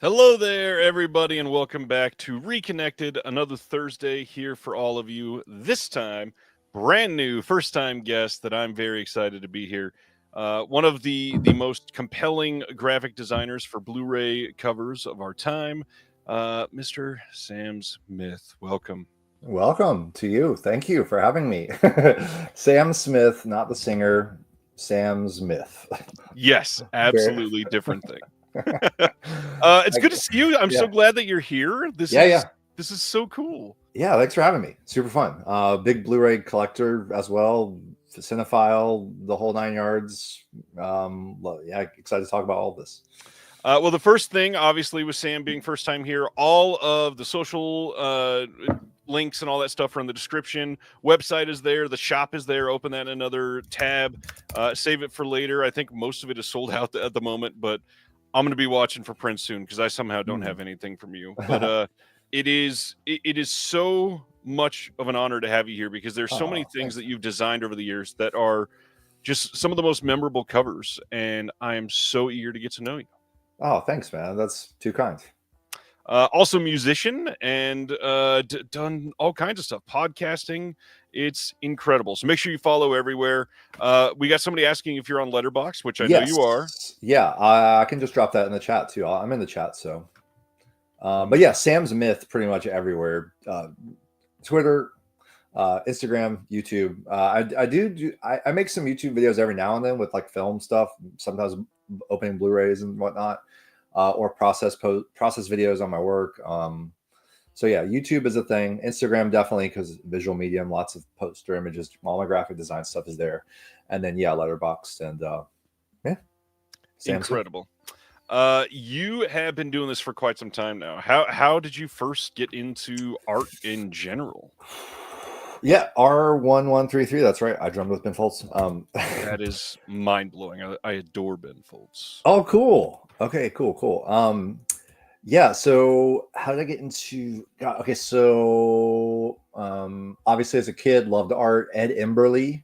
Hello there, everybody, and welcome back to Reconnected. Another Thursday here for all of you. This time, brand new, first-time guest that I'm very excited to be here. One of the most compelling graphic designers for Blu-ray covers of our time, Mr. Sam Smith. Welcome. Welcome to you. Thank you for having me. Sam Smith, not the singer, Sam Smith. Yes, Very. absolutely different thing. It's good to see you. I'm so Yeah. glad that you're here. This Yeah. is so cool. Yeah, thanks for having me. Super fun. Big Blu-ray collector as well, cinephile, the whole nine yards. Yeah, excited to talk about all of this. Well, the first thing, obviously, with Sam being first time here, all of the social links and all that stuff are in the description. Website is there. The shop is there. Open that in another tab. Save it for later. I think most of it is sold out at the moment, but I'm going to be watching for prints soon because I somehow don't have anything from you. But it is so much of an honor to have you here because there's so many things Thanks. that you've designed over the years that are just some of the most memorable covers, and I am so eager to get to know you. Oh, thanks, man. That's too kind. Also musician and done all kinds of stuff, podcasting. It's incredible. So make sure you follow everywhere. We got somebody asking if you're on Letterboxd, which I know you are. Yeah, I can just drop that in the chat too. I'm in the chat, so. But yeah, Sam's Myth pretty much everywhere. Twitter, Instagram, YouTube. I make some YouTube videos every now and then with like film stuff, sometimes opening Blu-rays and whatnot, or process videos on my work. So yeah, YouTube is a thing. Instagram definitely because visual medium, lots of poster images, all my graphic design stuff is there, and then yeah, Letterboxd and yeah, Sam's incredible. You have been doing this for quite some time now. How did you first get into art in general? Yeah, R1133. That's right. I drummed with Ben Folds. That is mind blowing. I adore Ben Folds. Oh, cool. Okay, cool. Yeah. So how did I get into? Okay, so obviously as a kid, loved art. Ed Emberley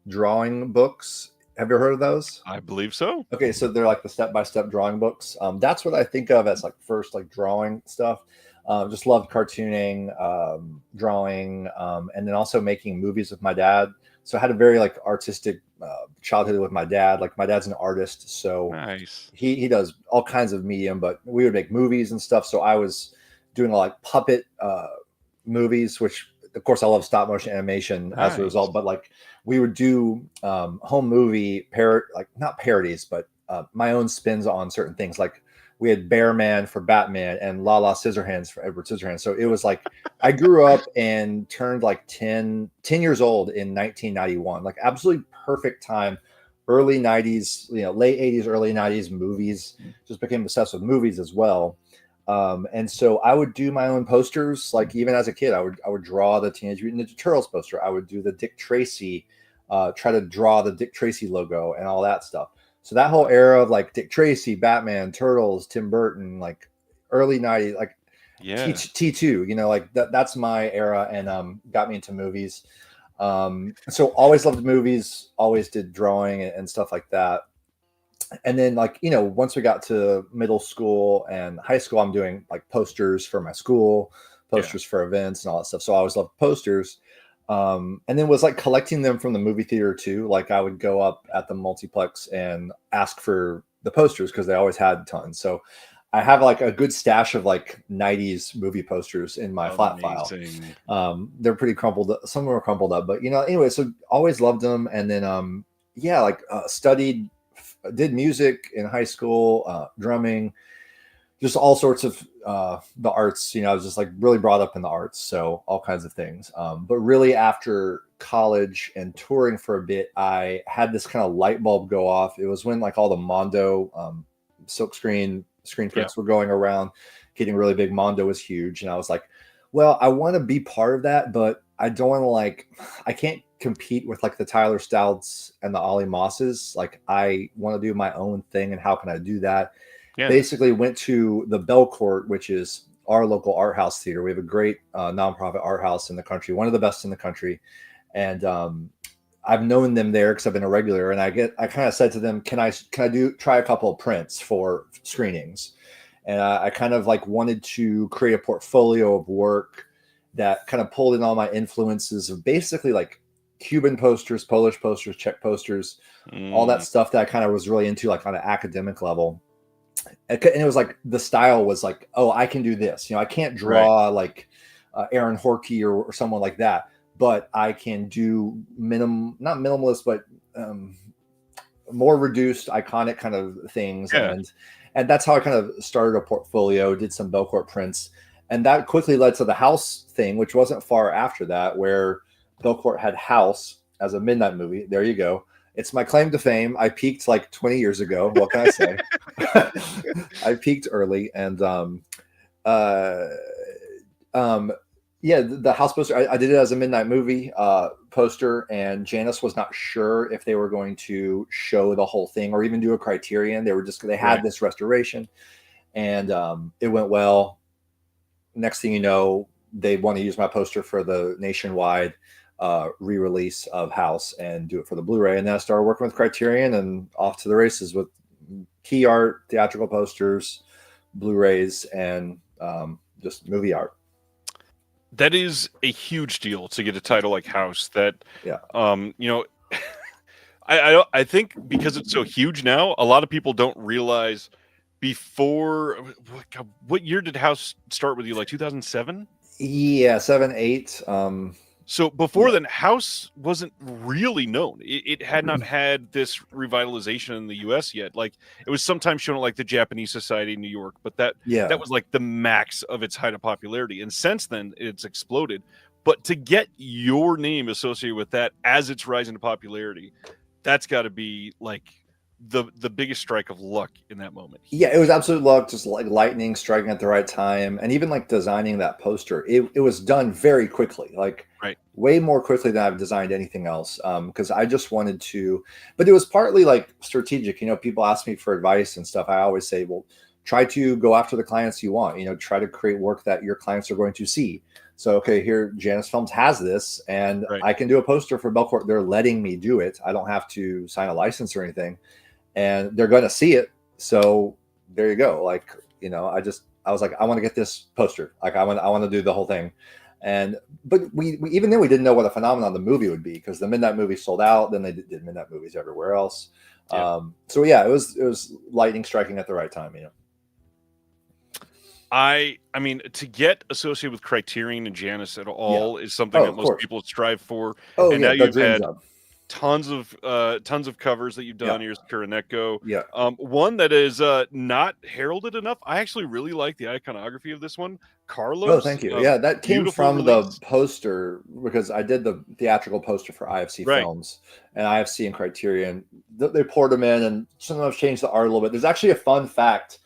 drawing books. Have you heard of those? I believe so. Okay, so they're like the step-by-step drawing books. That's what I think of as like first like drawing stuff. Just loved cartooning, drawing, and then also making movies with my dad. So I had a very like artistic childhood with my dad. Like my dad's an artist, so Nice. he does all kinds of medium, but we would make movies and stuff. So I was doing like puppet movies, which of course I love stop motion animation as a result. But like we would do home movie like not parodies, but my own spins on certain things. Like we had Bear Man for Batman and La La Scissorhands for Edward Scissorhands. So it was like I grew up and turned like 10 years old in 1991. Like absolutely perfect time. Early 90s, late 80s, early 90s movies. Just became obsessed with movies as well. And so I would do my own posters. Like even as a kid, I would draw the Teenage Mutant Ninja Turtles poster. I would do the Dick Tracy, try to draw the Dick Tracy logo and all that stuff. So that whole era of like Dick Tracy, Batman, Turtles, Tim Burton, like early 90s, like T2, like that's my era and got me into movies. So always loved movies, always did drawing and stuff like that. And then like, once we got to middle school and high school, I'm doing like posters for my school, posters for events and all that stuff. So I always loved posters. And then was like collecting them from the movie theater too. Like I would go up at the multiplex and ask for the posters because they always had tons. So I have like a good stash of like 90s movie posters in my flat file. They're pretty crumpled. Some of them are crumpled up, but anyway, so always loved them. And then, studied, did music in high school, drumming, just all sorts of the arts. I was just like really brought up in the arts, so all kinds of things. But really after college and touring for a bit, I had this kind of light bulb go off. It was when like all the Mondo silk screen prints were going around, getting really big. Mondo was huge, and I was like, well, I want to be part of that, but I don't want to I can't compete with like the Tyler Stouts and the Ollie Mosses. Like I want to do my own thing, and how can I do that? Basically went to the Belcourt, which is our local art house theater. We have a great nonprofit art house in the country, one of the best in the country. And I've known them there because I've been a regular. And I kind of said to them, can I try a couple of prints for screenings? And I kind of like wanted to create a portfolio of work that kind of pulled in all my influences of basically like Cuban posters, Polish posters, Czech posters, all that stuff that I kind of was really into, like on an academic level. And it was like the style was like, oh, I can do this. I can't draw like Aaron Horkey or someone like that, but I can do not minimalist, but more reduced, iconic kind of things. Yeah. And that's how I kind of started a portfolio, did some Belcourt prints. And that quickly led to the House thing, which wasn't far after that, where Belcourt had House as a midnight movie. There you go. It's my claim to fame. I peaked like 20 years ago. What can I say? I peaked early. And yeah, the House poster, I did it as a midnight movie poster, and Janice was not sure if they were going to show the whole thing or even do a Criterion. They had this restoration, and it went well. Next thing you know, they want to use my poster for the nationwide re-release of House and do it for the Blu-ray. And then I started working with Criterion and off to the races with key art, theatrical posters, Blu-rays, and just movie art. That is a huge deal to get a title like House that, I think because it's so huge now, a lot of people don't realize before, what year did House start with you? Like 2007? Yeah, 7, 8. So before then, House wasn't really known. It had not had this revitalization in the U.S. yet. Like, it was sometimes shown at like the Japanese Society in New York, but that was like the max of its height of popularity. And since then, it's exploded. But to get your name associated with that as it's rising to popularity, that's got to be like the biggest strike of luck in that moment. Yeah, it was absolute luck, just like lightning striking at the right time. And even like designing that poster, it was done very quickly, like way more quickly than I've designed anything else. Because I just wanted to, but it was partly like strategic. People ask me for advice and stuff. I always say, well, try to go after the clients you want, try to create work that your clients are going to see. So, okay, here, Janus Films has this, and I can do a poster for Belcourt. They're letting me do it. I don't have to sign a license or anything. And they're going to see it. So there you go. Like, I was like, I want to get this poster. Like, I want to do the whole thing. But we even then we didn't know what a phenomenon the movie would be, because the midnight movie sold out. Then they did midnight movies everywhere else. So yeah, it was lightning striking at the right time. I mean, to get associated with Criterion and Janus at all is something that most people strive for. Oh, and yeah, now you've had job. tons of covers that you've done. Here's Kuroneko. Yeah. One that is not heralded enough. I actually really like the iconography of this one. Carlos. Oh, thank you. Yeah, that came from the poster, because I did the theatrical poster for IFC Films, and IFC and Criterion. They poured them in, and some of them changed the art a little bit. There's actually a fun fact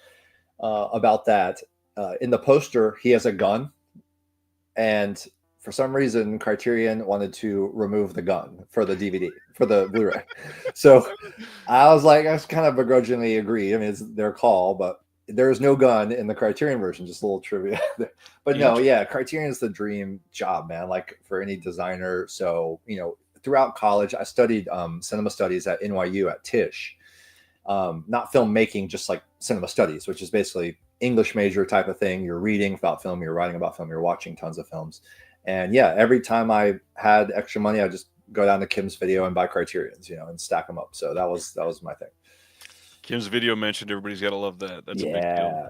about that. In the poster, he has a gun, and for some reason, Criterion wanted to remove the gun for the DVD, for the Blu-ray. So I was kind of begrudgingly agree. I mean, it's their call, but there is no gun in the Criterion version. Just a little trivia. But no, yeah, Criterion is the dream job, man, like for any designer. So, throughout college, I studied cinema studies at NYU at Tisch. Not filmmaking, just like cinema studies, which is basically English major type of thing. You're reading about film, you're writing about film, you're watching tons of films. And yeah, every time I had extra money, I just go down to Kim's Video and buy Criterions, and stack them up. So that was my thing. Kim's Video mentioned. Everybody's got to love that. That's a big deal.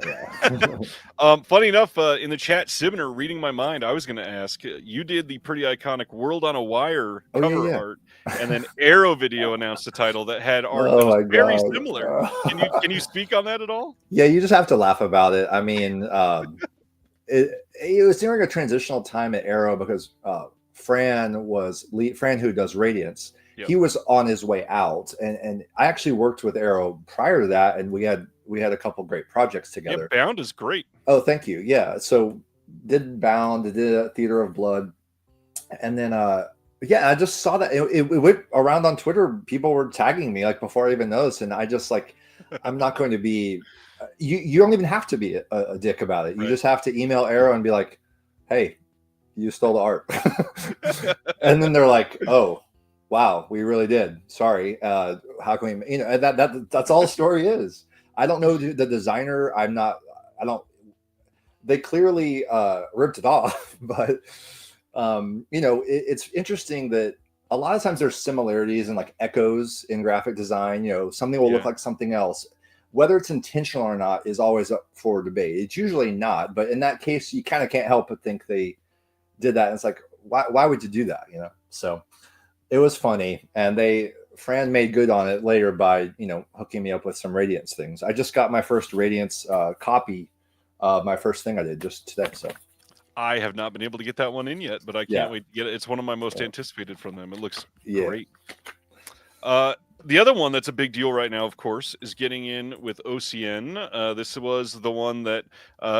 Yeah. Funny enough, in the chat, Severn, reading my mind, I was going to ask, you did the pretty iconic World on a Wire cover art, and then Arrow Video announced a title that had art that was very similar. Can you speak on that at all? Yeah, you just have to laugh about it. I mean, it was during a transitional time at Arrow, because Fran, who does Radiance, he was on his way out, and I actually worked with Arrow prior to that, and we had a couple great projects together. Yeah, Bound is great. Oh, thank you. Yeah, so did Bound, did Theater of Blood, and then I just saw that it went around on Twitter. People were tagging me like before I even noticed, and I just I'm not going to be. You don't even have to be a dick about it. You just have to email Arrow and be like, "Hey, you stole the art," and then they're like, "Oh, wow, we really did. Sorry. How can we?" That's all the story is. I don't know the designer. I I don't. They clearly ripped it off, but it's interesting that a lot of times there's similarities and like echoes in graphic design. Something will look like something else. Whether it's intentional or not is always up for debate. It's usually not, but in that case, you kind of can't help but think they did that. And it's like, why would you do that? So it was funny, and Fran made good on it later by hooking me up with some Radiance things. I just got my first Radiance copy of my first thing I did just today. So I have not been able to get that one in yet, but I can't wait to get it. It's one of my most anticipated from them. It looks great. The other one that's a big deal right now, of course, is getting in with OCN. This was the one that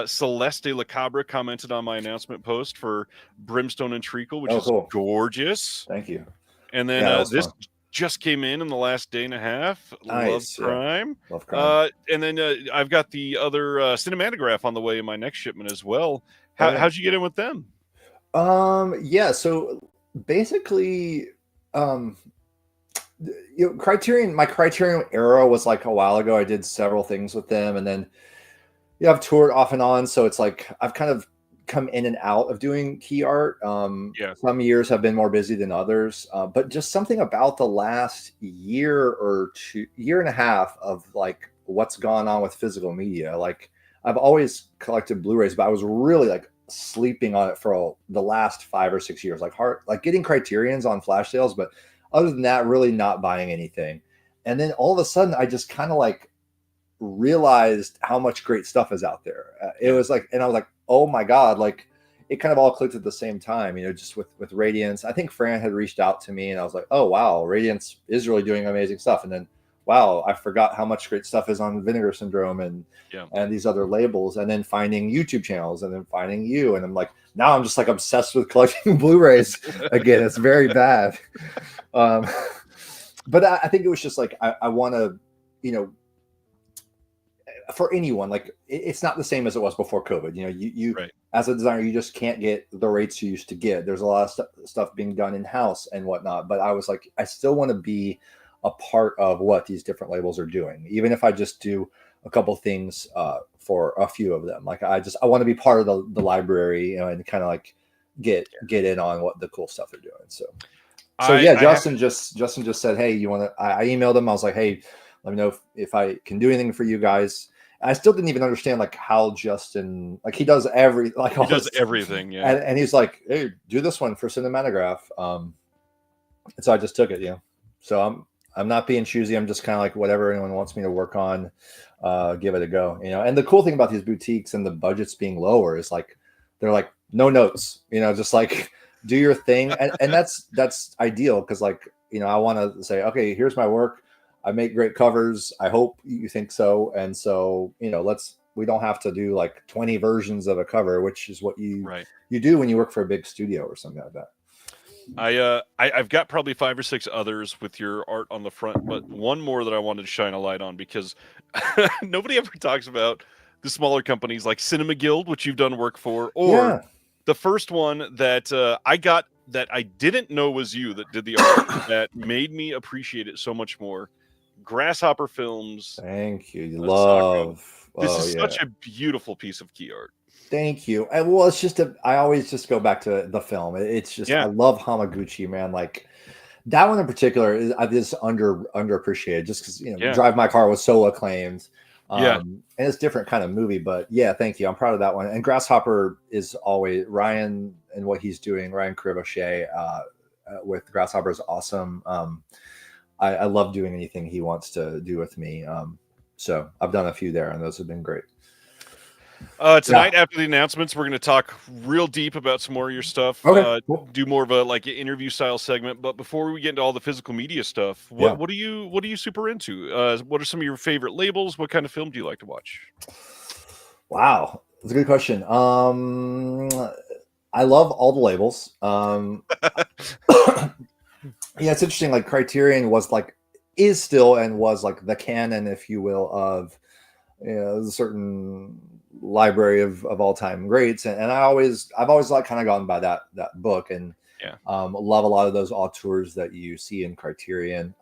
Celeste Le Cabre commented on my announcement post for Brimstone and Treacle, which is gorgeous. Thank you. And then this just came in the last day and a half. Nice. Love Crime. Love Crime. And then I've got the other Cinematograph on the way in my next shipment as well. How'd you get in with them? So basically, Criterion, my Criterion era was like a while ago. I did several things with them, and then I've toured off and on. So it's like I've kind of come in and out of doing key art. Some years have been more busy than others, but just something about the last year and a half of like what's gone on with physical media. Like I've always collected Blu-rays, but I was really like sleeping on it for the last 5 or 6 years, like getting Criterions on flash sales, but other than that, really not buying anything. And then all of a sudden, I just kind of like realized how much great stuff is out there. It was like, and I was like, oh my God, like it kind of all clicked at the same time, just with Radiance. I think Fran had reached out to me and I was like, oh, wow, Radiance is really doing amazing stuff. And then, wow, I forgot how much great stuff is on Vinegar Syndrome and these other labels, and then finding YouTube channels and then finding you. And I'm like, now I'm just like obsessed with collecting Blu-rays again. It's very bad. But I think it was just like, I want to, for anyone, like it's not the same as it was before COVID. You as a designer, you just can't get the rates you used to get. There's a lot of stuff being done in-house and whatnot. But I was like, I still want to be a part of what these different labels are doing, even if I just do a couple things for a few of them. Like I want to be part of the library, and kind of like get in on what the cool stuff they're doing. So Justin just said, hey, you want to? I emailed him. I was like, hey, let me know if I can do anything for you guys. And I still didn't even understand like how Justin, like he does everything. Yeah. And he's like, hey, do this one for Cinematograph. And so I just took it. So I'm not being choosy. I'm just kind of like whatever anyone wants me to work on, give it a go. And the cool thing about these boutiques and the budgets being lower is like they're like no notes. Just like do your thing, and that's ideal because like I want to say, okay, here's my work. I make great covers. I hope you think so. And so we don't have to do like 20 versions of a cover, which is what you do when you work for a big studio or something like that. I've got probably 5 or 6 others with your art on the front, but one more that I wanted to shine a light on because nobody ever talks about the smaller companies like Cinema Guild, which you've done work for, or the first one that I got that I didn't know was you that did the art that made me appreciate it so much more. Grasshopper Films. Thank you. Love. This is such a beautiful piece of key art. Thank you. And well, it's just I always just go back to the film. It's just I love Hamaguchi, man. Like that one in particular is underappreciated just because Drive My Car was so acclaimed. And it's a different kind of movie, but thank you. I'm proud of that one. And Grasshopper is always Ryan and what he's doing. Ryan Crivochet with Grasshopper is awesome. I love doing anything he wants to do with me. So I've done a few there, and those have been great. Tonight after the announcements, we're going to talk real deep about some more of your stuff. Okay, cool. Do more of a like interview style segment. But before we get into all the physical media stuff, what are you super into? What are some of your favorite labels? What kind of film do you like to watch? Wow, that's a good question. I love all the labels. It's interesting. Like Criterion is still the canon, if you will, of a certain library of all time greats, and I've always like kind of gone by that book, and love a lot of those auteurs that you see in Criterion.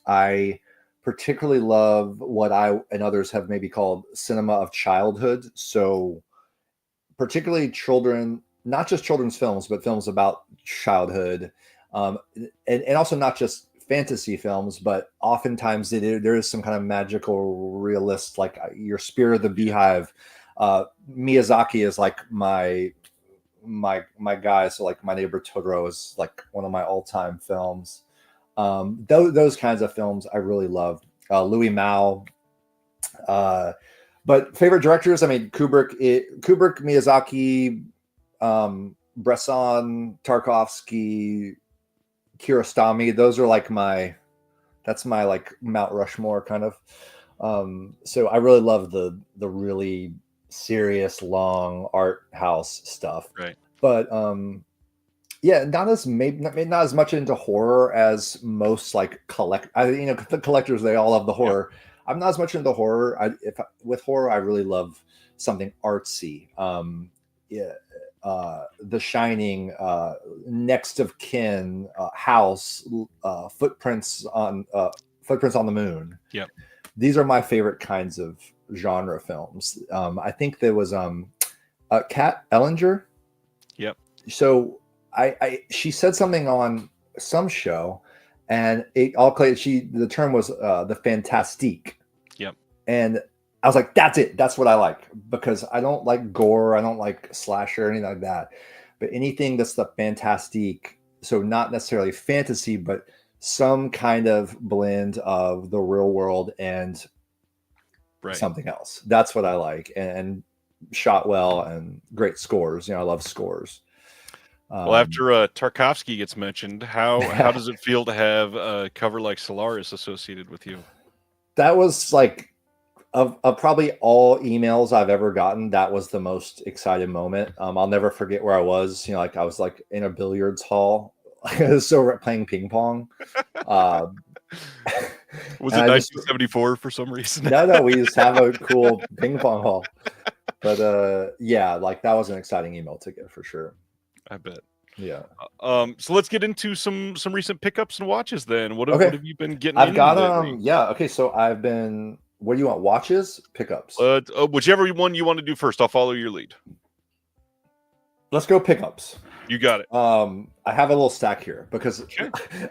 I particularly love what I and others have maybe called cinema of childhood. So particularly children, not just children's films, but films about childhood, and also not just fantasy films, but oftentimes there is some kind of magical realist, like your Spirit of the Beehive. Miyazaki is like my guy. So like My Neighbor Totoro is like one of my all-time films. Those kinds of films I really love. Louis Mao. But favorite directors, I mean, Kubrick, Miyazaki, Bresson, Tarkovsky, Kiarostami. Those are like that's my like Mount Rushmore kind of. So I really love the really serious, long art house stuff. Right. But yeah, not as much into horror as most like the collectors. They all love the horror. Yeah. I'm not as much into horror. With horror, I really love something artsy. The Shining, Next of Kin, House, Footprints on the Moon. Yep. These are my favorite kinds of genre films. I think there was Kat Ellinger. Yep. So she said something on some show, and the term was the fantastique. Yep. And I was like, that's it. That's what I like, because I don't like gore. I don't like slasher or anything like that. But anything that's the fantastique, so not necessarily fantasy, but some kind of blend of the real world and something else. That's what I like. And shot well and great scores. I love scores. Well, after Tarkovsky gets mentioned, how does it feel to have a cover like Solaris associated with you? That was like, of probably all emails I've ever gotten, that was the most exciting moment. I'll never forget where I was. Like I was like in a billiards hall, so playing ping pong. Was it 1974 for some reason? No, we just have a cool ping pong hall. But yeah, like that was an exciting email to get for sure. I bet. Yeah. So let's get into some recent pickups and watches then. What have you been getting? I've got yeah. Okay, so I've been. What do you want? Watches, pickups? Whichever one you want to do first. I'll follow your lead. Let's go pickups. You got it. I have a little stack here because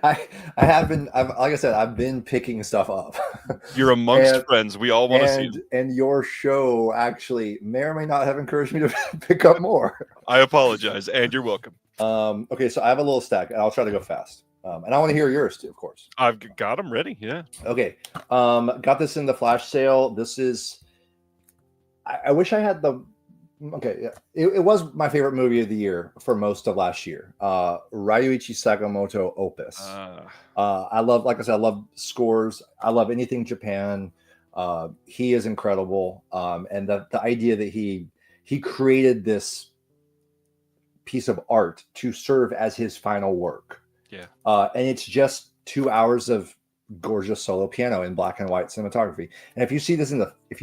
I have been. Like I said, I've been picking stuff up. You're amongst friends. We all want to see them. And your show actually may or may not have encouraged me to pick up more. I apologize, and you're welcome. Okay, so I have a little stack, and I'll try to go fast. And I want to hear yours too, of course. I've got them ready. Yeah. Okay. Got this in the flash sale. This is. I wish I had the. Okay, yeah. It was my favorite movie of the year for most of last year. Ryuichi Sakamoto Opus. I love, like I said, I love scores. I love anything Japan. He is incredible. And the idea that he created this piece of art to serve as his final work. Yeah. And it's just 2 hours of gorgeous solo piano in black and white cinematography. And if you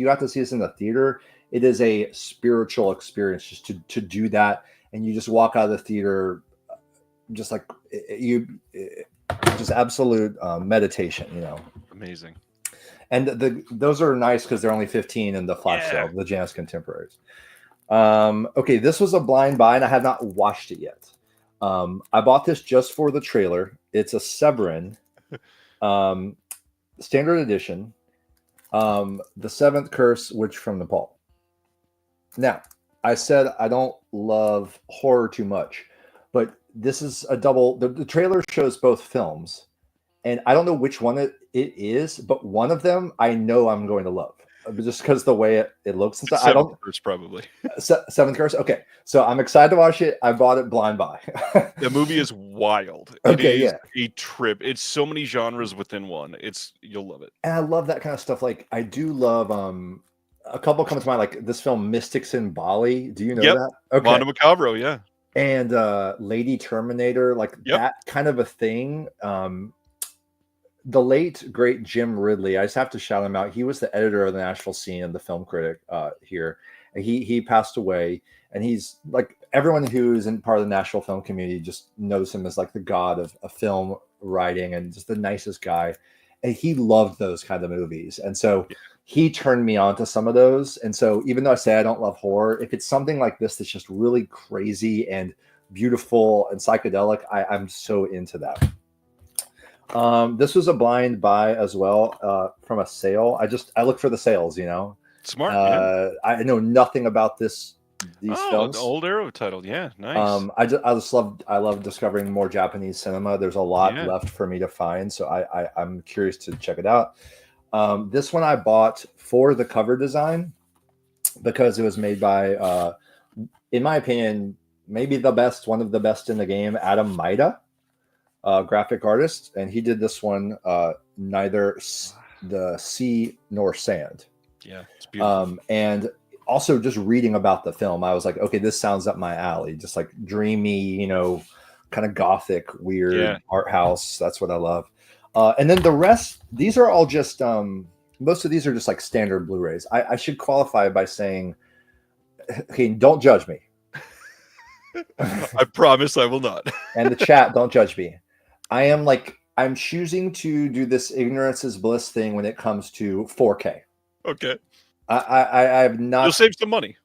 got to see this in the theater, it is a spiritual experience just to do that. And you just walk out of the theater, just like just absolute meditation, Amazing. And those are nice because they're only 15 in the flash sale, the Janus Contemporaries. Okay, this was a blind buy, and I have not watched it yet. I bought this just for the trailer. It's a Severn standard edition, The Seventh Curse, Witch from Nepal. Now, I said I don't love horror too much, but this is a double. The trailer shows both films, and I don't know which one it is, but one of them I know I'm going to love. Just because the way it looks and stuff. Seventh Curse, probably. Seventh Curse. Okay, so I'm excited to watch it. I bought it blind buy. The movie is wild. Okay, it is a trip. It's so many genres within one. You'll love it. And I love that kind of stuff. Like I do love. A couple come to mind, like this film Mystics in Bali. Do you know that? Okay. Mondo Macabro, yeah. And Lady Terminator, like that kind of a thing. The late great Jim Ridley, I just have to shout him out. He was the editor of the Nashville Scene and the film critic here. He passed away, and he's like everyone who is in part of the Nashville film community just knows him as like the god of film writing and just the nicest guy. and he loved those kind of movies. And so he turned me on to some of those. And so even though I say I don't love horror, if it's something like this that's just really crazy and beautiful and psychedelic, I'm so into that. This was a blind buy as well, from a sale. I look for the sales, you know. Smart. I know nothing about these films. The old Arrow title. Yeah, nice. I love discovering more Japanese cinema. There's a lot left for me to find, so I'm curious to check it out. This one I bought for the cover design because it was made by, in my opinion, maybe one of the best in the game, Adam Maida, graphic artist, and he did this one, Neither the Sea Nor Sand. Yeah, it's beautiful. And also just reading about the film, I was like, okay, this sounds up my alley. Just like dreamy, you know, kind of gothic, weird art house. That's what I love. And then the rest, these are all just, most of these are just like standard Blu-rays. I should qualify by saying, okay, don't judge me. I promise I will not. And the chat, don't judge me. I'm choosing to do this ignorance is bliss thing when it comes to 4K. Okay. I have not. You'll save some money.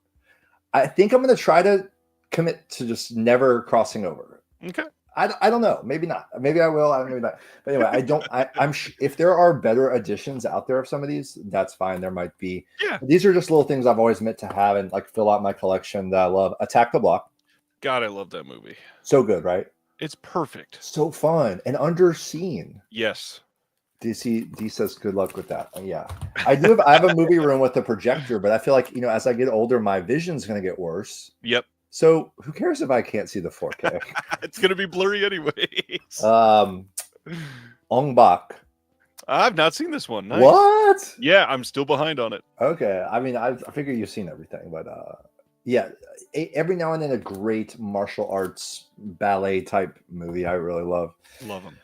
I think I'm going to try to commit to just never crossing over. Okay. I don't know. Maybe not. Maybe I will. Maybe not. But anyway, I'm if there are better editions out there of some of these, that's fine. There might be. Yeah. These are just little things I've always meant to have and like fill out my collection that I love. Attack the Block. God, I love that movie. So good, right? It's perfect. So fun and underseen. Yes. DC says good luck with that. Yeah, I have a movie room with a projector, but I feel like, you know, as I get older, my vision's going to get worse. Yep. So who cares if I can't see the 4K? It's going to be blurry anyways. Ong Bak. I've not seen this one. Nice. What? Yeah, I'm still behind on it. Okay. I mean, I figure you've seen everything, but yeah, every now and then a great martial arts ballet type movie I really love. Love them.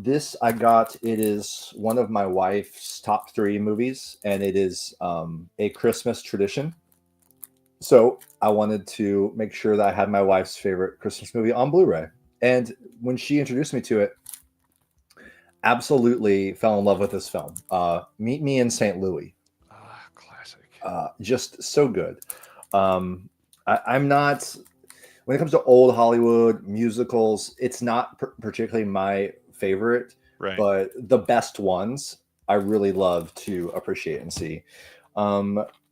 This I got, it is one of my wife's top 3 movies, and it is a Christmas tradition. So I wanted to make sure that I had my wife's favorite Christmas movie on Blu-ray. And when she introduced me to it, absolutely fell in love with this film. Meet Me in St. Louis. Classic. Just so good. I'm not, when it comes to old Hollywood musicals, it's not particularly my favorite, right? But the best ones I really love to appreciate and see.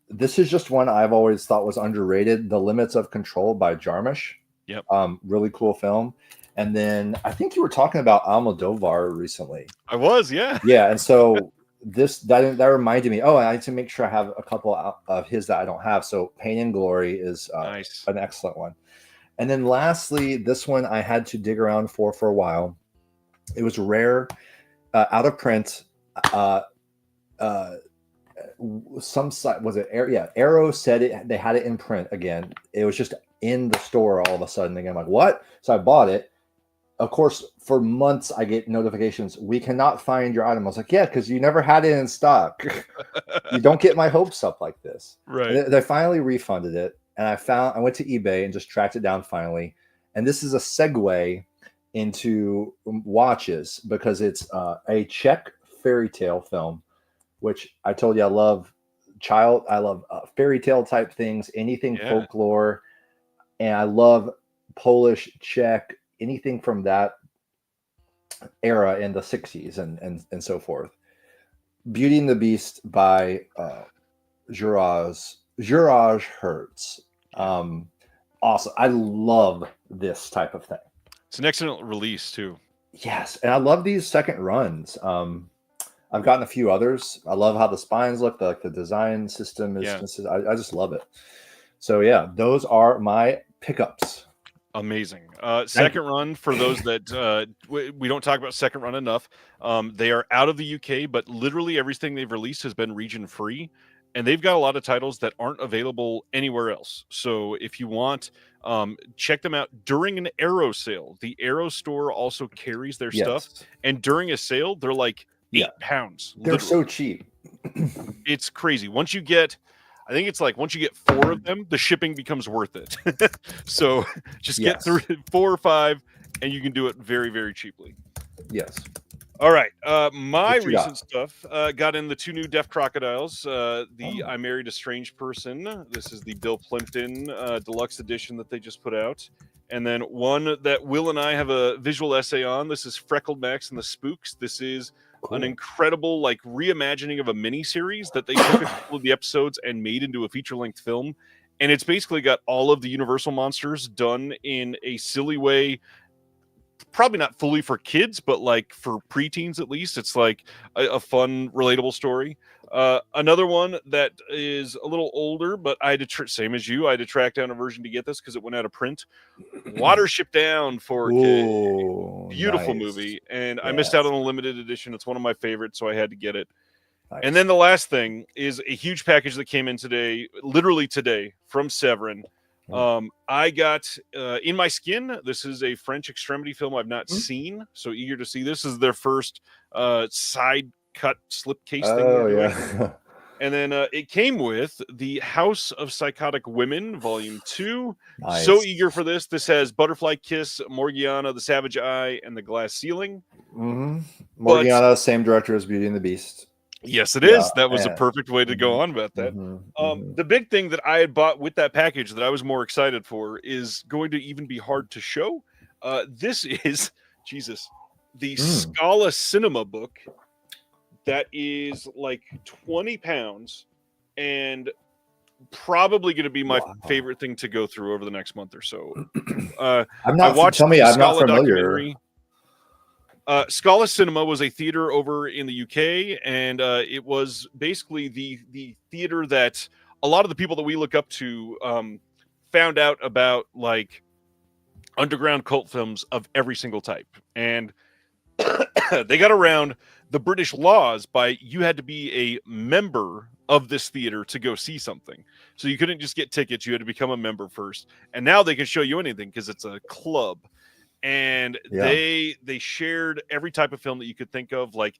This is just one I've always thought was underrated. The Limits of Control by Jarmusch. Yep. Really cool film. And then I think you were talking about Almodovar recently. I was, yeah. Yeah, and so that reminded me. Oh, I need to make sure I have a couple of his that I don't have. So Pain and Glory is nice. An excellent one. And then lastly, this one I had to dig around for a while. It was rare, out of print. Some site was it? Arrow said it. They had it in print again. It was just in the store all of a sudden again. I'm like, what? So I bought it. Of course, for months I get notifications. We cannot find your item. I was like, yeah, because you never had it in stock. You don't get my hopes up like this. Right. They finally refunded it, and I went to eBay and just tracked it down finally. And this is a segue into watches because it's a Czech fairy tale film, which I told you I love. I love fairy tale type things, anything folklore, and I love Polish, Czech, anything from that era in the 60s and so forth. Beauty and the Beast by Juraj Hertz. Awesome. I love this type of thing. It's an excellent release too. Yes, and I love these second runs. I've gotten a few others. I love how the spines look, the design system is. I just love it. So yeah, those are my pickups. Amazing. Second run, for those that we don't talk about second run enough. They are out of the UK, but literally everything they've released has been region free. And they've got a lot of titles that aren't available anywhere else. So if you want, check them out during an Arrow sale. The Arrow store also carries their stuff. And during a sale, they're like £8. They're literally so cheap. It's crazy. Once you get 4 of them, the shipping becomes worth it. So just get through 4 or 5 and you can do it very, very cheaply. Yes. All right. My What you recent got? stuff got in the 2 new Deaf Crocodiles. The Oh, I Married a Strange Person. This is the Bill Plimpton deluxe edition that they just put out. And then one that Will and I have a visual essay on. This is Freckled Max and the Spooks. This is an cool. incredible like reimagining of a mini series that they took a couple of the episodes and made into a feature-length film. And it's basically got all of the Universal monsters done in a silly way, probably not fully for kids, but like for preteens at least. It's like a fun, relatable story. Another one that is a little older, but I had to same as you. I had to track down a version to get this because it went out of print. Watership Down 4K, Ooh, beautiful nice. movie, and I missed out Yes, on a limited edition. It's one of my favorites, so I had to get it. And nice. then the last thing is a huge package that came in today, literally today, from Severn. Mm. I got In My Skin. This is a French extremity film I've not Mm. seen, so eager to see. This is their first side cut slipcase thing Oh they're doing. yeah. And then it came with the House of Psychotic Women, Volume 2. So Nice. eager for this. This has Butterfly Kiss, Morgiana, The Savage Eye, and The Glass Ceiling. Mm-hmm. But Morgiana, same director as Beauty and the Beast. yes, it Yeah, is. That was a and perfect way to go mhm, on about that. mhm, mhm. The big thing that I had bought with that package that I was more excited for is going to even be hard to show. This is, Jesus, the Mm. Scala Cinema book that is like 20 pounds and probably going to be my Wow. favorite thing to go through over the next month or so. I'm I not. watched Tell me, the I'm not Scala familiar. documentary. Scala Cinema was a theater over in the UK, and it was basically the theater that a lot of the people that we look up to found out about, like underground cult films of every single type, and they got around the British laws by you had to be a member of this theater to go see something. So you couldn't just get tickets; you had to become a member first. And now they can show you anything because it's a club, and Yeah. they shared every type of film that you could think of. Like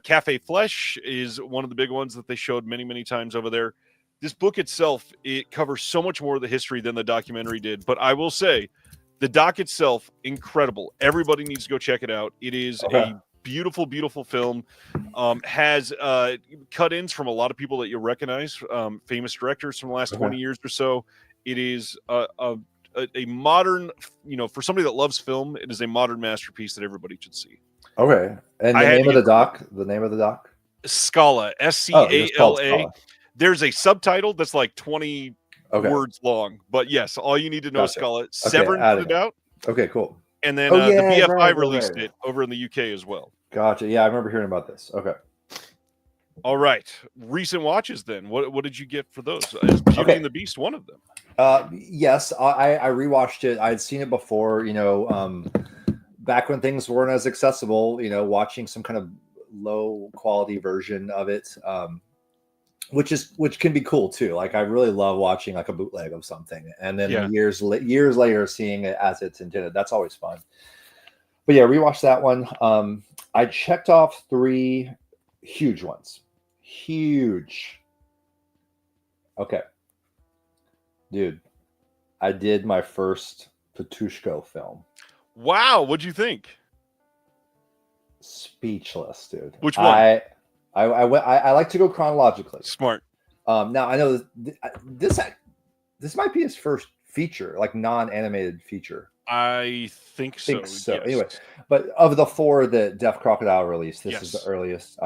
Cafe Flesh is one of the big ones that they showed many times over there. This book itself, it covers so much more of the history than the documentary did, but I will say the doc itself, incredible. Everybody needs to go check it out. It is Okay. a beautiful film. Has cut-ins from a lot of people that you'll recognize, famous directors from the last 20 Okay. years or so. It is a modern, for somebody that loves film, it is a modern masterpiece that everybody should see. Okay. And I the had name to of the get rid of doc. The name of the doc. it. Scala, Oh, just called Scala. Scala. There's a subtitle that's like 20 Okay. words long, but yes, all you need to know is Gotcha. Scala. Okay. Severn put Adding it it. out, Okay. Cool. and then Oh the yeah. BFI Right. released Right. it over in the UK as well. Gotcha. Yeah, I remember hearing about this. Okay. All right, recent watches then. What did you get for those? Is Beauty Okay. and the Beast one of them? Yes, I rewatched it. I'd seen it before. Back when things weren't as accessible. Watching some kind of low quality version of it. Which can be cool too. Like I really love watching like a bootleg of something, and then Yeah. years later seeing it as it's intended. That's always fun. But yeah, rewatch that one. I checked off 3 huge ones. Huge. Okay, dude, I did my first Patushko film. Wow, what'd you think? Speechless, dude. Which one? I like to go chronologically. Smart. Now I know this might be his first feature, like non-animated feature. I think so. Think so. Yes. Anyway, but of the 4 that Deaf Crocodile released, this is the Yes. earliest.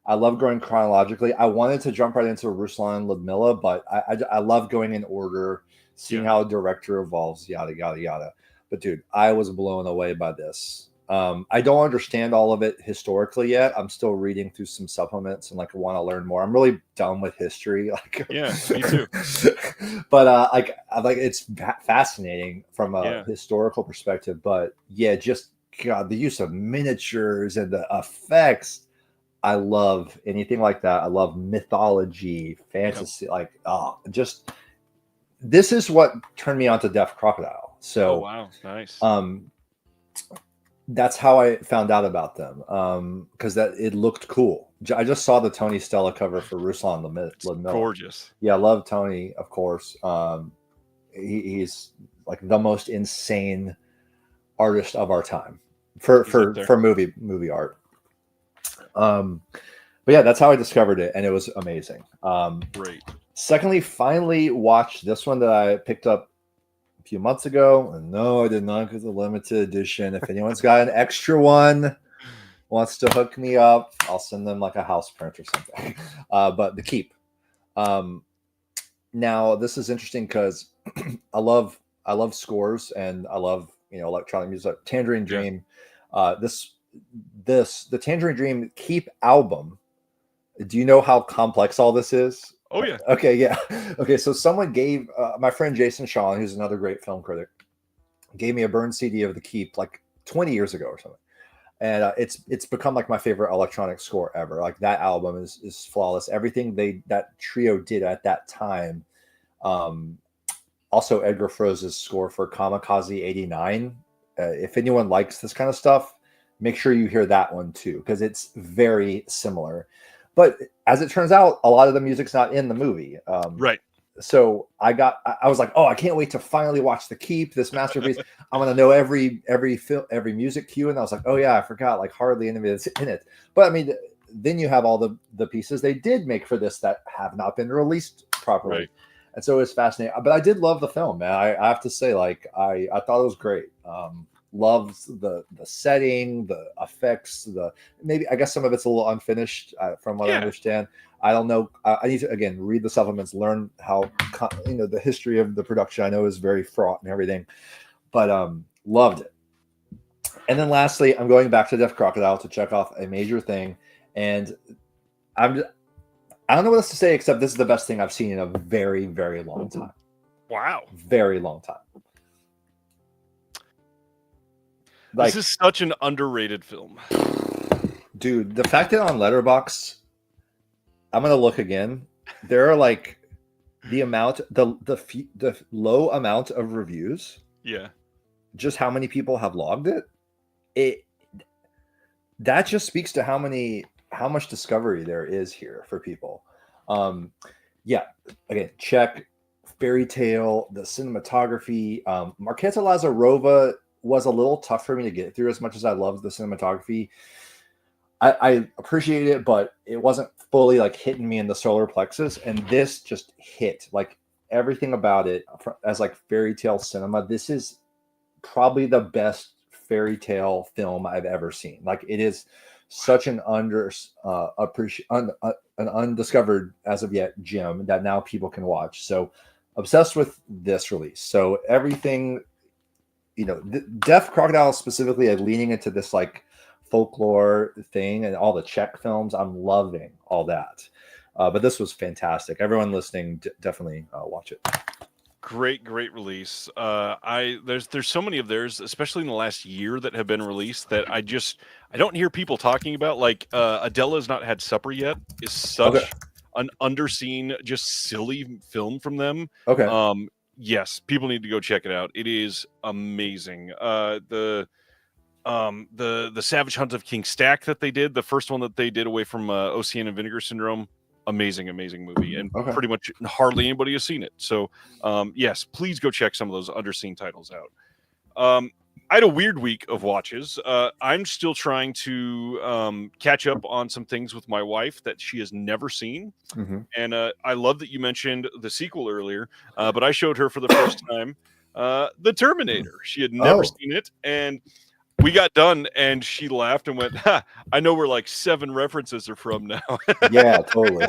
I love going chronologically. I wanted to jump right into Ruslan Ludmilla, but I love going in order, seeing how a director evolves, yada yada yada. But dude, I was blown away by this. I don't understand all of it historically yet. I'm still reading through some supplements and like I want to learn more. I'm really done with history. Like, Yeah, me too. But I like it's fascinating from a Yeah. historical perspective. But yeah, just God, the use of miniatures and the effects. I love anything like that. I love mythology, fantasy. Like, just this is what turned me on to Deaf Crocodile. So, Oh wow, nice. that's how I found out about them. Because that it looked cool. I just saw the Tony Stella cover for Ruslan Ludmilla. Gorgeous. Yeah, I love Tony, of course. He's like the most insane artist of our time for movie art. But yeah, that's how I discovered it, and it was amazing. Great. Secondly, finally watched this one that I picked up a few months ago. And no, I did not get the limited edition. If anyone's got an extra one, wants to hook me up, I'll send them like a house print or something. But The Keep. Now this is interesting because I love scores and I love electronic music. Tangerine Dream. The Tangerine Dream Keep album. Do you know how complex all this is? Oh yeah. Okay, yeah. Okay, so someone gave my friend Jason Shaw, who's another great film critic, gave me a burned CD of The Keep like 20 years ago or something. And it's become like my favorite electronic score ever. Like that album is flawless. Everything that trio did at that time. Also Edgar Froese's score for Kamikaze 89. If anyone likes this kind of stuff, make sure you hear that one too, because it's very similar. But as it turns out, a lot of the music's not in the movie. Right. So I was like, oh, I can't wait to finally watch The Keep, this masterpiece. I'm gonna know every music cue, and I was like, oh yeah, I forgot like hardly any of it's in it. But I mean, then you have all the pieces they did make for this that have not been released properly, right. And so it was fascinating. But I did love the film, man. I have to say, like, I thought it was great. Loves the setting, the effects, maybe I guess some of it's a little unfinished from what I understand. I don't know. I need to again read the supplements, learn how the history of the production. I know is very fraught and everything, but loved it. And then lastly, I'm going back to Deaf Crocodile to check off a major thing, and I don't know what else to say except this is the best thing I've seen in a very, very long time. Wow, very long time. Like, this is such an underrated film, dude. The fact that on Letterboxd, I'm gonna look again. There are like the low amount of reviews. Yeah, just how many people have logged it. That just speaks to how much discovery there is here for people. Yeah. Again, check Fairy Tale, the cinematography. Markéta Lazarova was a little tough for me to get through as much as I loved the cinematography. I appreciated it, but it wasn't fully like hitting me in the solar plexus. And this just hit like everything about it as like fairy tale cinema. This is probably the best fairy tale film I've ever seen. Like it is such an undiscovered as of yet gem that now people can watch. So obsessed with this release. So everything, Deaf Crocodile specifically leaning into this like folklore thing and all the Czech films. I'm loving all that. But this was fantastic. Everyone listening, definitely watch it. Great release. There's so many of theirs, especially in the last year, that have been released that I don't hear people talking about. Like Adele Has Not Had Supper Yet is such an underseen, just silly film from them. Okay. Yes, people need to go check it out. It is amazing. The Savage Hunt of King Stack that they did, the first one that they did away from Ocean and Vinegar Syndrome. Amazing movie, and pretty much hardly anybody has seen it. So, yes, please go check some of those underseen titles out. I had a weird week of watches. I'm still trying to catch up on some things with my wife that she has never seen. Mm-hmm. And I love that you mentioned the sequel earlier, but I showed her for the first time The Terminator. She had never seen it, and we got done and she laughed and went, ha, I know where like 7 references are from now. Yeah, totally.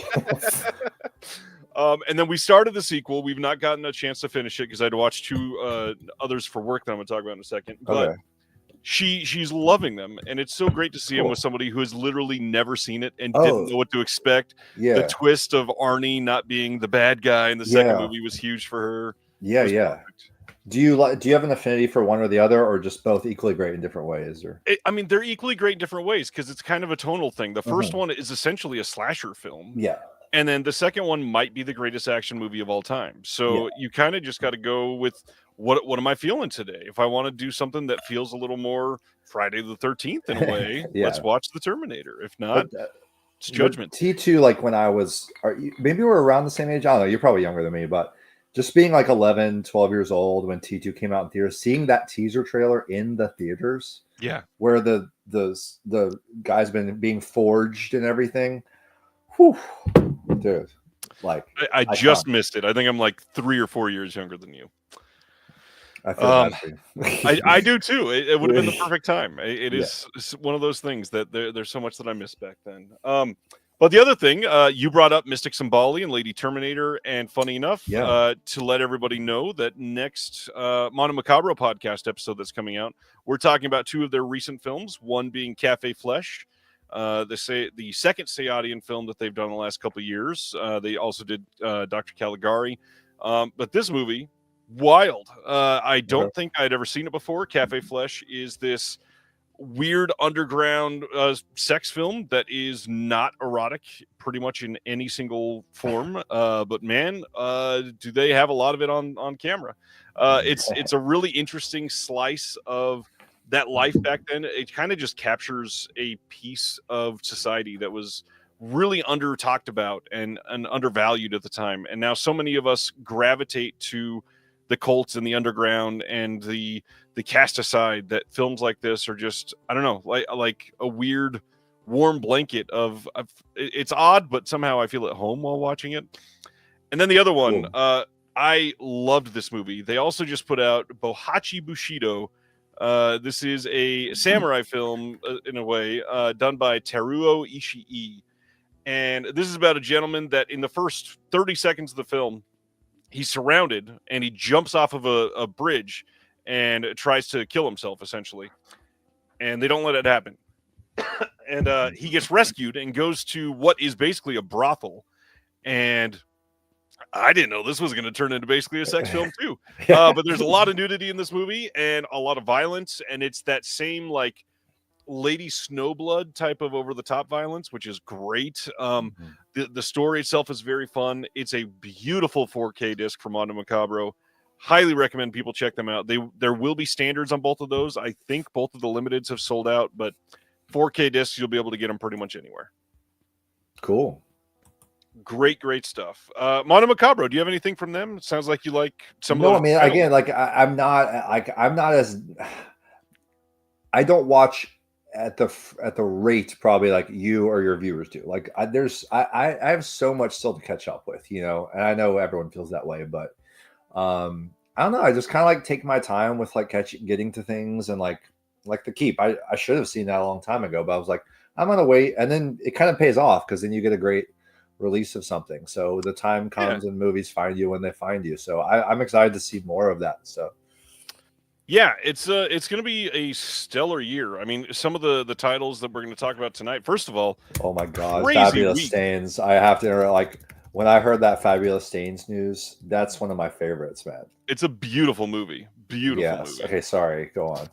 And then we started the sequel. We've not gotten a chance to finish it because I had to watch 2 others for work that I'm going to talk about in a second. But she's loving them. And it's so great to see him with somebody who has literally never seen it and didn't know what to expect. Yeah. The twist of Arnie not being the bad guy in the second movie was huge for her. Yeah, perfect. Do you have an affinity for one or the other, or just both equally great in different ways? Or they're equally great in different ways because it's kind of a tonal thing. The first one is essentially a slasher film. Yeah. And then the second one might be the greatest action movie of all time. So you kind of just got to go with what am I feeling today? If I want to do something that feels a little more Friday the 13th in a way, let's watch The Terminator. If not, it's Judgment. T2, like when I was, maybe we're around the same age. I don't know. You're probably younger than me, but just being like 11, 12 years old when T2 came out in theaters, seeing that teaser trailer in the theaters, yeah, where the the guy's been being forged and everything. Whew, dude, like I just missed it. I think I'm like 3 or 4 years younger than you. I feel bad for you. I do too. It would have been the perfect time. It is one of those things that there's so much that I missed back then. But the other thing, you brought up Mystic Symboli and Lady Terminator, and funny enough, to let everybody know that next Mono Macabro podcast episode that's coming out, we're talking about 2 of their recent films, one being Cafe Flesh, the second Sayadian film that they've done in the last couple of years. They also did Dr. Caligari. But this movie, wild. I don't think I'd ever seen it before. Cafe Flesh is this weird underground sex film that is not erotic pretty much in any single form, but man, do they have a lot of it on camera. It's a really interesting slice of that life back then. It kind of just captures a piece of society that was really under talked about and undervalued at the time, and now so many of us gravitate to the cults and the underground and the cast aside, that films like this are just, I don't know, like a weird warm blanket of it's odd, but somehow I feel at home while watching it. And then the other one, I loved this movie. They also just put out Bohachi Bushido. This is a samurai film in a way, done by Teruo Ishii. And this is about a gentleman that in the first 30 seconds of the film, he's surrounded and he jumps off of a bridge and tries to kill himself, essentially. And they don't let it happen. And he gets rescued and goes to what is basically a brothel. And I didn't know this was going to turn into basically a sex film too. But there's a lot of nudity in this movie and a lot of violence. And it's that same like Lady Snowblood type of over-the-top violence, which is great. The story itself is very fun. It's a beautiful 4K disc from Mondo Macabro. Highly recommend people check them out. There will be standards on both of those. I think both of the limiteds have sold out, but 4K discs, you'll be able to get them pretty much anywhere. Cool. Great stuff. Mono Macabro, do you have anything from them? It sounds like you like some of those. No, I mean, again, like I'm not as, I don't watch at the rate probably like you or your viewers do. Like I have so much still to catch up with, and I know everyone feels that way, but I don't know. I just kind of like take my time with like getting to things, and like The Keep. I should have seen that a long time ago, but I was like, I'm gonna wait, and then it kind of pays off because then you get a great release of something. So the time comes and movies find you when they find you. So I'm excited to see more of that. So. Yeah, it's going to be a stellar year. I mean, some of the titles that we're going to talk about tonight. First of all, oh my God, Fabulous Stains. I have to like when I heard that Fabulous Stains news, that's one of my favorites, man. It's a beautiful movie. Beautiful movie. Okay, sorry. Go on.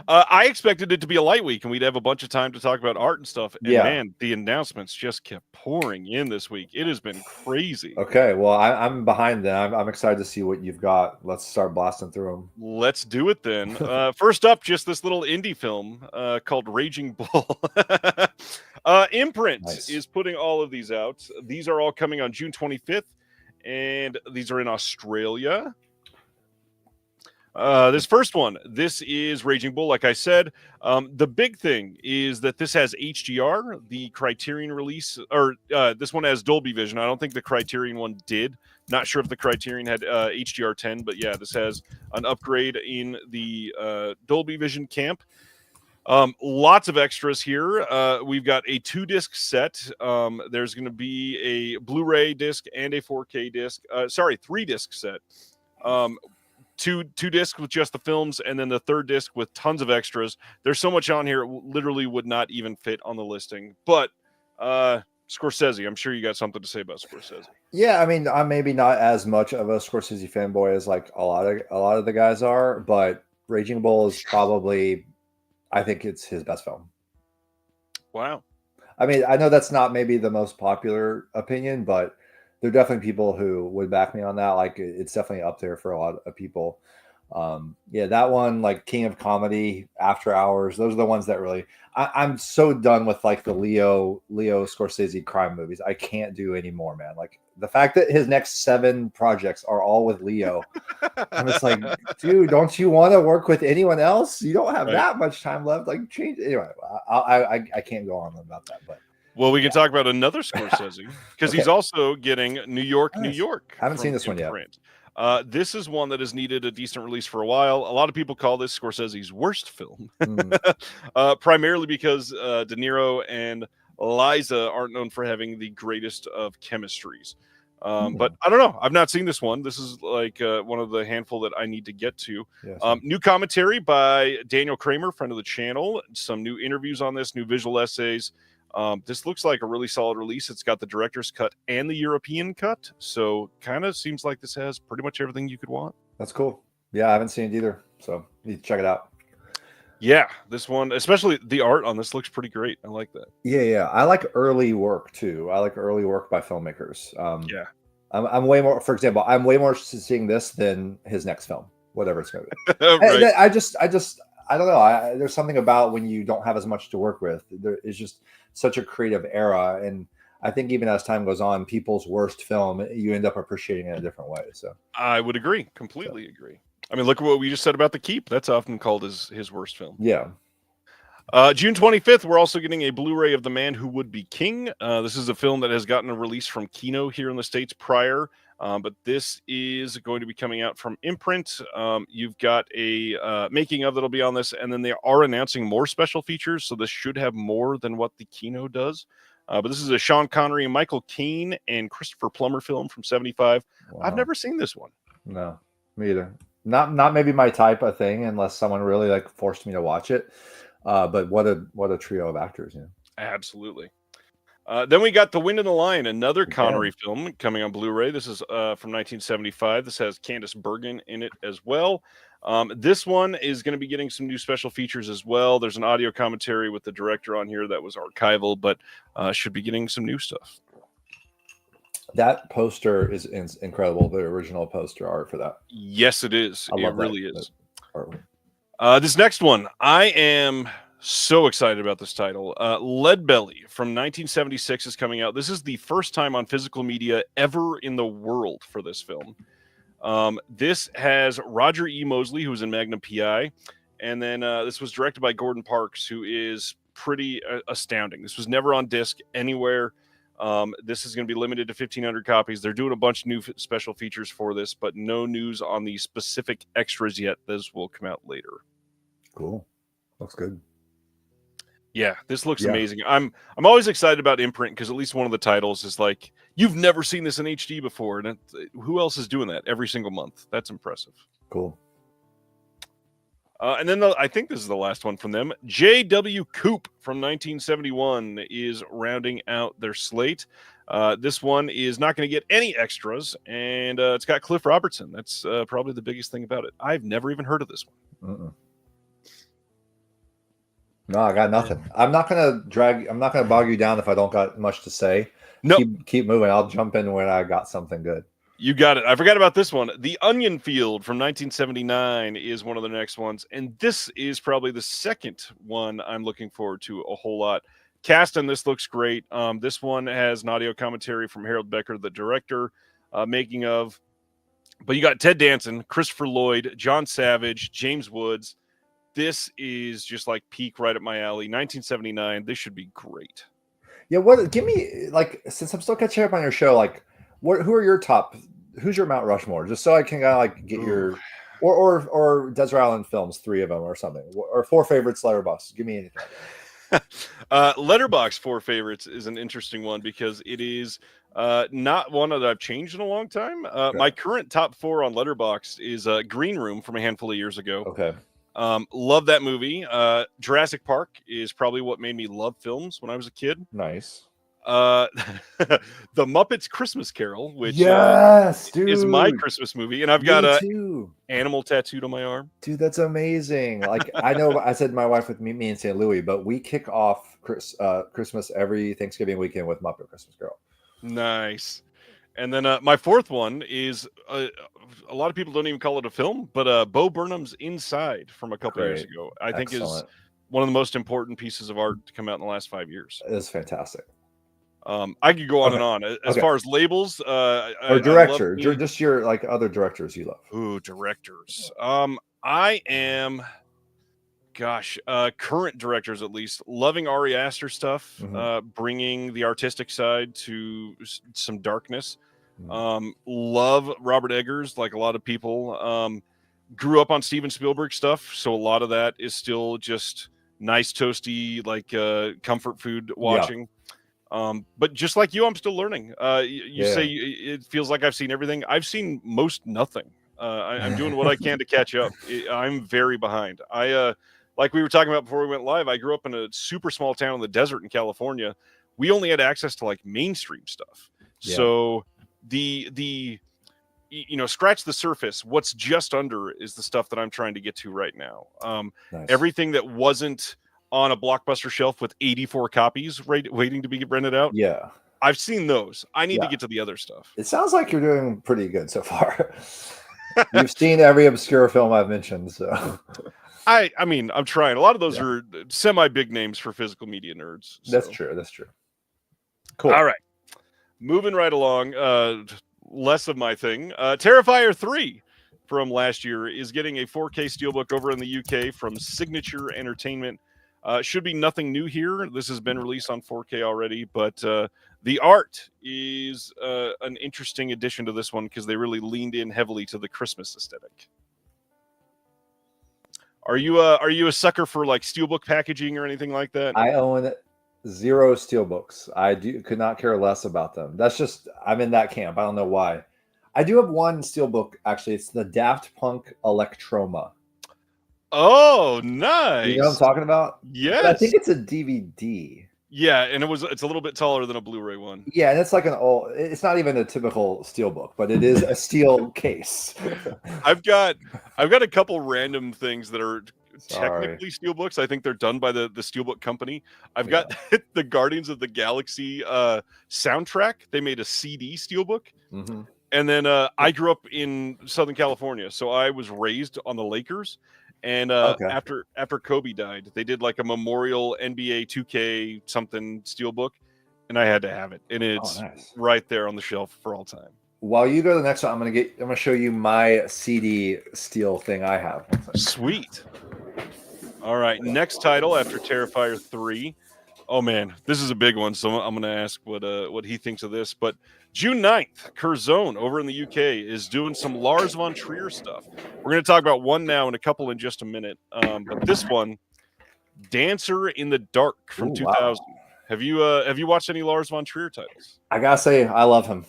I expected it to be a light week and we'd have a bunch of time to talk about art and stuff. And man, the announcements just kept pouring in this week. It has been crazy. Okay, well, I'm behind then. I'm excited to see what you've got. Let's start blasting through them. Let's do it then. First up, just this little indie film called Raging Bull. Imprint is putting all of these out. These are all coming on June 25th, and these are in Australia. This first one, this is Raging Bull. Like I said, the big thing is that this has HDR. The Criterion release, or this one has Dolby Vision. I don't think the Criterion one did. Not sure if the Criterion had HDR 10, but yeah, this has an upgrade in the Dolby Vision camp. Lots of extras here. We've got a 2-disc set. There's going to be a Blu-ray disc and a 4K disc. 3-disc set. Two discs with just the films, and then the 3rd disc with tons of extras. There's so much on here, it literally would not even fit on the listing. But Scorsese, I'm sure you got something to say about Scorsese. Yeah, I mean, I'm maybe not as much of a Scorsese fanboy as like a lot of the guys are, but Raging Bull is probably, I think it's his best film. Wow. I mean, I know that's not maybe the most popular opinion, but there are definitely people who would back me on that. Like, it's definitely up there for a lot of people. Yeah, that one, like King of Comedy, After Hours, those are the ones that really. I'm so done with like the Leo Scorsese crime movies. I can't do anymore, man. Like the fact that his next 7 projects are all with Leo, I'm just like, dude, don't you want to work with anyone else? You don't have that much time left. Like, change. Anyway, I can't go on about that, but. Well, we can talk about another Scorsese because he's also getting New York, New York. I haven't seen this one yet. This is one that has needed a decent release for a while. A lot of people call this Scorsese's worst film, primarily because De Niro and Liza aren't known for having the greatest of chemistries. But I don't know. I've not seen this one. This is like one of the handful that I need to get to. New commentary by Daniel Kramer, friend of the channel. Some new interviews on this, new visual essays. This looks like a really solid release. It's got the director's cut and the European cut. So kind of seems like this has pretty much everything you could want. That's cool. Yeah, I haven't seen it either. So need to check it out. Yeah, this one, especially the art on this looks pretty great. I like that. Yeah. I like early work too. I like early work by filmmakers. Yeah. I'm way more, for example, I'm way more interested in seeing this than his next film, whatever it's going to be. Right. I don't know. There's something about when you don't have as much to work with. There is just such a creative era, and I think even as time goes on, people's worst film, you end up appreciating it in a different way. So I would agree, completely agree. I mean, look at what we just said about The Keep. That's often called his worst film. Yeah. June 25th, we're also getting a Blu-ray of The Man Who Would Be King. This is a film that has gotten a release from Kino here in the States prior, but this is going to be coming out from Imprint. You've got a making of that'll be on this, and then they are announcing more special features, so this should have more than what the Kino does. But this is a Sean Connery, Michael Caine, and Christopher Plummer film from 75. Wow. I've never seen this one. No, me either. Not maybe my type of thing, unless someone really like forced me to watch it. But what a trio of actors, yeah. Absolutely. Then we got The Wind and the Lion, another Connery film coming on Blu-ray. This is from 1975. This has Candice Bergen in it as well. This one is going to be getting some new special features as well. There's an audio commentary with the director on here that was archival, but should be getting some new stuff. That poster is incredible. The original poster art for that. Yes, it is. It really is. This next one, I am so excited about this title. Leadbelly from 1976 is coming out. This is the first time on physical media ever in the world for this film. This has Roger E. Mosley, who was in Magnum P.I., and then this was directed by Gordon Parks, who is pretty astounding. This was never on disc anywhere. This is going to be limited to 1,500 copies. They're doing a bunch of new special features for this, but no news on the specific extras yet. This will come out later. Cool. Looks good. Yeah, this looks amazing. I'm always excited about Imprint because at least one of the titles is like, you've never seen this in HD before. And who else is doing that every single month? That's impressive. Cool. And then I think this is the last one from them. J.W. Coop from 1971 is rounding out their slate. This one is not going to get any extras, and it's got Cliff Robertson. That's probably the biggest thing about it. I've never even heard of this one. No, I got nothing. I'm not going to bog you down if I don't got much to say. No, keep moving. I'll jump in when I got something good. You got it. I forgot about this one. The Onion Field from 1979 is one of the next ones. And this is probably the second one I'm looking forward to a whole lot. Cast on this looks great. This one has an audio commentary from Harold Becker, the director, making of. But you got Ted Danson, Christopher Lloyd, John Savage, James Woods. This is just like peak right up my alley. 1979. This should be great. Yeah. Give me, like, since I'm still catching up on your show, like, who are your top? Who's your Mount Rushmore? Just so I can like get your, or Desert Island Films, 3 of them or something, or 4 favorites. Letterboxd. Give me anything. Letterboxd 4 favorites is an interesting one because it is not one that I've changed in a long time. My current top 4 on Letterboxd is Green Room from a handful of years ago. Okay. Love that movie. Jurassic Park is probably what made me love films when I was a kid. Nice. The Muppets Christmas Carol, which is my Christmas movie, and I've got a animal tattooed on my arm. Dude, that's amazing. Like, I know I said my wife would meet me in St. Louis, but we kick off Christmas every Thanksgiving weekend with Muppet Christmas Carol. Nice. And then my fourth one is a lot of people don't even call it a film, but Bo Burnham's Inside from a couple years Great. ago, I think is Excellent. one of the most important pieces of art to come out in the last 5 years. It's fantastic. I could go on and on. As far as labels, or director, just your like other directors you love. Ooh, directors. I am, current directors at least, loving Ari Aster stuff, bringing the artistic side to some darkness. Love Robert Eggers, like a lot of people. Grew up on Steven Spielberg stuff, so a lot of that is still just nice, toasty, like comfort food watching. But just like you, I'm still learning. You say it feels like I've seen everything. I've seen most nothing. I'm doing what I can to catch up. I'm very behind. Like we were talking about before we went live, I grew up in a super small town in the desert in California. We only had access to like mainstream stuff. Yeah. So the scratch the surface. What's just under is the stuff that I'm trying to get to right now. Nice. Everything that wasn't on a Blockbuster shelf with 84 copies waiting to be rented out. Yeah. I've seen those. I need to get to the other stuff. It sounds like you're doing pretty good so far. You've seen every obscure film I've mentioned, so I mean, I'm trying. A lot of those are semi-big names for physical media nerds. So. That's true. Cool. All right. Moving right along, less of my thing. Terrifier 3 from last year is getting a 4K steelbook over in the UK from Signature Entertainment. Should be nothing new here. This has been released on 4K already, but the art is an interesting addition to this one because they really leaned in heavily to the Christmas aesthetic. Are you a sucker for like steelbook packaging or anything like that? I own 0 steelbooks. I could not care less about them. That's just, I'm in that camp. I don't know why. I do have one steelbook actually. It's the Daft Punk Electroma. Oh, nice. You know what I'm talking about? Yes. I think it's a DVD. Yeah, and it's a little bit taller than a Blu-ray one. Yeah, and it's like it's not even a typical steelbook, but it is a steel case. I've got a couple random things that are technically steelbooks. I think they're done by the steelbook company. I've got the Guardians of the Galaxy soundtrack. They made a CD steelbook. Mm-hmm. And then I grew up in Southern California, so I was raised on the Lakers. And after Kobe died, they did like a memorial NBA 2K something steelbook, and I had to have it, and it's right there on the shelf for all time. While you go to the next one, I'm gonna show you my CD steel thing I have. Sweet. All right, next title after Terrifier 3. Oh man, this is a big one, so I'm gonna ask what he thinks of this. But June 9th, Curzon over in the UK is doing some Lars von Trier stuff. We're going to talk about one now and a couple in just a minute. But this one, Dancer in the Dark from 2000. Wow. Have you watched any Lars von Trier titles? I gotta say, I love him.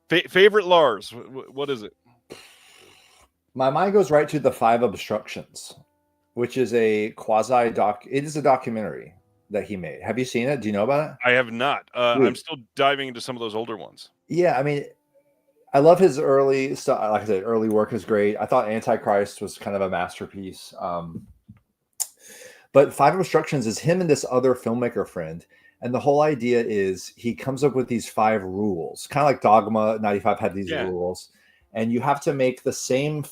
Favorite Lars? What is it? My mind goes right to The Five Obstructions, which is a It is a documentary that he made. Have you seen it? Do you know about it? I have not. I'm still diving into some of those older ones. Yeah, I mean, I love his early stuff. Like I said, early work is great. I thought Antichrist was kind of a masterpiece. But Five Obstructions is him and this other filmmaker friend. And the whole idea is he comes up with these 5 rules, kind of like Dogma 95 had these rules. And you have to make the same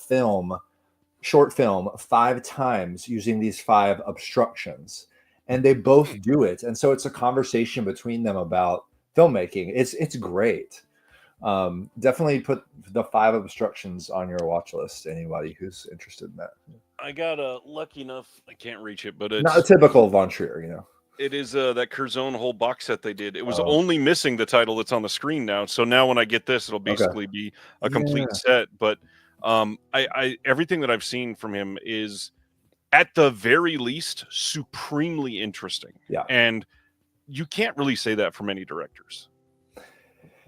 short film 5 times using these 5 obstructions. And they both do it. And so it's a conversation between them about filmmaking. It's great. Definitely put the 5 obstructions on your watch list. Anybody who's interested in that. I got lucky enough. I can't reach it, but it's not a typical Von Trier, you know. It is that Curzon whole box set they did. It was only missing the title that's on the screen now. So now when I get this, it'll basically be a complete set. But I everything that I've seen from him is, at the very least, supremely interesting. Yeah. And you can't really say that for many directors.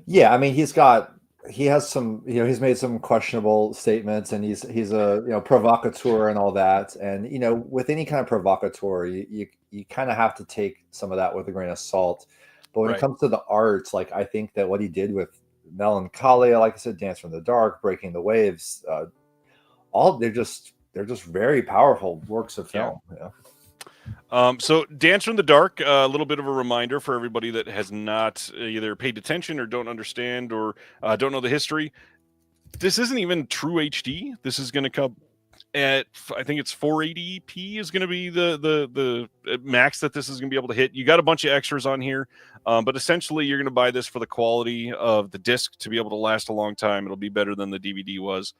Yeah, I mean, he has some, he's made some questionable statements, and he's a provocateur and all that. And with any kind of provocateur, you kind of have to take some of that with a grain of salt. But when it comes to the art, like, I think that what he did with Melancholia, like I said, Dancer in the Dark, Breaking the Waves, they're just very powerful works of film. Yeah. So Dancer in the Dark, a little bit of a reminder for everybody that has not either paid attention or don't understand or don't know the history. This isn't even true HD. This is going to come at, I think it's 480p is going to be the max that this is going to be able to hit. You got a bunch of extras on here, but essentially you're going to buy this for the quality of the disc to be able to last a long time. It'll be better than the DVD was.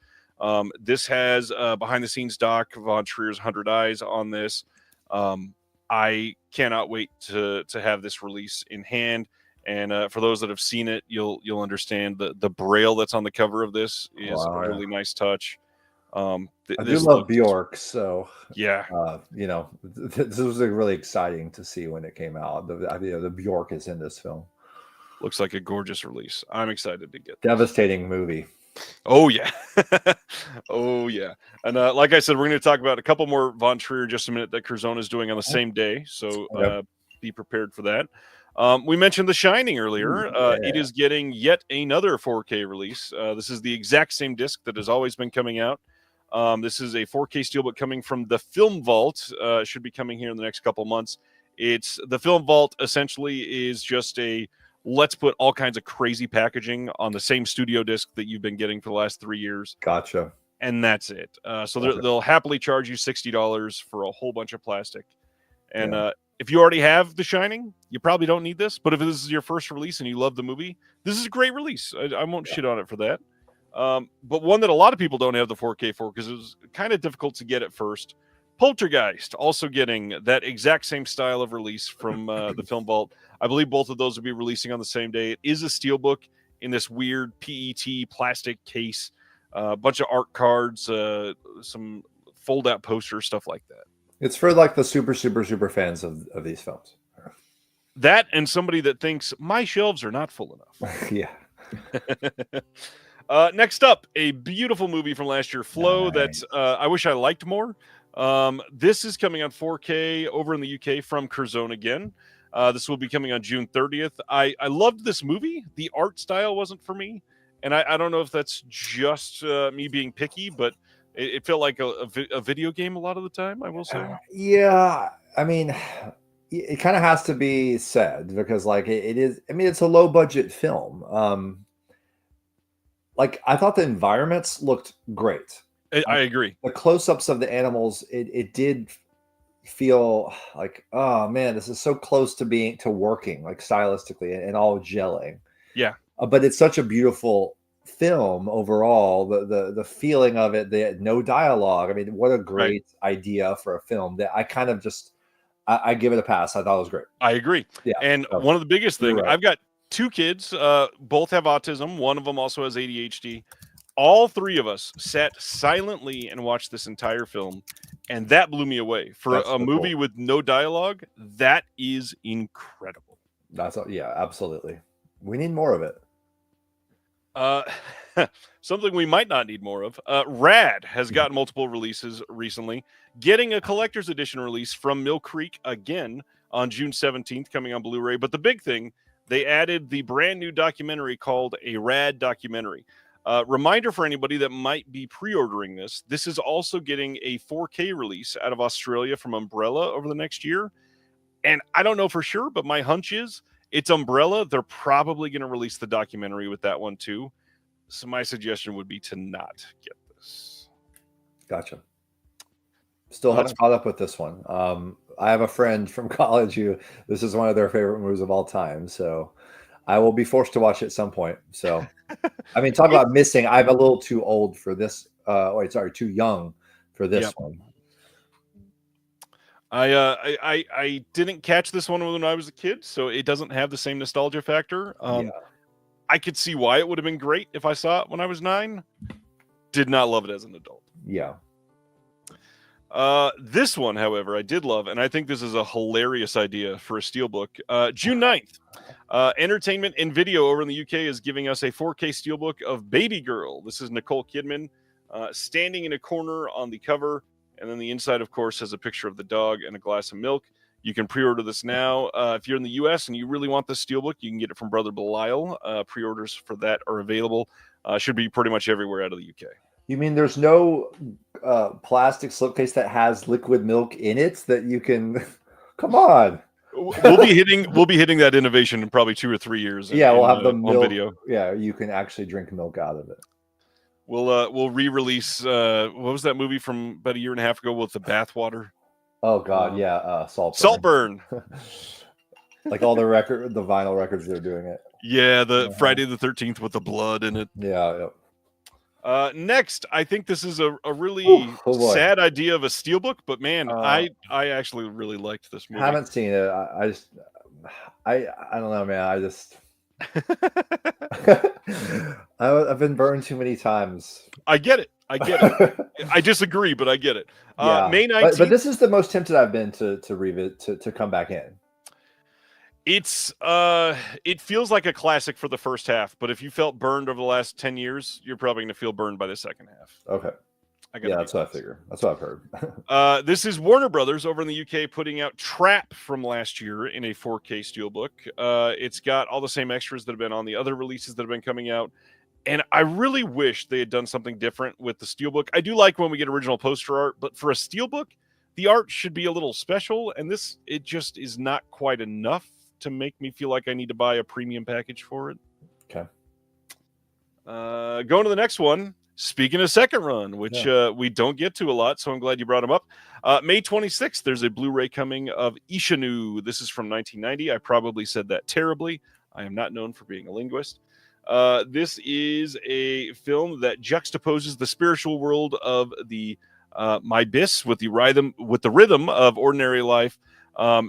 This has behind the scenes doc, Von Trier's 100 Eyes on this. I cannot wait to have this release in hand. And for those that have seen it, you'll understand the braille that's on the cover of this is a really nice touch. I do love Bjork, so yeah, this was really exciting to see when it came out. The Bjork is in this film. Looks like a gorgeous release. I'm excited to get devastating movie. Oh yeah, oh yeah. And like I said, we're going to talk about a couple more Von Trier in just a minute that Curzon is doing on the same day, so be prepared for that. We mentioned The Shining earlier. It is getting yet another 4K release. This is the exact same disc that has always been coming out. This is a 4K steelbook coming from the Film Vault. Should be coming here in the next couple months. It's the Film Vault essentially is just let's put all kinds of crazy packaging on the same studio disc that you've been getting for the last 3 years. Gotcha. And that's it. So they'll happily charge you $60 for a whole bunch of plastic. And if you already have The Shining, you probably don't need this. But if this is your first release and you love the movie, this is a great release. I won't shit on it for that. But one that a lot of people don't have the 4K for because it was kind of difficult to get at first. Poltergeist, also getting that exact same style of release from the Film Vault. I believe both of those will be releasing on the same day. It is a steelbook in this weird PET plastic case, a bunch of art cards, some fold-out posters, stuff like that. It's for like the super fans of these films. That and somebody that thinks my shelves are not full enough. Yeah. Next up, a beautiful movie from last year, Flow, that I wish I liked more. This is coming on 4K over in the UK from Curzon again. This will be coming on June 30th. I loved this movie. The art style wasn't for me. And I don't know if that's just me being picky, but it felt like a video game a lot of the time, I will say. Yeah. I mean, it kind of has to be said because like it is, I mean, it's a low budget film. Like I thought the environments looked great. I agree. The close-ups of the animals, it did feel like, oh man, this is so close to working like stylistically and all gelling. Yeah. But it's such a beautiful film overall. The feeling of it, no dialogue. I mean, what a great idea for a film that I kind of just I give it a pass. I thought it was great. I agree. Yeah. And one of the biggest things, I've got 2 kids, both have autism. One of them also has ADHD. All 3 of us sat silently and watched this entire film, and that blew me away. For a movie with no dialogue, that is incredible. Yeah, absolutely. We need more of it. Something we might not need more of. Rad has gotten multiple releases recently, getting a collector's edition release from Mill Creek again on June 17th, coming on Blu-ray. But the big thing, they added the brand new documentary called A Rad Documentary. Reminder for anybody that might be pre-ordering this, this is also getting a 4K release out of Australia from Umbrella over the next year. And I don't know for sure, but my hunch is it's Umbrella. They're probably going to release the documentary with that one too. So my suggestion would be to not get this. Gotcha. Still haven't caught up with this one. I have a friend from college who this is one of their favorite movies of all time. So I will be forced to watch it at some point. So, I mean, talk about missing. I'm a little too old for this. Too young for this one. I didn't catch this one when I was a kid, so it doesn't have the same nostalgia factor. I could see why it would have been great if I saw it when I was 9. Did not love it as an adult. Yeah. This one, however, I did love, and I think this is a hilarious idea for a steelbook. June 9th, Entertainment and Video over in the UK is giving us a 4K steelbook of Baby Girl. This is Nicole Kidman standing in a corner on the cover, and then the inside, of course, has a picture of the dog and a glass of milk. You can pre-order this now. If you're in the US and you really want this steelbook, you can get it from Brother Belial. Pre-orders for that are available. Should be pretty much everywhere out of the UK. You mean there's no plastic slipcase that has liquid milk in it that you can Come on. We'll be hitting that innovation in probably 2 or 3 years. We'll have the milk. On video. Yeah, you can actually drink milk out of it. We'll re-release what was that movie from about a year and a half ago with the bathwater? Oh God, yeah, Saltburn. Like all the vinyl records, they're doing it. Yeah, the Friday the 13th with the blood in it. Yeah. Next, I think this is a really sad idea of a steelbook, but man, I actually really liked this movie. Haven't seen it. I don't know, man. I've been burned too many times. I get it. I disagree, but I get it. May 19th. But this is the most tempted I've been to revisit to come back in. It's it feels like a classic for the first half, but if you felt burned over the last 10 years, you're probably going to feel burned by the second half. Okay. That's what I figure. That's what I've heard. This is Warner Brothers over in the UK putting out Trap from last year in a 4K steelbook. It's got all the same extras that have been on the other releases that have been coming out. And I really wish they had done something different with the steelbook. I do like when we get original poster art, but for a steelbook, the art should be a little special. And it just is not quite enough to make me feel like I need to buy a premium package for it. Okay. Going to the next one. Speaking of second run, which we don't get to a lot, so I'm glad you brought them up. May 26th, there's a Blu-ray coming of Ishanu. This is from 1990. I probably said that terribly. I am not known for being a linguist. This is a film that juxtaposes the spiritual world of the Mybis with the rhythm of ordinary life.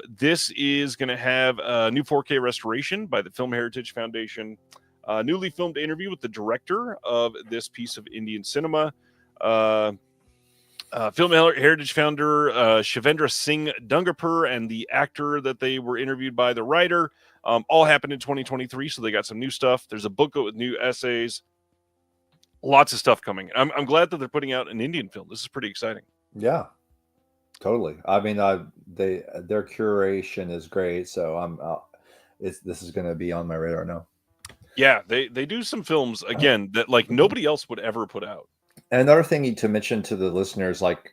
This is going to have a new 4K restoration by the Film Heritage Foundation. Newly filmed interview with the director of this piece of Indian cinema. Film Heritage founder Shivendra Singh Dungarpur and the actor that they were interviewed by, the writer, all happened in 2023, so they got some new stuff. There's a booklet with new essays. Lots of stuff coming. I'm glad that they're putting out an Indian film. This is pretty exciting. Yeah, totally. I mean, their curation is great, so this is going to be on my radar now. Yeah, they do some films again that like nobody else would ever put out. And another thing to mention to the listeners, like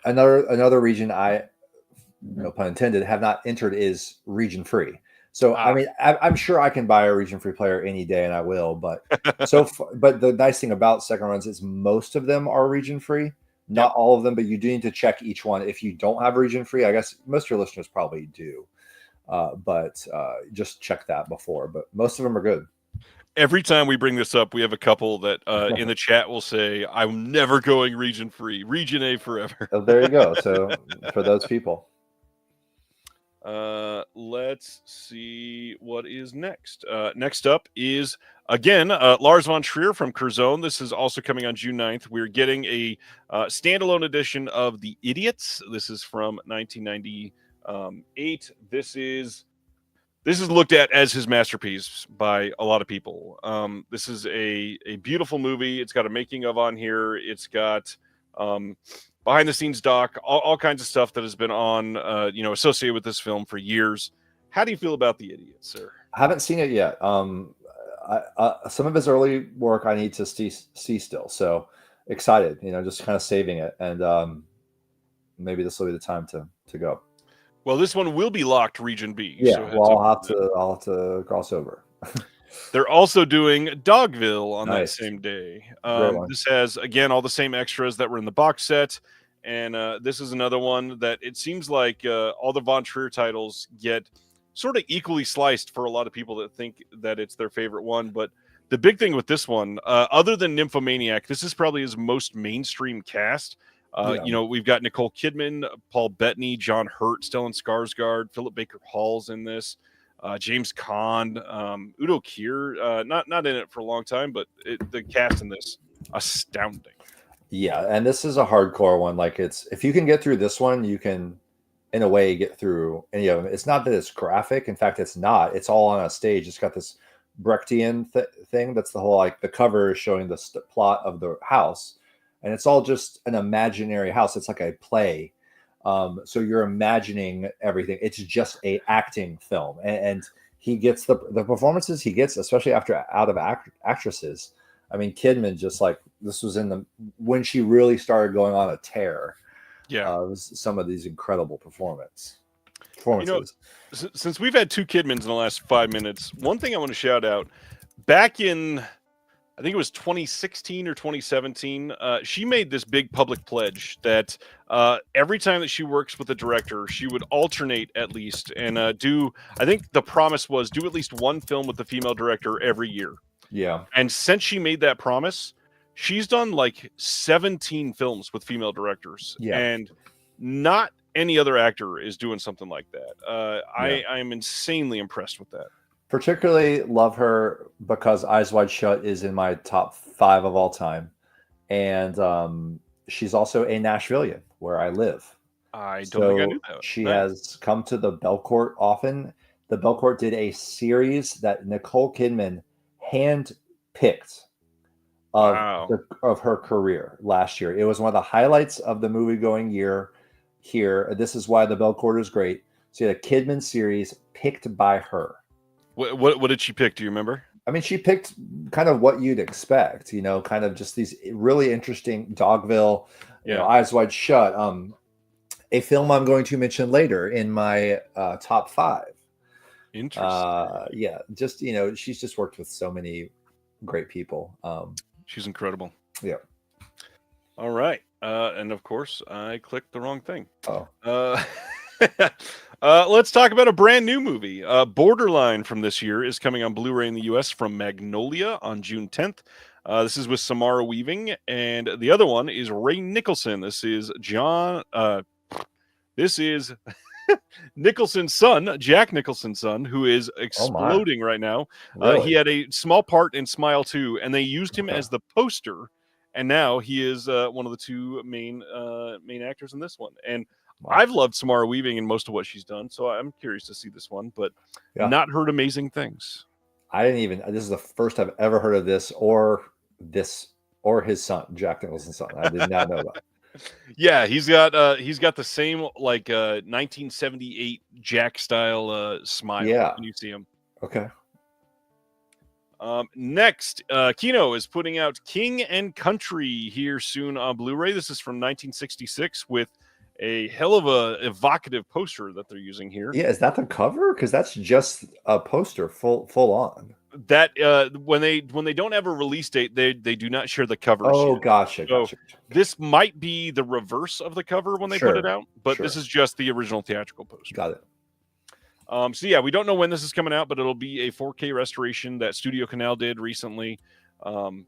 another region I, no pun intended, have not entered is region free. So I mean, I'm sure I can buy a region free player any day, and I will. But but the nice thing about second runs is most of them are region free. Not all of them, but you do need to check each one. If you don't have region free, I guess most of your listeners probably do. But just check that before. But most of them are good. Every time we bring this up, we have a couple that in the chat will say, "I'm never going region free, region A forever." Oh, there you go. So for those people, let's see what is next. Next up is again Lars von Trier from Curzon. This is also coming on June 9th. We're getting a standalone edition of The Idiots. This is from 1998. This is looked at as his masterpiece by a lot of people. This is a beautiful movie. It's got a making of on here. It's got behind the scenes doc, all kinds of stuff that has been on, associated with this film for years. How do you feel about The Idiot, sir? I haven't seen it yet. Some of his early work I need to see still. So excited, just kind of saving it. And maybe this will be the time to go. Well, this one will be locked region B. Yeah, so I'll have to cross over. They're also doing Dogville on that same day. This has, again, all the same extras that were in the box set. And this is another one that it seems like all the Von Trier titles get sort of equally sliced for a lot of people that think that it's their favorite one. But the big thing with this one, other than Nymphomaniac, this is probably his most mainstream cast. We've got Nicole Kidman, Paul Bettany, John Hurt, Stellan Skarsgård, Philip Baker Hall's in this, James Caan, Udo Kier, not in it for a long time, but the cast in this, astounding. Yeah, and this is a hardcore one. Like if you can get through this one, you can, in a way, get through any of them. It's not that it's graphic. In fact, it's not. It's all on a stage. It's got this Brechtian thing. That's the whole, like the cover is showing the plot of the house. And it's all just an imaginary house. It's like a play. So you're imagining everything. It's just a acting film. And he gets the performances he gets, especially out of actresses. I mean, Kidman just like, this was when she really started going on a tear. Yeah. Some of these incredible performances. performances. Since we've had two Kidmans in the last 5 minutes, one thing I want to shout out, back in, I think it was 2016 or 2017, she made this big public pledge that every time that she works with a director, she would alternate at least and I think the promise was do at least one film with the female director every year. Yeah. And since she made that promise, she's done like 17 films with female directors. Yeah. And not any other actor is doing something like that. I am insanely impressed with that. Particularly love her because Eyes Wide Shut is in my top 5 of all time. And she's also a Nashvilleian where I live. I don't think I knew that. She has come to the Belcourt often. The Belcourt did a series that Nicole Kidman hand-picked of her career last year. It was one of the highlights of the movie-going year here. This is why the Belcourt is great. So you had a Kidman series picked by her. What did she pick? Do you remember? I mean, she picked kind of what you'd expect, kind of just these really interesting Dogville, Eyes Wide Shut. A film I'm going to mention later in my top 5. Interesting. Just she's just worked with so many great people. She's incredible. Yeah. All right. And of course, I clicked the wrong thing. Oh. Let's talk about a brand new movie. Borderline from this year is coming on Blu-ray in the US from Magnolia on June 10th. This is with Samara Weaving, and the other one is Ray Nicholson. This is Nicholson's son, Jack Nicholson's son, who is exploding right now. Really? He had a small part in Smile 2, and they used him as the poster, and now he is one of the two main actors in this one. And I've loved Samara Weaving in most of what she's done, so I'm curious to see this one, but not heard amazing things. This is the first I've ever heard of this or his son, Jack Nicholson's son. I did not know that. Yeah, he's got the same like 1978 Jack style smile when you see him. Okay. Next, Kino is putting out King and Country here soon on Blu-ray. This is from 1966 with a hell of a evocative poster that they're using here. Yeah, is that the cover? Because that's just a poster, full on. That when they don't have a release date, they do not share the covers. Oh, here. gotcha. This might be the reverse of the cover when they put it out, but this is just the original theatrical poster. Got it. So yeah, we don't know when this is coming out, but it'll be a 4K restoration that Studio Canal did recently. God,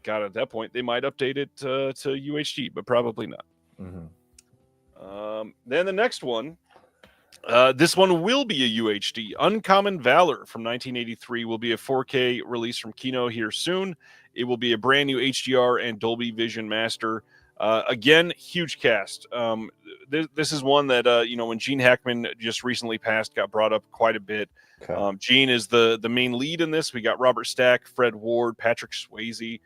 at that point, they might update it to UHD, but probably not. Mm-hmm. Then the next one, this one will be a UHD. Uncommon Valor from 1983 will be a 4K release from Kino here soon. It will be a brand new HDR and Dolby Vision master. Again, huge cast. This is one that when Gene Hackman just recently passed, got brought up quite a bit. Okay. Gene is the main lead in this. We got Robert Stack, Fred Ward, Patrick Swayze.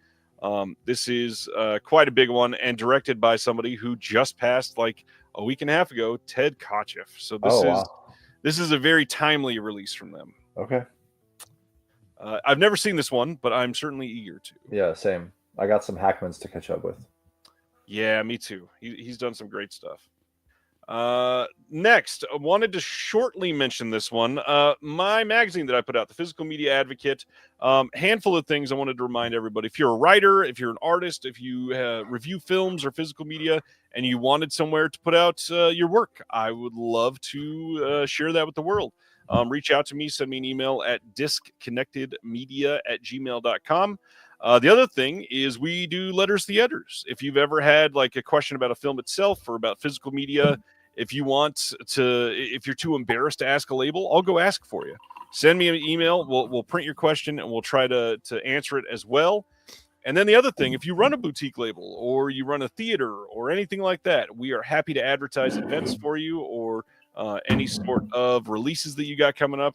This is quite a big one and directed by somebody who just passed like a week and a half ago, Ted Kotcheff. So this is a very timely release from them. Okay. I've never seen this one, but I'm certainly eager to. Yeah, same. I got some Hackmans to catch up with. Yeah, me too. He's done some great stuff. Next, I wanted to shortly mention this one. My magazine that I put out, the Physical Media Advocate, handful of things I wanted to remind everybody. If you're a writer, if you're an artist, if you review films or physical media, and you wanted somewhere to put out your work, I would love to share that with the world. Reach out to me, send me an email at disconnectedmedia@gmail.com. The other thing is we do letters to the editors. If you've ever had like a question about a film itself or about physical media, if you're too embarrassed to ask a label, I'll go ask for you. Send me an email. We'll print your question and we'll try to answer it as well. And then the other thing, if you run a boutique label or you run a theater or anything like that, we are happy to advertise events for you or any sort of releases that you got coming up.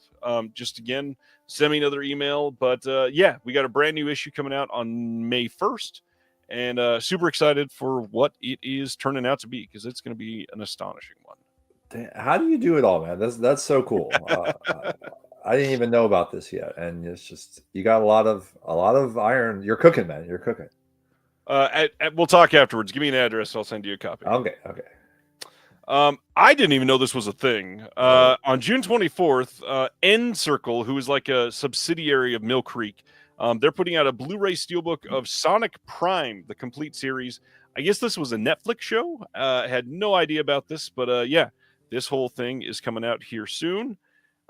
Just again, send me another email. But yeah, we got a brand new issue coming out on May 1st. And super excited for what it is turning out to be because it's going to be an astonishing one. How do you do it all, man? That's so cool. I didn't even know about this yet, and it's just you got a lot of iron. You're cooking, man. You're cooking. We'll talk afterwards. Give me an address. I'll send you a copy. Okay. I didn't even know this was a thing. On June 24th, N Circle, who is like a subsidiary of Mill Creek, they're putting out a Blu-ray steelbook of Sonic Prime, the complete series. I guess this was a Netflix show. Had no idea about this, but yeah, this whole thing is coming out here soon.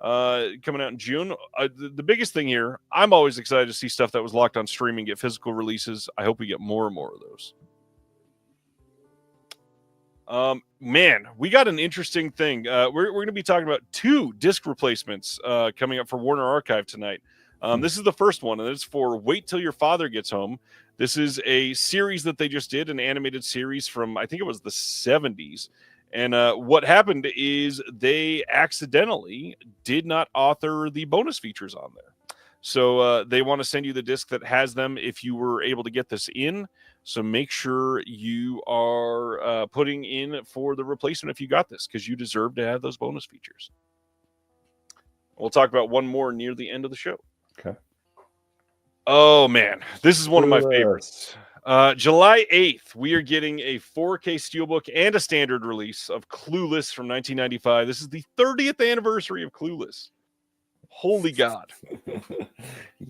Coming out in June. The biggest thing here, I'm always excited to see stuff that was locked on streaming get physical releases. I hope we get more and more of those. Man, we got an interesting thing. We're going to be talking about 2 disc replacements coming up for Warner Archive tonight. This is the first one, and it's for Wait Till Your Father Gets Home. This is a series that they just did, an animated series from, I think it was the 70s. And what happened is they accidentally did not author the bonus features on there. So they want to send you the disc that has them if you were able to get this in. So make sure you are putting in for the replacement if you got this, because you deserve to have those bonus features. We'll talk about one more near the end of the show. Okay. Oh, man. This is one of my favorites. July 8th, we are getting a 4K steelbook and a standard release of Clueless from 1995. This is the 30th anniversary of Clueless. Holy God.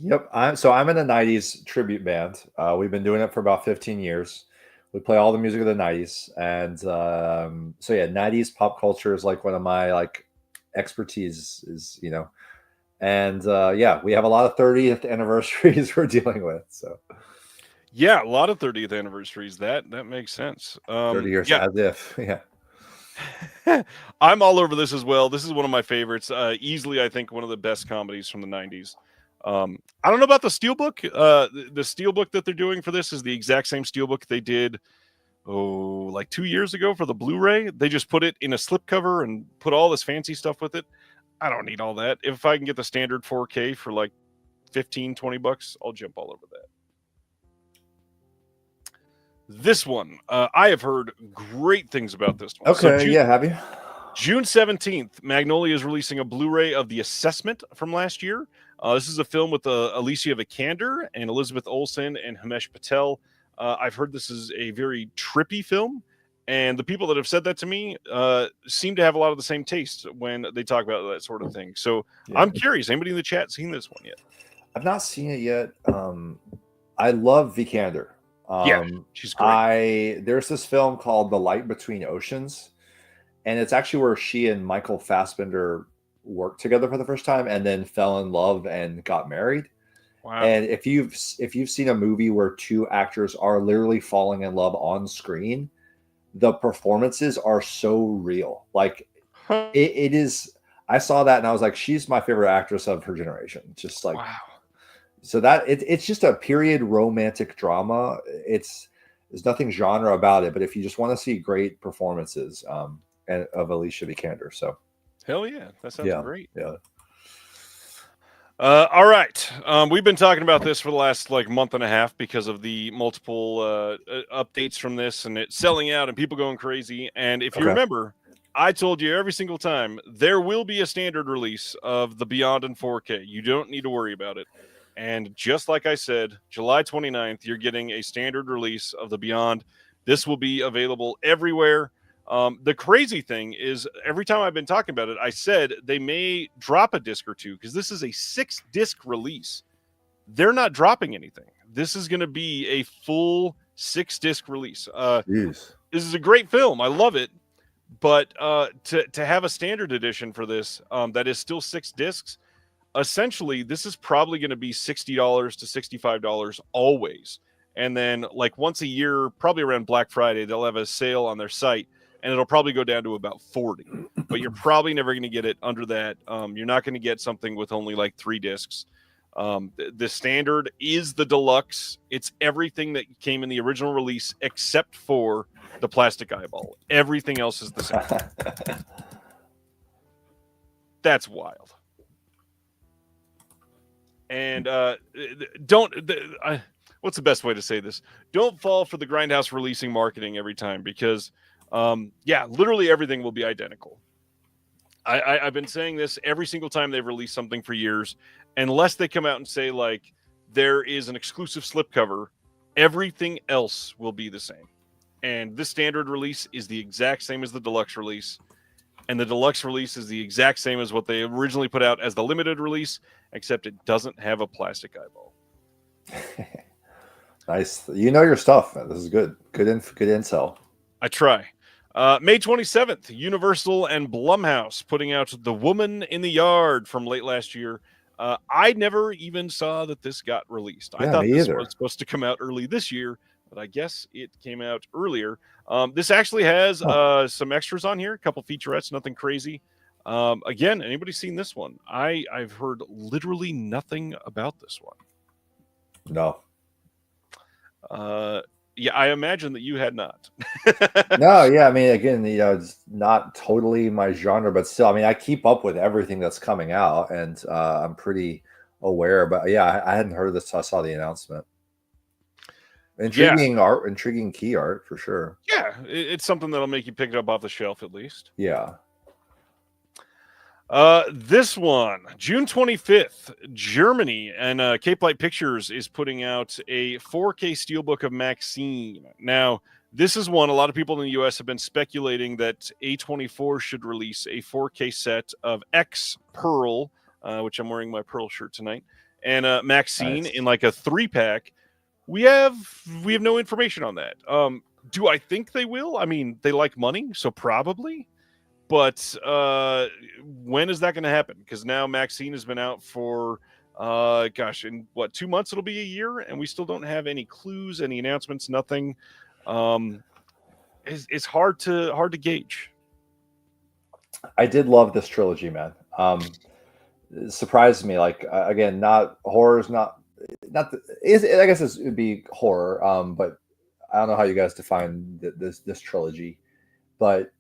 Yep. I'm in a 90s tribute band. We've been doing it for about 15 years. We play all the music of the 90s. And so yeah, 90s pop culture is like one of my like expertise is, you know. And yeah, we have a lot of 30th anniversaries we're dealing with. So yeah, a lot of 30th anniversaries. That makes sense. 30 years yeah. as if, yeah. I'm all over this as well. This is one of my favorites. Easily, I think, one of the best comedies from the 90s. I don't know about the steelbook. The steelbook that they're doing for this is the exact same steelbook they did, like 2 years ago for the Blu-ray. They just put it in a slipcover and put all this fancy stuff with it. I don't need all that. If I can get the standard 4K for like $15-20, I'll jump all over that. This one, I have heard great things about this one. Okay, yeah, have you? June 17th, Magnolia is releasing a Blu-ray of The Assessment from last year. This is a film with Alicia Vikander and Elizabeth Olsen and Himesh Patel. I've heard this is a very trippy film, and the people that have said that to me seem to have a lot of the same taste when they talk about that sort of thing. So yeah. I'm curious, anybody in the chat seen this one yet? I've not seen it yet. I love Vikander. Yeah, she's great. There's this film called The Light Between Oceans, and it's actually where she and Michael Fassbender worked together for the first time and then fell in love and got married. Wow. And if you've seen a movie where 2 actors are literally falling in love on screen, the performances are so real. Like it is. I saw that and I was like, she's my favorite actress of her generation. Just like, wow. So that it's just a period romantic drama. There's nothing genre about it, but if you just want to see great performances and of Alicia Vikander, so hell yeah, that sounds great. Yeah. All right, we've been talking about this for the last like month and a half because of the multiple updates from this and it selling out and people going crazy. And if you remember, I told you every single time there will be a standard release of the Beyond in 4K. You don't need to worry about it. And just like I said, July 29th, you're getting a standard release of the Beyond. This will be available everywhere. The crazy thing is every time I've been talking about it, I said they may drop a disc or 2 because this is a 6-disc release. They're not dropping anything. This is going to be a full 6-disc release. This is a great film. I love it. But to have a standard edition for this that is still 6 discs, essentially, this is probably going to be $60 to $65 always. And then, like, once a year, probably around Black Friday, they'll have a sale on their site, and it'll probably go down to about $40. But you're probably never going to get it under that. You're not going to get something with only, like, 3 discs. The standard is the deluxe. It's everything that came in the original release except for the plastic eyeball. Everything else is the same. That's wild. And what's the best way to say this? Don't fall for the Grindhouse releasing marketing every time because, literally everything will be identical. I've been saying this every single time they've released something for years, unless they come out and say, like, there is an exclusive slipcover, everything else will be the same. And this standard release is the exact same as the deluxe release. And the deluxe release is the exact same as what they originally put out as the limited release, except it doesn't have a plastic eyeball. Nice. You know your stuff. This is good. Good intel. I try. May 27th, Universal and Blumhouse putting out The Woman in the Yard from late last year. I never even saw that this got released. I thought this was supposed to come out early this year, but I guess it came out earlier. This actually has some extras on here, a couple featurettes, nothing crazy. Again, anybody seen this one? I've heard literally nothing about this one. No. Yeah, I imagine that you had not. No, yeah, I mean, again, it's not totally my genre, but still, I mean, I keep up with everything that's coming out, and I'm pretty aware. But yeah, I hadn't heard of this. I saw the announcement. Intriguing art, intriguing key art for sure. Yeah, it's something that'll make you pick it up off the shelf at least. Yeah. This one, June 25th, Germany, and Cape Light Pictures is putting out a 4K steelbook of Maxine. Now, this is one a lot of people in the US have been speculating that A24 should release a 4K set of X Pearl, which I'm wearing my Pearl shirt tonight, and Maxine in like a 3-pack. We have no information on that. Do I think they will? I mean, they like money, so probably. But when is that going to happen? Because now Maxine has been out for, in what, 2 months? It'll be a year, and we still don't have any clues, any announcements, nothing. It's hard to gauge. I did love this trilogy, man. It surprised me. Like again, not horrors, not. I guess it would be horror. But I don't know how you guys define this trilogy, but.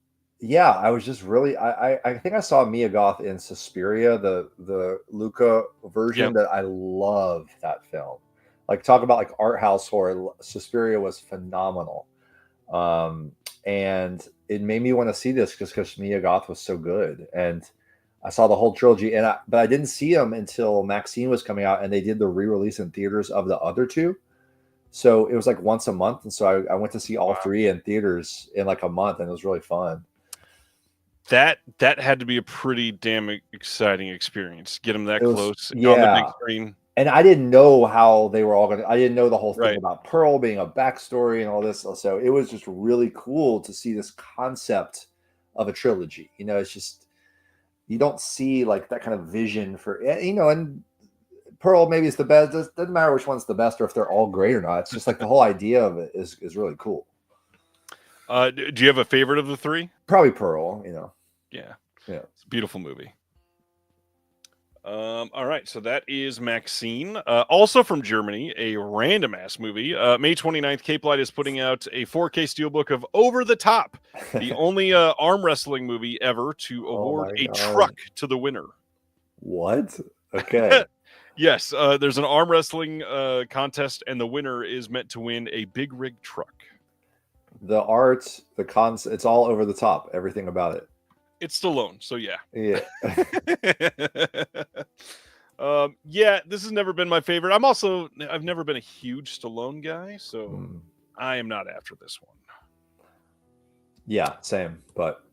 Yeah, I was just really. I think I saw Mia Goth in Suspiria, the Luca version. That I love that film. Like talk about like art house horror. Suspiria was phenomenal, and it made me want to see this just because Mia Goth was so good. And I saw the whole trilogy, but I didn't see them until Maxine was coming out, and they did the re-release in theaters of the other two. So it was like once a month, and so I went to see all three in theaters in like a month, and it was really fun. That had to be a pretty damn exciting experience. Get them that close on the big screen. And I didn't know how they were all going to. I didn't know the whole thing about Pearl being a backstory and all this. So it was just really cool to see this concept of a trilogy. You know, it's just you don't see like that kind of vision for and Pearl maybe it's the best. It doesn't matter which one's the best or if they're all great or not. It's just like the whole idea of it is really cool. Do you have a favorite of the three? Probably Pearl, Yeah. It's a beautiful movie. All right, so that is Maxine. Also from Germany, a random ass movie. May 29th, Cape Light is putting out a 4K steelbook of Over the Top, the only arm wrestling movie ever to award a truck to the winner. What? Okay. Yes, there's an arm wrestling contest, and the winner is meant to win a big rig truck. The art, the concept, it's all over the top. Everything about it. It's Stallone, so yeah. Yeah. This has never been my favorite. I've never been a huge Stallone guy, so I am not after this one. Yeah, same, but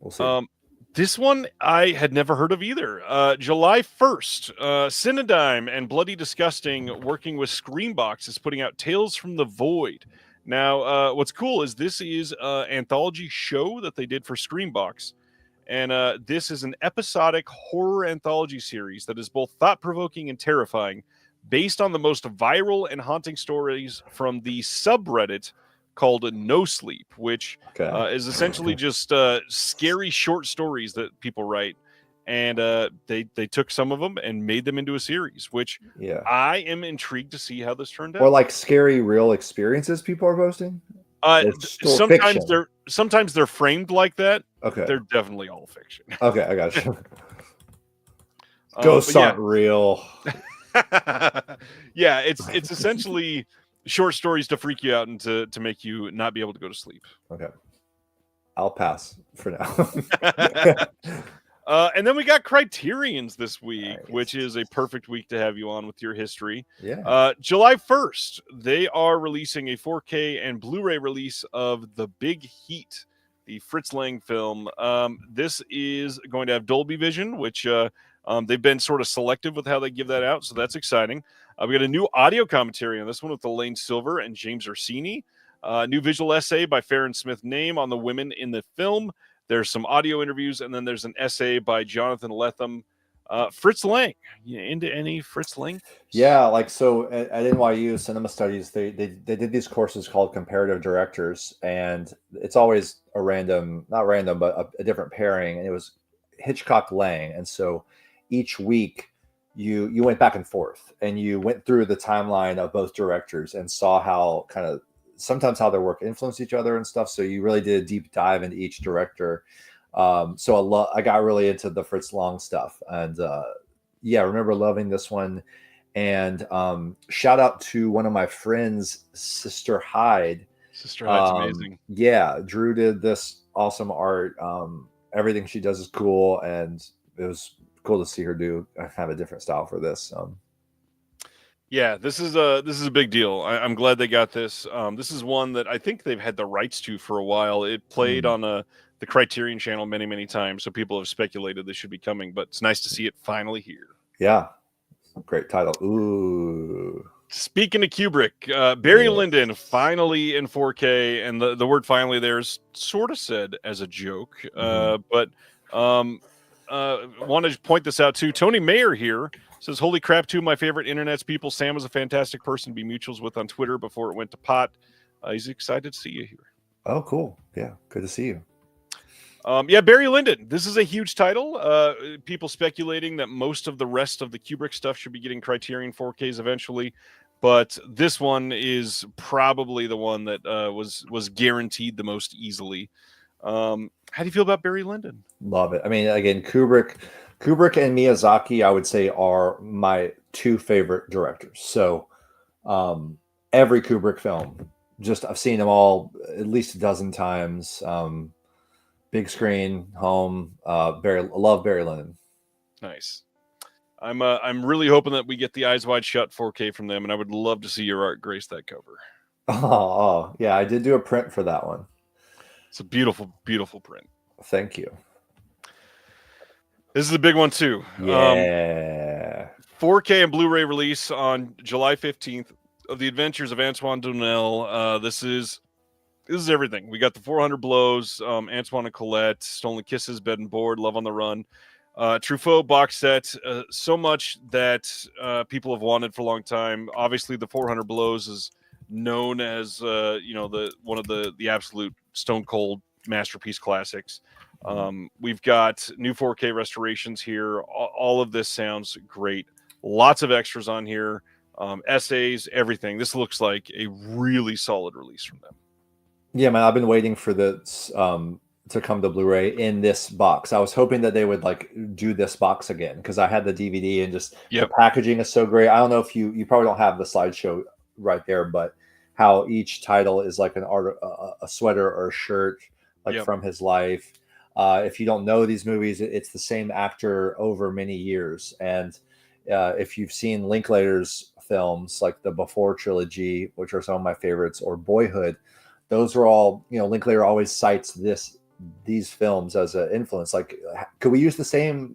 we'll see. This one I had never heard of either. July 1st, Cinedigm and Bloody Disgusting, working with Screambox, is putting out Tales from the Void. Now, what's cool is this is an anthology show that they did for Screambox. And this is an episodic horror anthology series that is both thought-provoking and terrifying, based on the most viral and haunting stories from the subreddit called No Sleep, which is essentially just scary short stories that people write. And they took some of them and made them into a series, which I am intrigued to see how this turned out. Or like scary real experiences people are posting? Sometimes they're framed like that. Okay. They're definitely all fiction. Okay, I got you. Ghosts aren't real. Yeah, it's essentially short stories to freak you out and to make you not be able to go to sleep. Okay. I'll pass for now. And then we got Criterion's this week, Nice. which is a perfect week to have you on with your history. Yeah. July 1st, they are releasing a 4K and Blu-ray release of The Big Heat, the Fritz Lang film. This is going to have Dolby Vision, which they've been sort of selective with how they give that out, so that's exciting. We got a new audio commentary on this one with Elaine Silver and James Orsini. New visual essay by Farron Smith Name on the women in the film. There's some audio interviews, and then there's an essay by Jonathan Lethem. Fritz Lang. You into any Fritz Lang? Yeah, like so at NYU Cinema Studies, they did these courses called comparative directors, and it's always a random, not random, but a different pairing. And it was Hitchcock Lang, and so each week you went back and forth, and you went through the timeline of both directors and saw how kind of sometimes how their work influenced each other and stuff. So you really did a deep dive into each director. So I got really into the Fritz Lang stuff, and yeah, I remember loving this one. And shout out to one of my friends, Sister Hyde. Sister Hyde's amazing. Yeah, Drew did this awesome art. Everything she does is cool, and it was cool to see her have a different style for this. Yeah, this is a big deal. I'm glad they got this. This is one that I think they've had the rights to for a while. It played on the Criterion channel many times, so people have speculated this should be coming. But it's nice to see it finally here. Yeah, great title. Ooh. Speaking of Kubrick, Barry Lyndon finally in 4K, and the word "finally" there is sort of said as a joke, but wanted to point this out too. Tony Mayer here says, "Holy crap! Two of my favorite internet's people. Sam was a fantastic person to be mutuals with on Twitter before it went to pot. He's excited to see you here." Oh, cool! Yeah, good to see you. Yeah, Barry Lyndon. This is a huge title. People speculating that most of the rest of the Kubrick stuff should be getting Criterion 4Ks eventually, but this one is probably the one that was guaranteed the most easily. How do you feel about Barry Lyndon? Love it. I mean, again, Kubrick and Miyazaki, I would say, are my two favorite directors. So every Kubrick film, I've seen them all at least a dozen times. Big screen, home. Love Barry Lyndon. Nice. I'm really hoping that we get the Eyes Wide Shut 4K from them, and I would love to see your art grace that cover. Oh yeah, I did do a print for that one. It's a beautiful, beautiful print. Thank you. This is a big one too. Yeah. 4K and Blu-ray release on July 15th of The Adventures of Antoine Donnell. This is everything. We got the 400 Blows, Antoine and Colette, Stolen Kisses, Bed and Board, Love on the Run, Truffaut box set. So much that people have wanted for a long time. Obviously, the 400 Blows is known as one of the absolute stone cold masterpiece classics. We've got new 4K restorations here. All of this sounds great. Lots of extras on here, essays, everything. This looks like a really solid release from them. Yeah, man, I've been waiting for this to come to Blu-ray in this box. I was hoping that they would do this box again because I had the DVD and just the packaging is so great. I don't know if you probably don't have the slideshow right there, but how each title is like a sweater or a shirt from his life. If you don't know these movies, it's the same actor over many years. And if you've seen Linklater's films like the Before trilogy, which are some of my favorites, or Boyhood, those are all, Linklater always cites these films as an influence. Like, could we use the same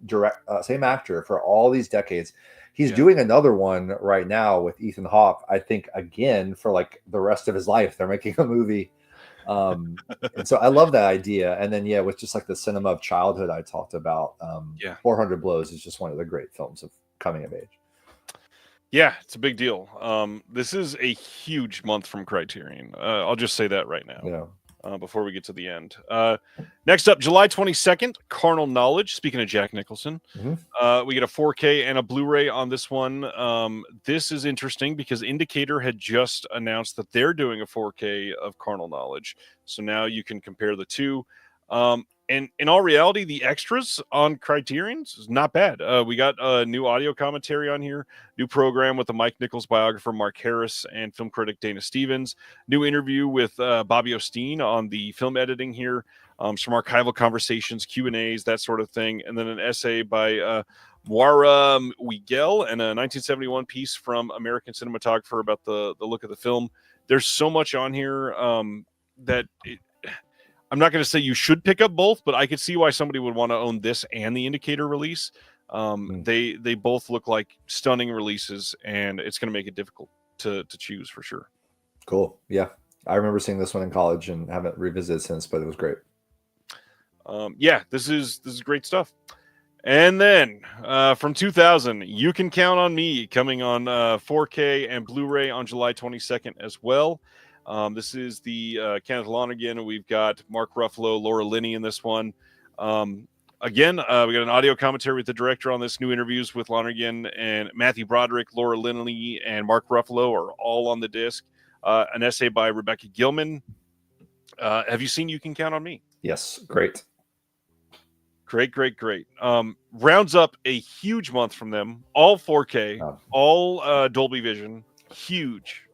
actor for all these decades? He's doing another one right now with Ethan Hawke, I think, again, for the rest of his life. They're making a movie. And so I love that idea. And then, with just the cinema of childhood I talked about, 400 Blows is just one of the great films of coming of age. Yeah, it's a big deal. This is a huge month from Criterion. I'll just say that right now. Before we get to the end. Next up, July 22nd, Carnal Knowledge. Speaking of Jack Nicholson, we get a 4K and a Blu-ray on this one. This is interesting because Indicator had just announced that they're doing a 4K of Carnal Knowledge. So now you can compare the two. And in all reality, the extras on Criterion is not bad. We got a new audio commentary on here, new program with the Mike Nichols biographer Mark Harris and film critic Dana Stevens, new interview with Bobby Osteen on the film editing here. some archival conversations, Q&As, that sort of thing, and then an essay by Moira Miguel and a 1971 piece from American Cinematographer about the look of the film. There's so much on here that I'm not going to say you should pick up both, but I could see why somebody would want to own this and the Indicator release. They both look like stunning releases, and it's going to make it difficult to choose for sure. Cool. Yeah. I remember seeing this one in college and haven't revisited since, but it was great. Yeah, this is great stuff. And then from 2000, You Can Count on Me, coming on 4K and Blu-ray on July 22nd as well. This is the Kenneth Lonergan. We've got Mark Ruffalo, Laura Linney in this one. Again, we got an audio commentary with the director on this. New interviews with Lonergan and Matthew Broderick, Laura Linney, and Mark Ruffalo are all on the disc. An essay by Rebecca Gilman. Have you seen You Can Count on Me? Yes, great. Great. Rounds up a huge month from them. All 4K, all Dolby Vision. Huge.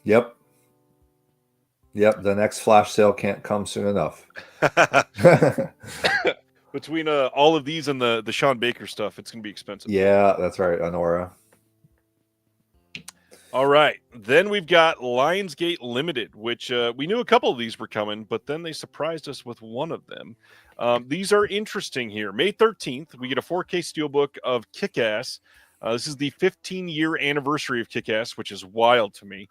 Yep. The next flash sale can't come soon enough. Between all of these and the Sean Baker stuff, it's going to be expensive. Yeah, that's right, Honora. All right. Then we've got Lionsgate Limited, which we knew a couple of these were coming, but then they surprised us with one of them. These are interesting here. May 13th, we get a 4K steelbook of Kick-Ass. This is the 15-year anniversary of Kick-Ass, which is wild to me.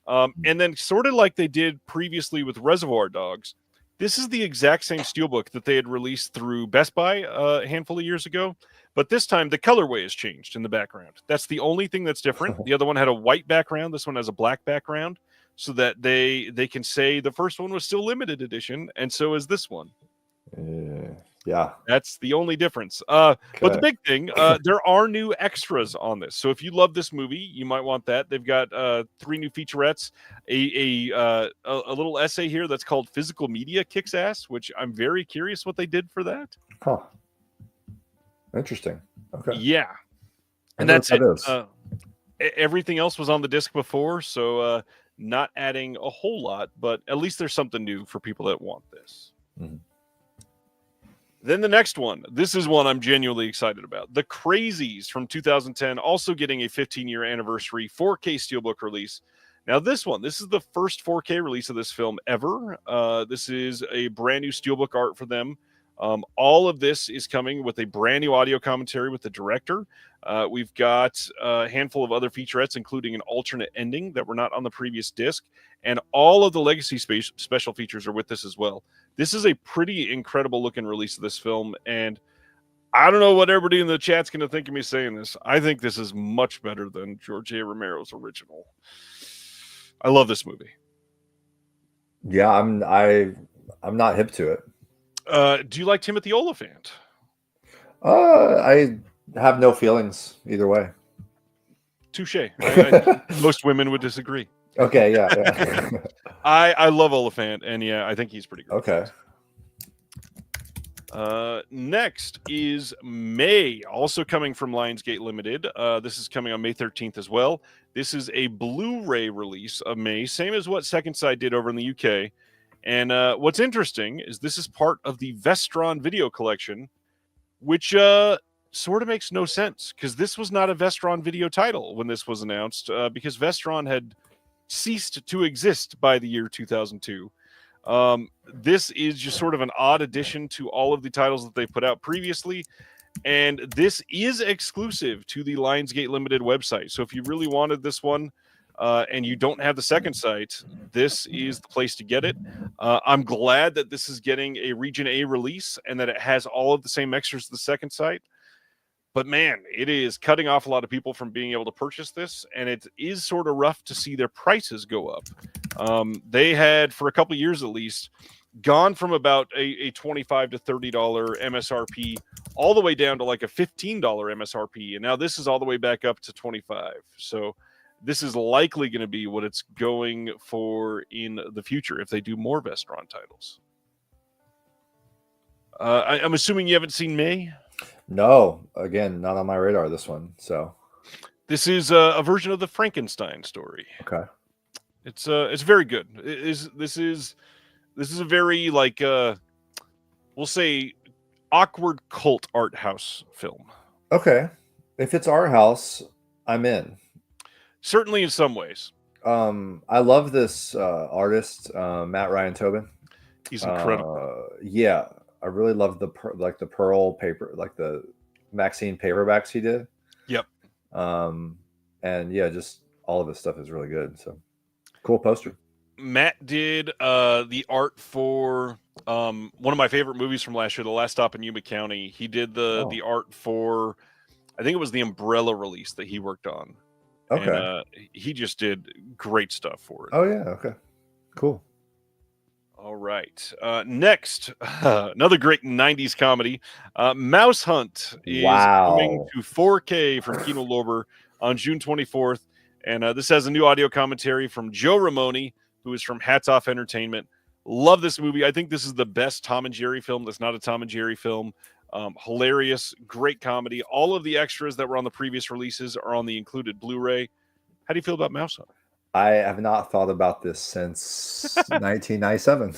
And then sort of like they did previously with Reservoir Dogs, this is the exact same steelbook that they had released through Best Buy a handful of years ago. But this time, the colorway has changed in the background. That's the only thing that's different. The other one had a white background. This one has a black background, so that they can say the first one was still limited edition, and so is this one. Yeah. That's the only difference. But the big thing, there are new extras on this. So if you love this movie, you might want that. They've got 3 new featurettes, a little essay here that's called Physical Media Kicks Ass, which I'm very curious what they did for that. Huh. Interesting. Okay. Yeah. And that's it. Everything else was on the disc before, so not adding a whole lot, but at least there's something new for people that want this. Mm-hmm. Then the next one. This is one I'm genuinely excited about. The Crazies from 2010, also getting a 15-year anniversary 4K steelbook release. Now this is the first 4K release of this film ever. This is a brand new steelbook art for them. All of this is coming with a brand new audio commentary with the director. We've got a handful of other featurettes, including an alternate ending that were not on the previous disc. And all of the legacy special features are with this as well. This is a pretty incredible looking release of this film. And I don't know what everybody in the chat's going to think of me saying this. I think this is much better than George A. Romero's original. I love this movie. Yeah, I'm not hip to it. Do you like Timothy Olyphant? I have no feelings either way. Touche. Most women would disagree. Okay, yeah. I love Olyphant, and yeah, I think he's pretty great. Okay. Next is May, also coming from Lionsgate Limited. This is coming on May 13th as well. This is a Blu-ray release of May, same as what Second Sight did over in the UK. And what's interesting is this is part of the Vestron video collection, which sort of makes no sense, because this was not a Vestron video title when this was announced, because Vestron had ceased to exist by the year 2002. This is just sort of an odd addition to all of the titles that they've put out previously, and this is exclusive to the Lionsgate Limited website. So if you really wanted this one, and you don't have the Second Sight, this is the place to get it. I'm glad that this is getting a Region A release and that it has all of the same extras as the Second Sight. But man, it is cutting off a lot of people from being able to purchase this, and it is sort of rough to see their prices go up. They had, for a couple of years at least, gone from about a $25 to $30 MSRP all the way down to like a $15 MSRP, and now this is all the way back up to $25. So this is likely going to be what it's going for in the future if they do more Vestron titles. I'm assuming you haven't seen May? No, again, not on my radar, this one. So this is a version of the Frankenstein story. Okay. It's very good. This is a very like we'll say awkward cult art house film. Okay. If it's our house, I'm in. Certainly in some ways. I love this artist, Matt Ryan Tobin. He's incredible. Yeah, I really love the Pearl paper, like the Maxine paperbacks he did. Yep. And yeah, just all of his stuff is really good. So cool poster. Matt did the art for one of my favorite movies from last year, The Last Stop in Yuma County. He did the art for, I think it was the Umbrella release that he worked on. Okay. And he just did great stuff for it. Oh yeah. Okay. Cool. All right. Next, another great 90s comedy. Mouse Hunt is coming to 4K from Kino Lorber on June 24th. And this has a new audio commentary from Joe Ramone, who is from Hats Off Entertainment. Love this movie. I think this is the best Tom and Jerry film that's not a Tom and Jerry film. Hilarious, great comedy. All of the extras that were on the previous releases are on the included Blu-ray. How do you feel about Mouse Hunt? I have not thought about this since 1997.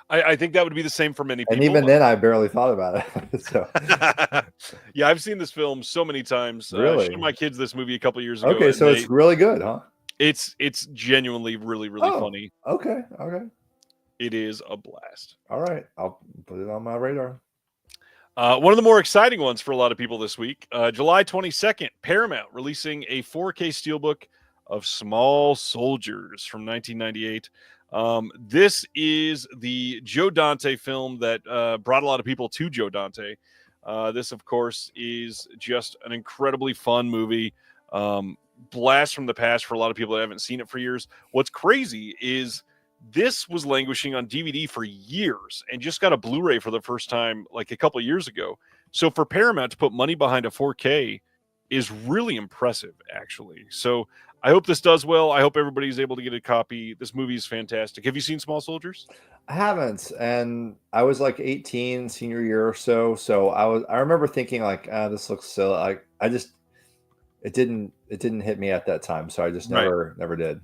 I think that would be the same for many people. And even then, I barely thought about it. So. Yeah, I've seen this film so many times. Really? I showed my kids this movie a couple years ago. Okay, so it's really good, huh? It's genuinely really, really funny. Okay. It is a blast. All right, I'll put it on my radar. One of the more exciting ones for a lot of people this week, July 22nd, Paramount releasing a 4K steelbook of Small Soldiers from 1998. This is the Joe Dante film that brought a lot of people to Joe Dante. This, of course, is just an incredibly fun movie. Blast from the past for a lot of people that haven't seen it for years. What's crazy is this was languishing on DVD for years and just got a Blu-ray for the first time like a couple years ago. So for Paramount to put money behind a 4K is really impressive, actually. So I hope this does well. I hope everybody's able to get a copy. This movie is fantastic. Have you seen Small Soldiers? I haven't, and I was like 18, senior year or so. So I remember thinking like, this looks silly. It didn't hit me at that time. So I just never did.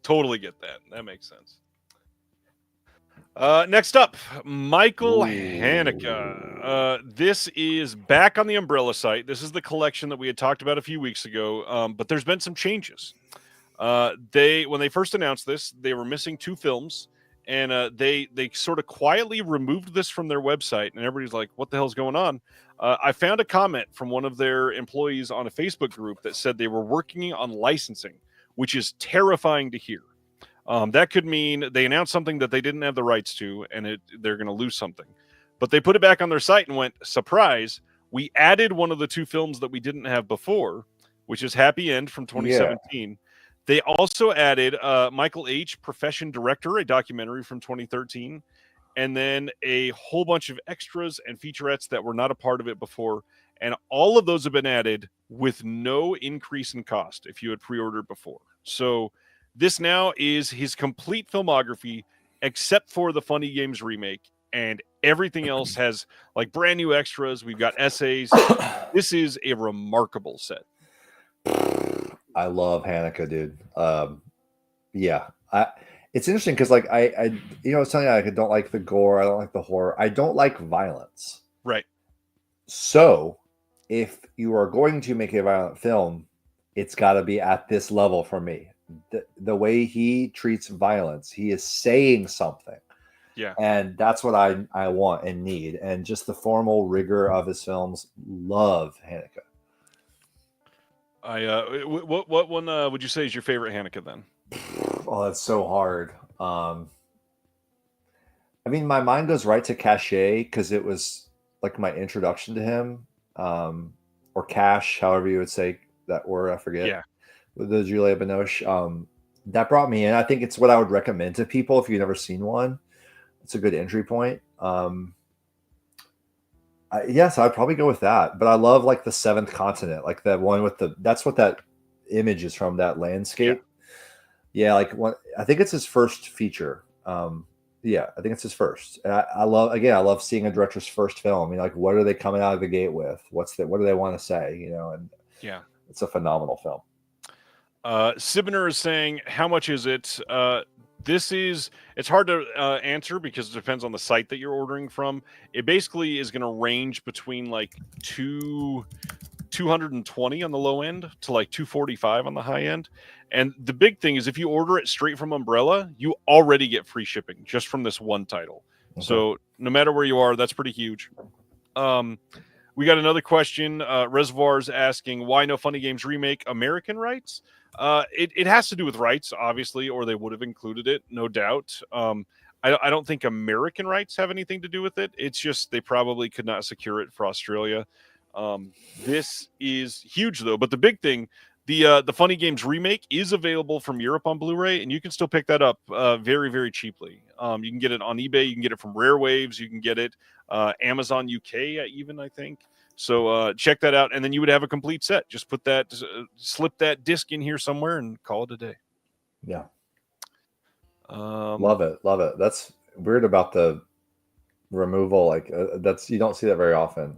Totally get that. That makes sense. Next up, Michael Haneke. This is back on the Umbrella site. This is the collection that we had talked about a few weeks ago, but there's been some changes. When they first announced this, they were missing 2 films, and they sort of quietly removed this from their website, and everybody's like, what the hell's going on? I found a comment from one of their employees on a Facebook group that said they were working on licensing, which is terrifying to hear. That could mean they announced something that they didn't have the rights to, and they're going to lose something. But they put it back on their site and went, surprise, we added one of the 2 films that we didn't have before, which is Happy End from 2017. Yeah. They also added Michael H., Profession Director, a documentary from 2013, and then a whole bunch of extras and featurettes that were not a part of it before. And all of those have been added with no increase in cost if you had pre-ordered before. So this now is his complete filmography, except for the Funny Games remake, and everything else has like brand new extras. We've got essays. This is a remarkable set. I love Haneke, dude. Yeah, it's interesting because like I it's something like I don't like the gore, I don't like the horror, I don't like violence. Right. So if you are going to make a violent film, it's got to be at this level for me. The way he treats violence, he is saying something. Yeah. And that's what I want and need. And just the formal rigor of his films. Love Haneke. What one would you say is your favorite Haneke then? Oh, that's so hard. I mean, my mind goes right to Cachet because it was like my introduction to him. Or Cash, however you would say that word, I forget. Yeah. With the Julia Binoche. That brought me in. I think it's what I would recommend to people if you've never seen one. It's a good entry point. Yes, I'd probably go with that. But I love like the Seventh Continent, like that one with that's what that image is from, that landscape. Yeah, like I think it's his first feature. Yeah, I think it's his first. And I love seeing a director's first film. I mean, like, what are they coming out of the gate with? What do they want to say? And yeah, it's a phenomenal film. Sibner is saying, how much is it? It's hard to answer because it depends on the site that you're ordering from. It basically is going to range between like 220 on the low end to like 245 on the high end. And the big thing is if you order it straight from Umbrella, you already get free shipping just from this one title. Okay. So no matter where you are, that's pretty huge. We got another question. Reservoir's asking, why no Funny Games remake American rights? It has to do with rights, obviously, or they would have included it, no doubt. I don't think American rights have anything to do with it. It's just they probably could not secure it for Australia. This is huge, though. But the big thing, the Funny Games remake is available from Europe on Blu-ray, and you can still pick that up very, very cheaply. You can get it on eBay. You can get it from Rare Waves. You can get it Amazon UK even, I think. So check that out, and then you would have a complete set. Just put that, slip that disc in here somewhere, and call it a day. Yeah. Love it. That's weird about the removal. Like that's you don't see that very often.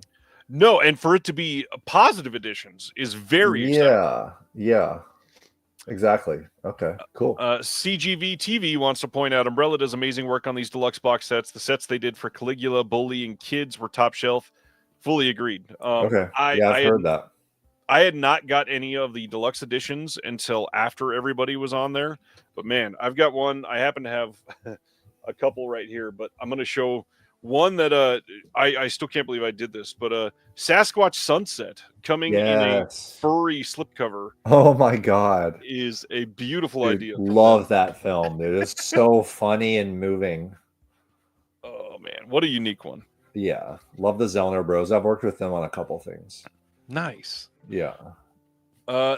No, and for it to be positive editions is very exciting. Yeah. Exactly. Okay, cool. CGV TV wants to point out Umbrella does amazing work on these deluxe box sets. The sets they did for Caligula, Bully, and Kids were top shelf. Fully agreed. Okay. I've heard that. I had not got any of the deluxe editions until after everybody was on there. But man, I've got one. I happen to have a couple right here, but I'm going to show one that I still can't believe I did this, but Sasquatch Sunset coming in a furry slipcover. Oh my God. Is a beautiful idea. Love that film, dude. It's so funny and moving. Oh man, what a unique one. Yeah, love the Zellner Bros. I've worked with them on a couple things. Nice. Yeah.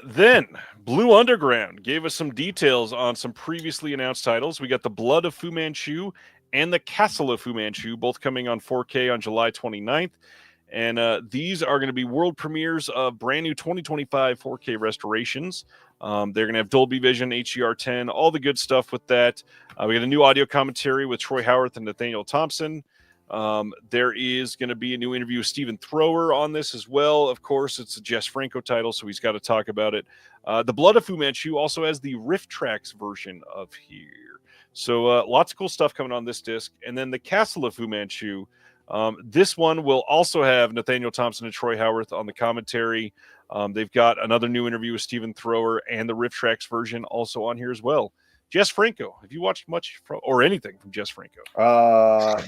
Then Blue Underground gave us some details on some previously announced titles. We got The Blood of Fu Manchu and The Castle of Fu Manchu, both coming on 4K on July 29th. And these are going to be world premieres of brand new 2025 4K restorations. They're going to have Dolby Vision, HDR10, all the good stuff with that. We got a new audio commentary with Troy Howarth and Nathaniel Thompson. There is going to be a new interview with Stephen Thrower on this as well. Of course, it's a Jess Franco title, so he's got to talk about it. The Blood of Fu Manchu also has the Riff Tracks version of here. So lots of cool stuff coming on this disc. And then the Castle of Fu Manchu. This one will also have Nathaniel Thompson and Troy Howarth on the commentary. They've got another new interview with Stephen Thrower and the Riff Tracks version also on here as well. Jess Franco, have you watched much or anything from Jess Franco?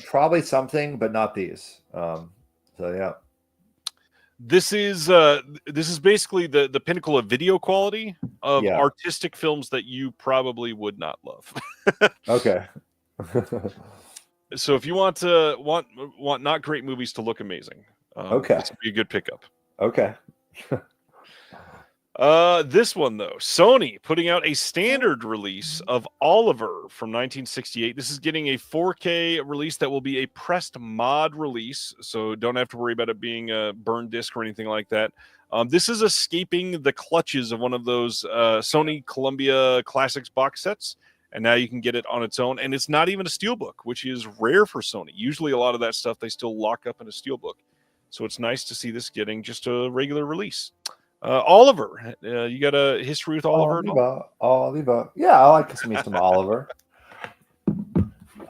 Probably something, but not these. So yeah. This is basically the pinnacle of video quality of artistic films that you probably would not love. Okay. So if you want not great movies to look amazing, okay, this would be a good pickup. Okay. This one though, Sony putting out a standard release of Oliver from 1968. This is getting a 4K release that will be a pressed mod release, so don't have to worry about it being a burned disc or anything like that. This is escaping the clutches of one of those Sony Columbia Classics box sets, and now you can get it on its own, and it's not even a steelbook, which is rare for Sony. Usually a lot of that stuff they still lock up in a steelbook, so it's nice to see this getting just a regular release. Oliver, you got a history with Oliver? Oliver. Yeah, I like some Oliver.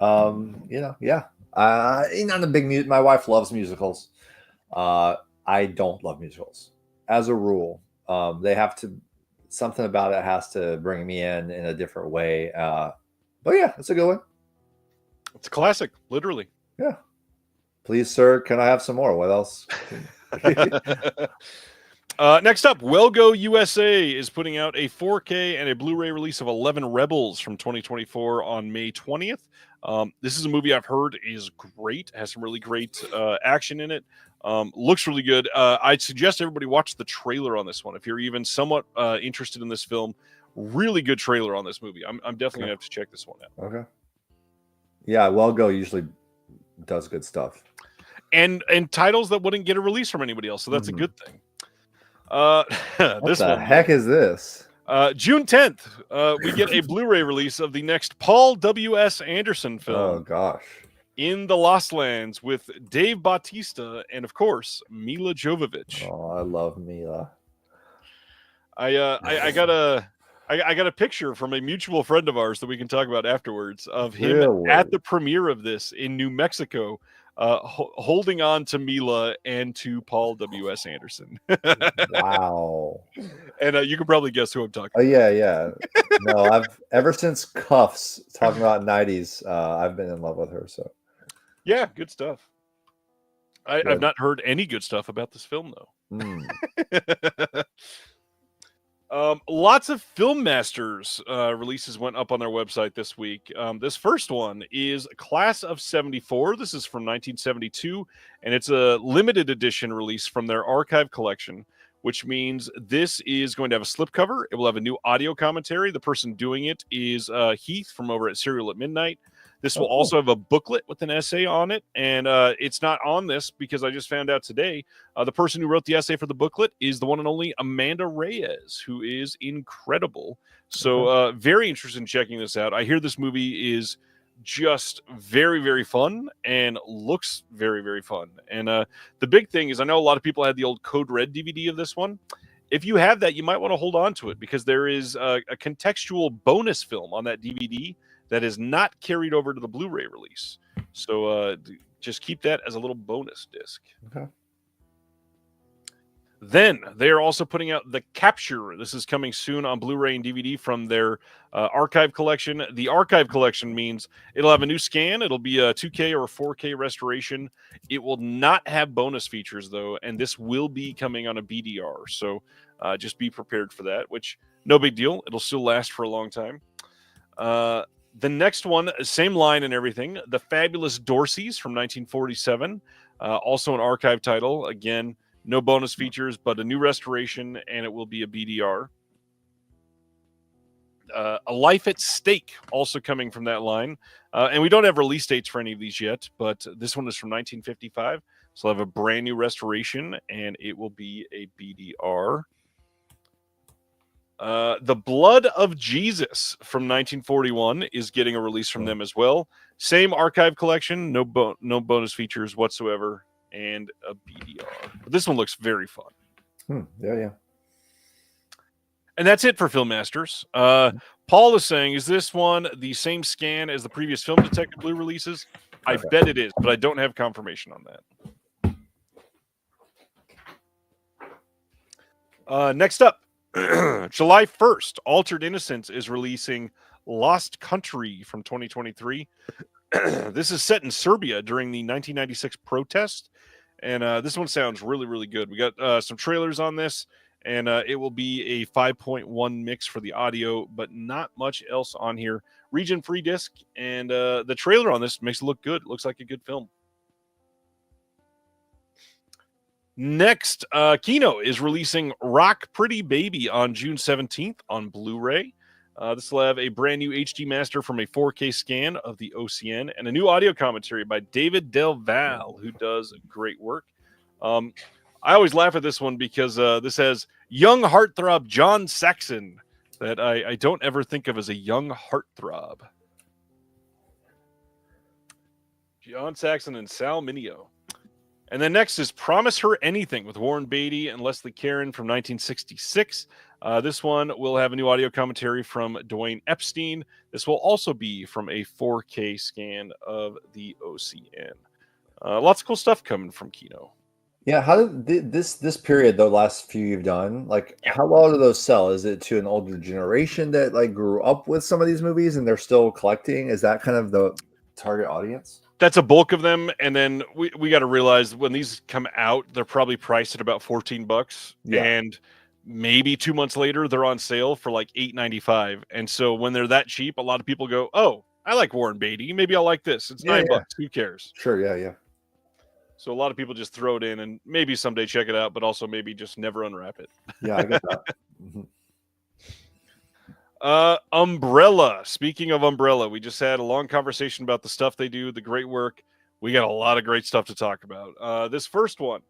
Yeah. Not a big my wife loves musicals. I don't love musicals as a rule. They have to, something about it has to bring me in a different way. But yeah, it's a good one. It's a classic, literally. Yeah. Please, sir, can I have some more? What else? Next up, Wellgo USA is putting out a 4K and a Blu-ray release of 11 Rebels from 2024 on May 20th. This is a movie I've heard is great. It has some really great action in it. Looks really good. I'd suggest everybody watch the trailer on this one. If you're even somewhat interested in this film, really good trailer on this movie. I'm definitely going to have to check this one out. Okay. Yeah, Wellgo usually does good stuff. And titles that wouldn't get a release from anybody else, so that's a good thing. What the heck is this? June 10th, we get a Blu-ray release of the next Paul W.S. Anderson film. Oh, gosh. In the Lost Lands with Dave Bautista and, of course, Mila Jovovich. Oh, I love Mila. I I got a picture from a mutual friend of ours that we can talk about afterwards of him at the premiere of this in New Mexico, holding on to Mila and to Paul W.S. Anderson. Wow. And you can probably guess who I'm talking about. Yeah. No, I've ever since Cuffs, talking about 90s, I've been in love with her. So yeah, good stuff. I've not heard any good stuff about this film, though. Lots of Film Masters releases went up on their website this week. This first one is Class of 74. This is from 1972, and it's a limited edition release from their archive collection, which means this is going to have a slipcover. It will have a new audio commentary. The person doing it is Heath from over at Serial at Midnight. This will also have a booklet with an essay on it, and it's not on this because I just found out today the person who wrote the essay for the booklet is the one and only Amanda Reyes, who is incredible. So very interested in checking this out. I hear this movie is just very, very fun and looks very, very fun. And the big thing is I know a lot of people had the old Code Red DVD of this one. If you have that, you might want to hold on to it because there is a contextual bonus film on that DVD that is not carried over to the Blu-ray release. So just keep that as a little bonus disc. Okay. Then they are also putting out The Capture. This is coming soon on Blu-ray and DVD from their archive collection. The archive collection means it'll have a new scan. It'll be a 2K or a 4K restoration. It will not have bonus features, though, and this will be coming on a BDR. So just be prepared for that, which no big deal. It'll still last for a long time. The next one, same line and everything, The Fabulous Dorseys from 1947. Also an archive title. Again, no bonus features, but a new restoration, and it will be a BDR. A Life at Stake, also coming from that line. And we don't have release dates for any of these yet, but this one is from 1955. So I'll have a brand new restoration, and it will be a BDR. The Blood of Jesus from 1941 is getting a release from them as well. Same archive collection, no bonus features whatsoever, and a BDR. But this one looks very fun. Yeah. And that's it for Film Masters. Paul is saying, is this one the same scan as the previous Film Detective Blue releases? I bet it is, but I don't have confirmation on that. Next up, July 1st, Altered Innocence is releasing Lost Country from 2023. This is set in Serbia during the 1996 protest, and this one sounds really, really good. We got some trailers on this, and it will be a 5.1 mix for the audio, but not much else on here. Region-free disc, and the trailer on this makes it look good. It looks like a good film. Next, Kino is releasing Rock Pretty Baby on June 17th on Blu-ray. This will have a brand new HD master from a 4K scan of the OCN and a new audio commentary by David Del Val, who does great work. I always laugh at this one because this has young heartthrob John Saxon that I don't ever think of as a young heartthrob. John Saxon and Sal Mineo. And then next is Promise Her Anything with Warren Beatty and Leslie Caron from 1966. This one will have a new audio commentary from Dwayne Epstein. This will also be from a 4K scan of the OCN. Lots of cool stuff coming from Kino. Yeah, how did this period, the last few you've done, like how well do those sell? Is it to an older generation that like grew up with some of these movies and they're still collecting? Is that kind of the target audience? That's a bulk of them, and then we got to realize when these come out, they're probably priced at about $14, and maybe 2 months later they're on sale for like $8.95. And so when they're that cheap, a lot of people go, "Oh, I like Warren Beatty. Maybe I'll like this. It's $9. Who cares?" Sure, yeah. So a lot of people just throw it in and maybe someday check it out, but also maybe just never unwrap it. Yeah, I get that. Umbrella. Speaking of Umbrella, we just had a long conversation about the stuff they do, the great work. We got a lot of great stuff to talk about. This first one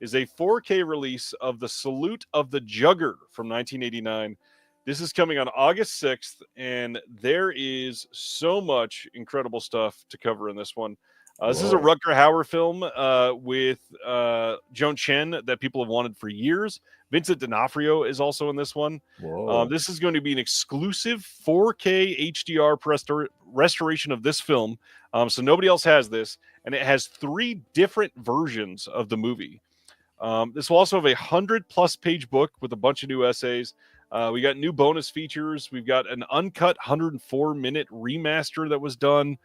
is a 4K release of The Salute of the Jugger from 1989. This is coming on August 6th, and there is so much incredible stuff to cover in this one. This is a Rutger Hauer film with Joan Chen that people have wanted for years. Vincent D'Onofrio is also in this one. This is going to be an exclusive 4K HDR restoration of this film. So nobody else has this. And it has 3 different versions of the movie. This will also have a 100+ page book with a bunch of new essays. We got new bonus features. We've got an uncut 104-minute remaster that was done.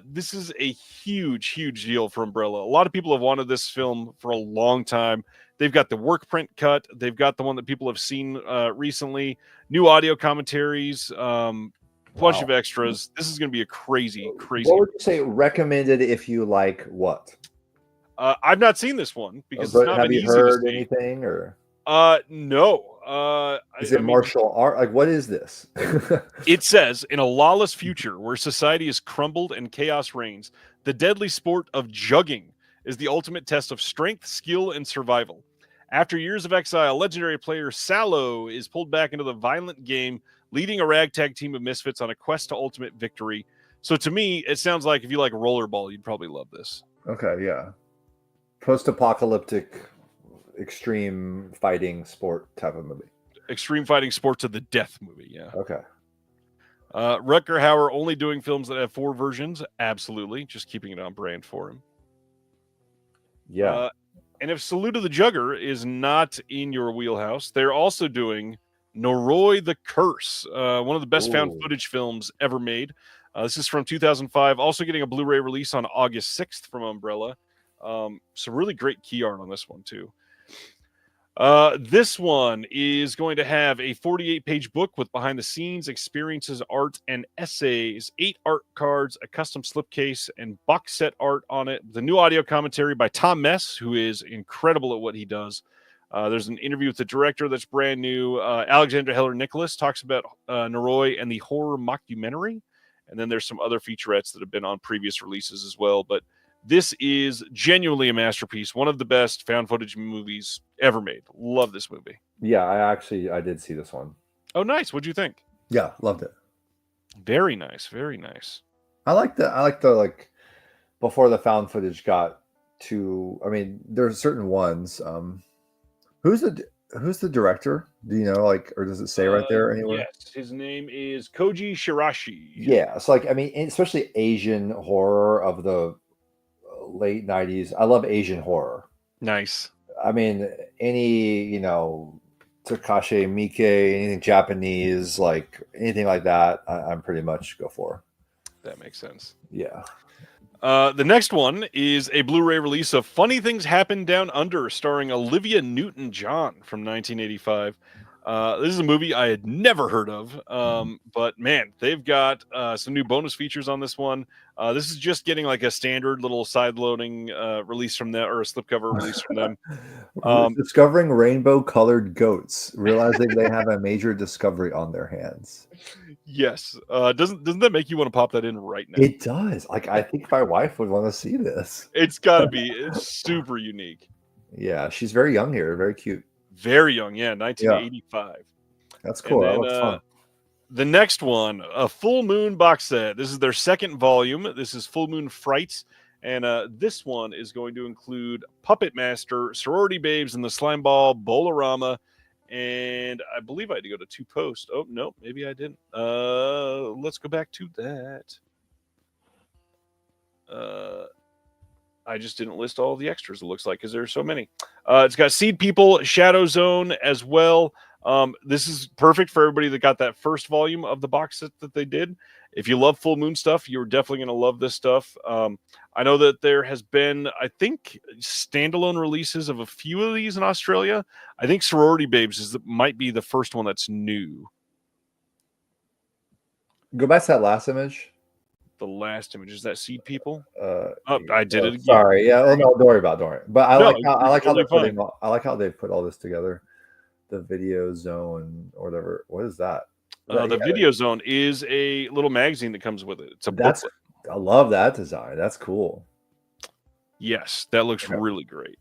This is a huge deal for Umbrella. A lot of people have wanted this film for a long time. They've got the work print cut. They've got the one that people have seen recently. New audio commentaries, bunch of extras. This is going to be a crazy. What would you say recommended if you like what? I've not seen this one because it's not have been you easy heard to see. anything or? No. Is it martial art? Like, what is this? It says, in a lawless future where society is crumbled and chaos reigns, the deadly sport of jugging is the ultimate test of strength, skill, and survival. After years of exile, legendary player Sallow is pulled back into the violent game, leading a ragtag team of misfits on a quest to ultimate victory. So to me, it sounds like if you like rollerball, you'd probably love this. Okay, yeah. Post-apocalyptic extreme fighting sport type of movie. Extreme fighting sport to the death movie, yeah. Okay. Rutger Hauer only doing films that have 4 versions? Absolutely. Just keeping it on brand for him. Yeah. And if Salute of the Jugger is not in your wheelhouse, they're also doing Noroi the Curse, one of the best found footage films ever made. This is from 2005, also getting a Blu-ray release on August 6th from Umbrella. Some really great key art on this one, too. This one is going to have a 48-page book with behind-the-scenes experiences, art, and essays, 8 art cards, a custom slipcase, and box set art on it. The new audio commentary by Tom Mess, who is incredible at what he does. There's an interview with the director that's brand new. Alexandra Heller-Nicholas talks about Noroi and the horror mockumentary. And then there's some other featurettes that have been on previous releases as well. But this is genuinely a masterpiece. One of the best found footage movies ever made. Love this movie. Yeah, I did see this one. Oh, nice. What'd you think? Yeah, loved it. Very nice. Very nice. I like the before the found footage got to, I mean, there's certain ones. Who's the director? Do you know, or does it say right there anywhere? Yes, his name is Koji Shirashi. Yeah, it's I mean, especially Asian horror of the late 90s. I love Asian horror. Nice. I mean, any, Takashi Miike, anything Japanese, anything like that, I'm pretty much go for. That makes sense. Yeah. The next one is a Blu-ray release of Funny Things Happen Down Under, starring Olivia Newton-John from 1985. This is a movie I had never heard of, but man, they've got some new bonus features on this one. This is just getting a standard little side-loading release from them, or a slipcover release from them. Discovering rainbow-colored goats, realizing they have a major discovery on their hands. Yes. Doesn't that make you want to pop that in right now? It does. I think my wife would want to see this. It's got to be. It's super unique. Yeah, she's very young here. Very cute. Very young, yeah, 1985. Yeah. That's cool. That looks fun. The next one, a Full Moon box set. This is their second volume. This is Full Moon Frights. And this one is going to include Puppet Master, Sorority Babes, and the Slime Ball, Bolorama. And I believe I had to go to 2 post. Oh, no, maybe I didn't. Let's go back to that. I just didn't list all of the extras, it looks like, because there are so many. It's got Seed People, Shadow Zone as well. This is perfect for everybody that got that first volume of the box set that they did. If you love Full Moon stuff, you're definitely going to love this stuff. I know that there has been, I think, standalone releases of a few of these in Australia. I think Sorority Babes might be the first one that's new. Go back to that last image. The last image is that Seed People. I did it again. Sorry, yeah. Oh, no, don't worry about it. But I like how they put all this together. The video zone or whatever. What is that? The video zone is a little magazine that comes with it. It's a booklet. I love that design. That's cool. Yes, that looks really great.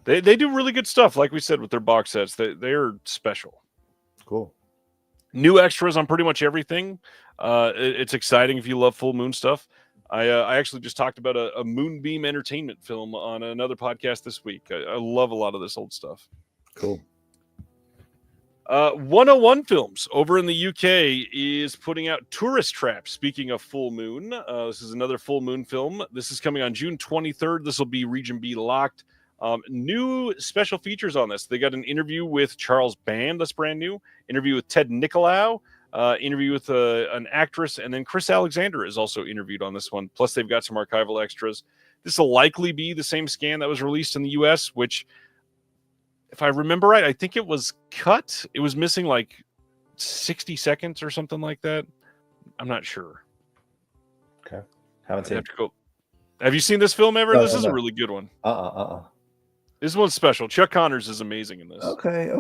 They do really good stuff, like we said, with their box sets. They're special. Cool. New extras on pretty much everything. It's exciting if you love Full Moon stuff. I actually just talked about a Moonbeam Entertainment film on another podcast this week. I love a lot of this old stuff. Cool. 101 Films over in the UK is putting out Tourist Trap. Speaking of full moon, this is another full moon film. This is coming on June 23rd. This will be Region B locked. New special features on this. They got an interview with Charles Band, that's brand new. Interview with Ted Nicolau. Interview with an actress, and then Chris Alexander is also interviewed on this one. Plus, they've got some archival extras. This will likely be the same scan that was released in the US, which, if I remember right, I think it was cut. It was missing like 60 seconds or something like that. I'm not sure. Okay. Haven't seen it. Have you seen this film ever? No, This is no. a really good one. Uh-uh. This one's special. Chuck Connors is amazing in this. Okay.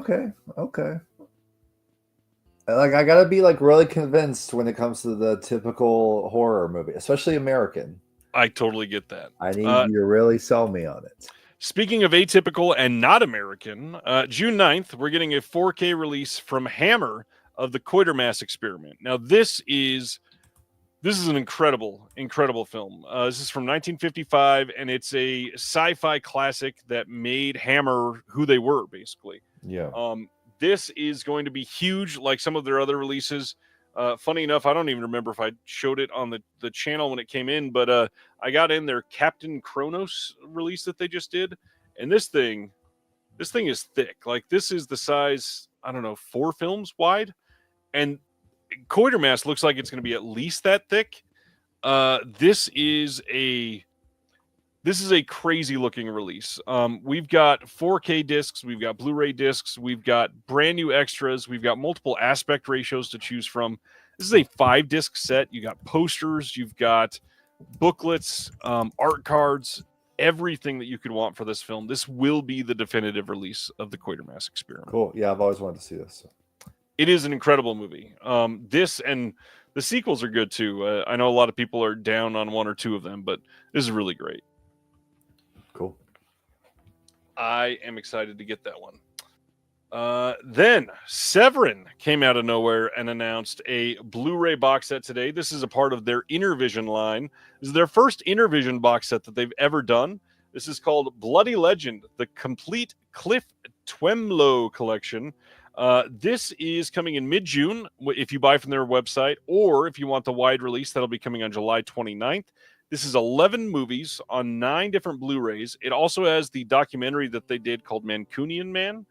Like, I gotta be like really convinced when it comes to the typical horror movie, especially American. I totally get that. I need you to really sell me on it. Speaking of atypical and not American, June 9th, we're getting a 4K release from Hammer of the Quatermass Experiment. Now, this is an incredible film. This is from 1955, and it's a sci-fi classic that made Hammer who they were, basically. Yeah. This is going to be huge, like some of their other releases. Funny enough, I don't even remember if I showed it on the channel when it came in, but I got in their Captain Kronos release that they just did, and this thing is thick. Like, this is the size, I don't know, 4 films wide, and Quatermass looks like it's going to be at least that thick. This is a crazy looking release. We've got 4K discs, we've got Blu-ray discs, we've got brand new extras, we've got multiple aspect ratios to choose from. This is a 5-disc set. You got posters, you've got booklets, art cards, everything that you could want for this film. This will be the definitive release of the Quatermass Experiment. Cool. Yeah, I've always wanted to see this. It is an incredible movie. This and the sequels are good too. I know a lot of people are down on 1 or 2 of them, but this is really great. Cool. I am excited to get that one. Then Severn came out of nowhere and announced a Blu-ray box set today. This is a part of their Intervision line. This is their first Intervision box set that they've ever done. This is called Bloody Legend, the complete Cliff Twemlow collection. This is coming in mid-June if you buy from their website, or if you want the wide release, that'll be coming on July 29th. This is 11 movies on 9 different Blu-rays. It also has the documentary that they did called Mancunian Man.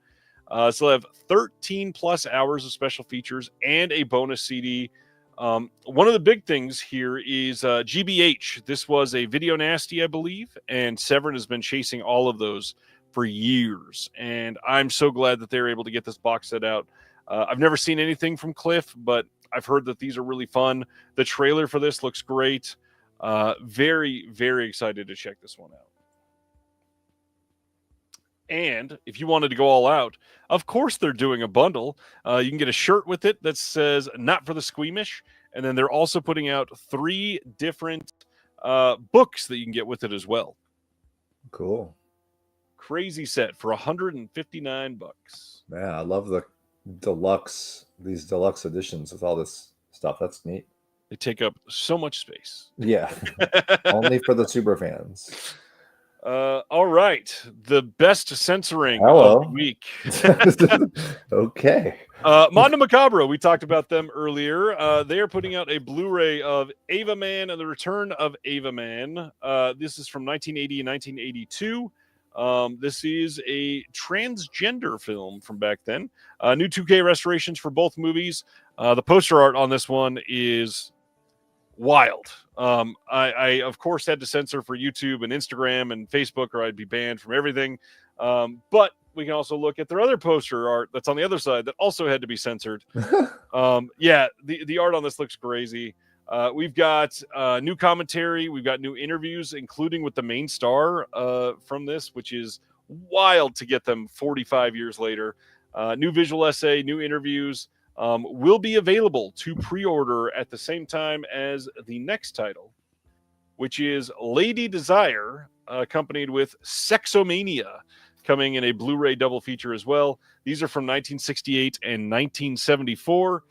So they'll have 13 plus hours of special features and a bonus CD. One of the big things here is GBH. This was a Video Nasty, I believe, and Severn has been chasing all of those for years. And I'm so glad that they're able to get this box set out. I've never seen anything from Cliff, but I've heard that these are really fun. The trailer for this looks great. Very, very excited to check this one out. And if you wanted to go all out, of course they're doing a bundle. You can get a shirt with it that says "Not for the Squeamish," and then they're also putting out 3 different books that you can get with it as well. Cool. Crazy set for $159. Man, I love these deluxe editions with all this stuff. That's neat. They take up so much space. Yeah. Only for the super fans. All right. The best censoring Hello. of the week. Okay. Mondo Macabro, we talked about them earlier. They are putting out a Blu-ray of Ava Man and the Return of Ava Man. This is from 1980 and 1982. This is a transgender film from back then. New 2K restorations for both movies. The poster art on this one is wild. I of course had to censor for YouTube and Instagram and Facebook, or I'd be banned from everything. But we can also look at their other poster art that's on the other side that also had to be censored. Yeah, the art on this looks crazy. We've got new commentary. We've got new interviews, including with the main star from this, which is wild to get them 45 years later. New visual essay, new interviews. Will be available to pre-order at the same time as the next title, which is Lady Desire, accompanied with Sexomania, coming in a Blu-ray double feature as well. These are from 1968 and 1974.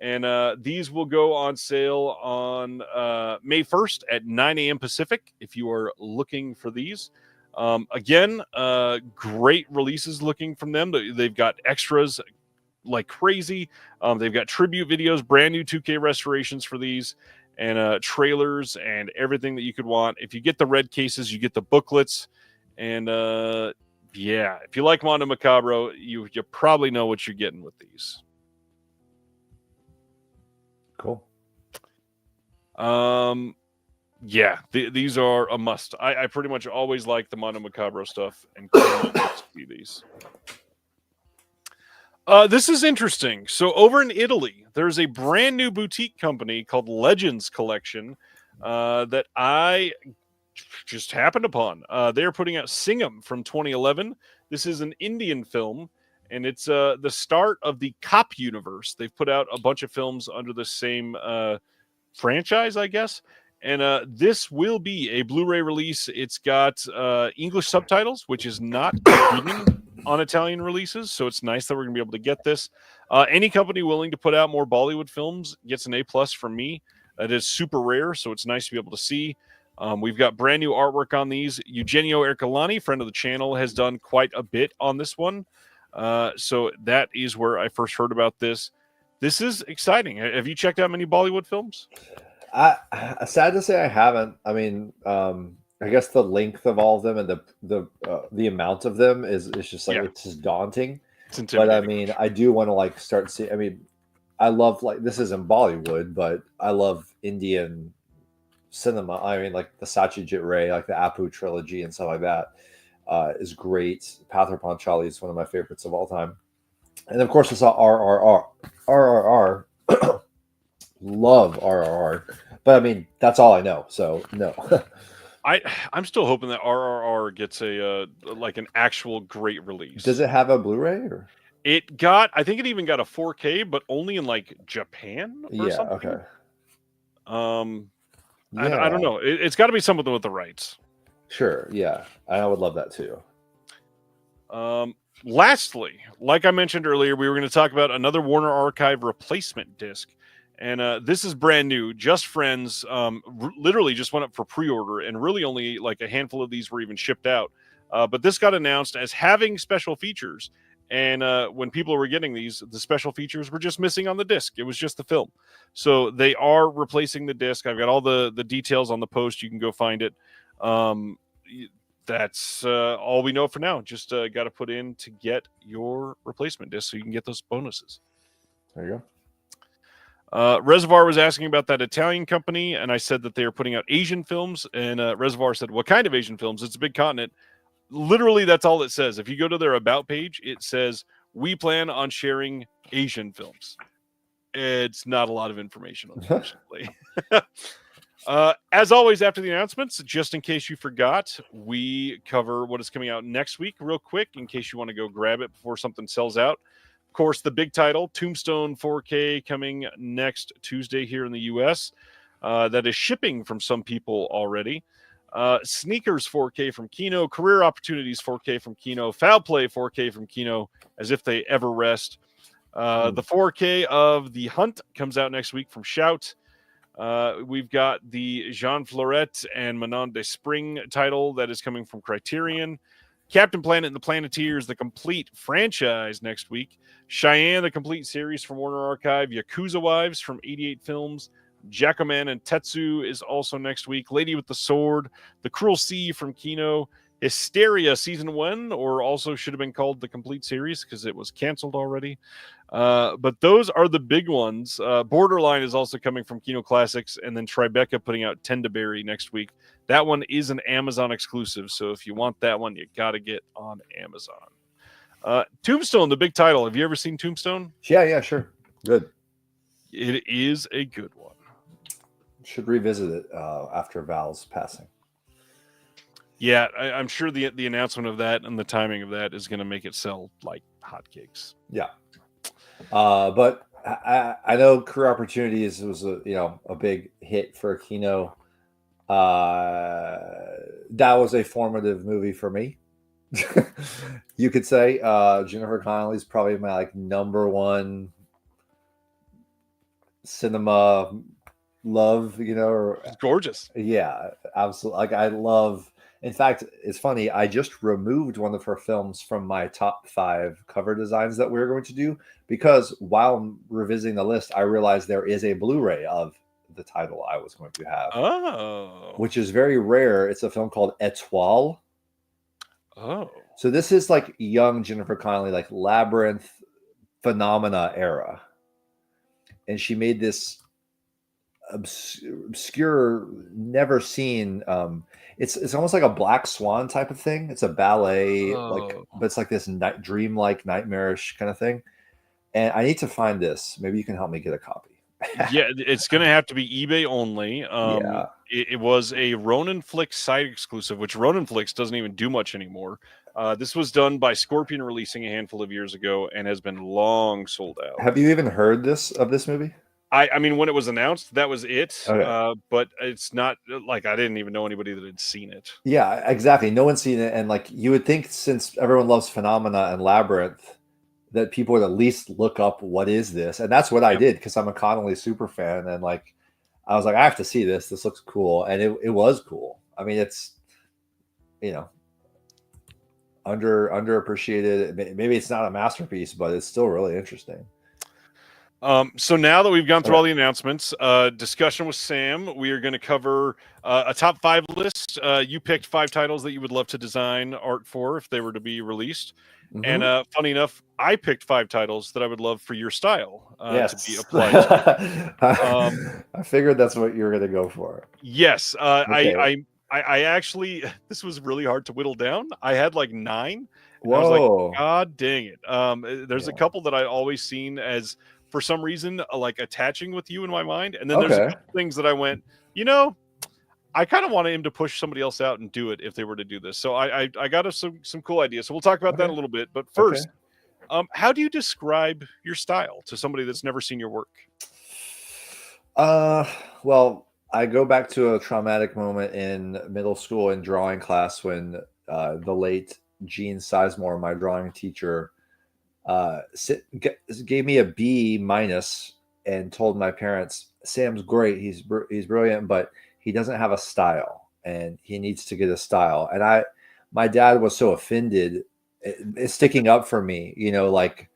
And these will go on sale on May 1st at 9 a.m. Pacific if you are looking for these. Again, great releases looking from them. They've got extras like crazy. They've got tribute videos, brand new 2K restorations for these, and trailers and everything that you could want. If you get the red cases, you get the booklets. And yeah, if you like Mondo Macabro, you probably know what you're getting with these. Cool. Yeah, these are a must. I pretty much always like the Mondo Macabro stuff and can't wait to see these. This is interesting. So over in Italy, there's a brand new boutique company called Legends Collection that I just happened upon. They're putting out Singham from 2011. This is an Indian film, and it's the start of the Cop universe. They've put out a bunch of films under the same franchise, I guess. And this will be a Blu-ray release. It's got English subtitles, which is not given on Italian releases, so it's nice that we're going to be able to get this. Any company willing to put out more Bollywood films gets an A+ from me. It is super rare, so it's nice to be able to see. We've got brand new artwork on these. Eugenio Ercolani, friend of the channel, has done quite a bit on this one. So that is where I first heard about this. This is exciting. Have you checked out many Bollywood films? Sad to say I haven't. I mean, I guess the length of all of them and the amount of them is just like it's just daunting. But I mean, I do want to like start seeing. I mean, I love like this isn't Bollywood, but I love Indian cinema. I mean, like the Satyajit Ray, like the Apu trilogy and stuff like that is great. Pather Panchali is one of my favorites of all time. And of course, I saw RRR. Love RRR, but I mean that's all I know. So no. I'm still hoping that RRR gets a like an actual great release. Does it have a Blu-ray or? It got, I think it even got a 4K, but only in like Japan or something. Okay. I don't know. It's got to be something with the rights. Sure. Yeah, I would love that too. Lastly, like I mentioned earlier, we were going to talk about another Warner Archive replacement disc. And this is brand new. Just Friends literally just went up for pre-order, and really only like a handful of these were even shipped out. But this got announced as having special features. And when people were getting these, the special features were just missing on the disc. It was just the film. So they are replacing the disc. I've got all the details on the post. You can go find it. That's all we know for now. Just got to put in to get your replacement disc so you can get those bonuses. There you go. Reservoir was asking about that Italian company, and I said that they are putting out Asian films. And Reservoir said, "What kind of Asian films? It's a big continent." Literally, that's all it says. If you go to their about page, it says, "We plan on sharing Asian films." It's not a lot of information, unfortunately. As always, after the announcements, just in case you forgot, we cover what is coming out next week real quick in case you want to go grab it before something sells out. Of course, the big title, Tombstone 4K, coming next Tuesday here in the U.S. That is shipping from some people already. Sneakers 4K from Kino, Career Opportunities 4K from Kino, Foul Play 4K from Kino, as if they ever rest. The 4K of The Hunt comes out next week from Shout. We've got the Jean Florette and Manon de Spring title that is coming from Criterion. Captain Planet and the Planeteers, the complete franchise next week. Cheyenne, the complete series from Warner Archive. Yakuza Wives from 88 Films. Jackoman and Tetsu is also next week. Lady with the Sword. The Cruel Sea from Kino. Hysteria Season 1, or also should have been called the complete series because it was canceled already. But those are the big ones. Borderline is also coming from Kino Classics, and then Tribeca putting out Tendaberry next week. That one is an Amazon exclusive, so if you want that one, you got to get on Amazon. Tombstone, the big title. Have you ever seen Tombstone? Yeah, sure. Good. It is a good one. Should revisit it after Val's passing. Yeah, I'm sure the announcement of that and the timing of that is going to make it sell like hotcakes. Yeah. But I know Career Opportunities was a big hit for Kino. That was a formative movie for me. You could say Jennifer Connelly's probably my like number one cinema love, or It's gorgeous. yeah, absolutely. Like I love. In fact, it's funny. I just removed one of her films from my top 5 cover designs that we're going to do because while revisiting the list, I realized there is a Blu-ray of the title I was going to have. Oh, which is very rare. It's a film called Étoile. Oh, so this is like young Jennifer Connelly, like Labyrinth Phenomena era, and she made this obscure, never seen. It's almost like a Black Swan type of thing. It's a ballet, but it's like this dreamlike, nightmarish kind of thing. And I need to find this. Maybe you can help me get a copy. Yeah, it's gonna have to be eBay only. Yeah. It was a Ronin Flix site exclusive, which Ronin Flix doesn't even do much anymore. This was done by Scorpion releasing a handful of years ago and has been long sold out. Have you even heard of this movie? I mean, when it was announced, that was it. Okay. But it's not like I didn't even know anybody that had seen it. Yeah, exactly. No one's seen it, and like you would think, since everyone loves Phenomena and Labyrinth, that people would at least look up what is this, and that's what I did because I'm a Connelly super fan, and like I was like, I have to see this. This looks cool, and it was cool. I mean, it's underappreciated. Maybe it's not a masterpiece, but it's still really interesting. So now that we've gone through all the announcements, discussion with Sam, we are going to cover a top 5 list. You picked 5 titles that you would love to design art for if they were to be released. Mm-hmm. And funny enough, I picked 5 titles that I would love for your style yes. to be applied to. I figured that's what you were going to go for. Yes. Okay. I actually, this was really hard to whittle down. I had like 9. Whoa. I was like, God dang it. There's a couple that I always seen as, for some reason, like attaching with you in my mind. And then there's a couple things that I went, I kind of wanted him to push somebody else out and do it if they were to do this. So I got us some cool ideas. So we'll talk about that a little bit. But first, how do you describe your style to somebody that's never seen your work? Well, I go back to a traumatic moment in middle school in drawing class when the late Gene Sizemore, my drawing teacher, gave me a B- and told my parents, Sam's great, he's brilliant, but he doesn't have a style and he needs to get a style. And my dad was so offended, it's sticking up for me, like,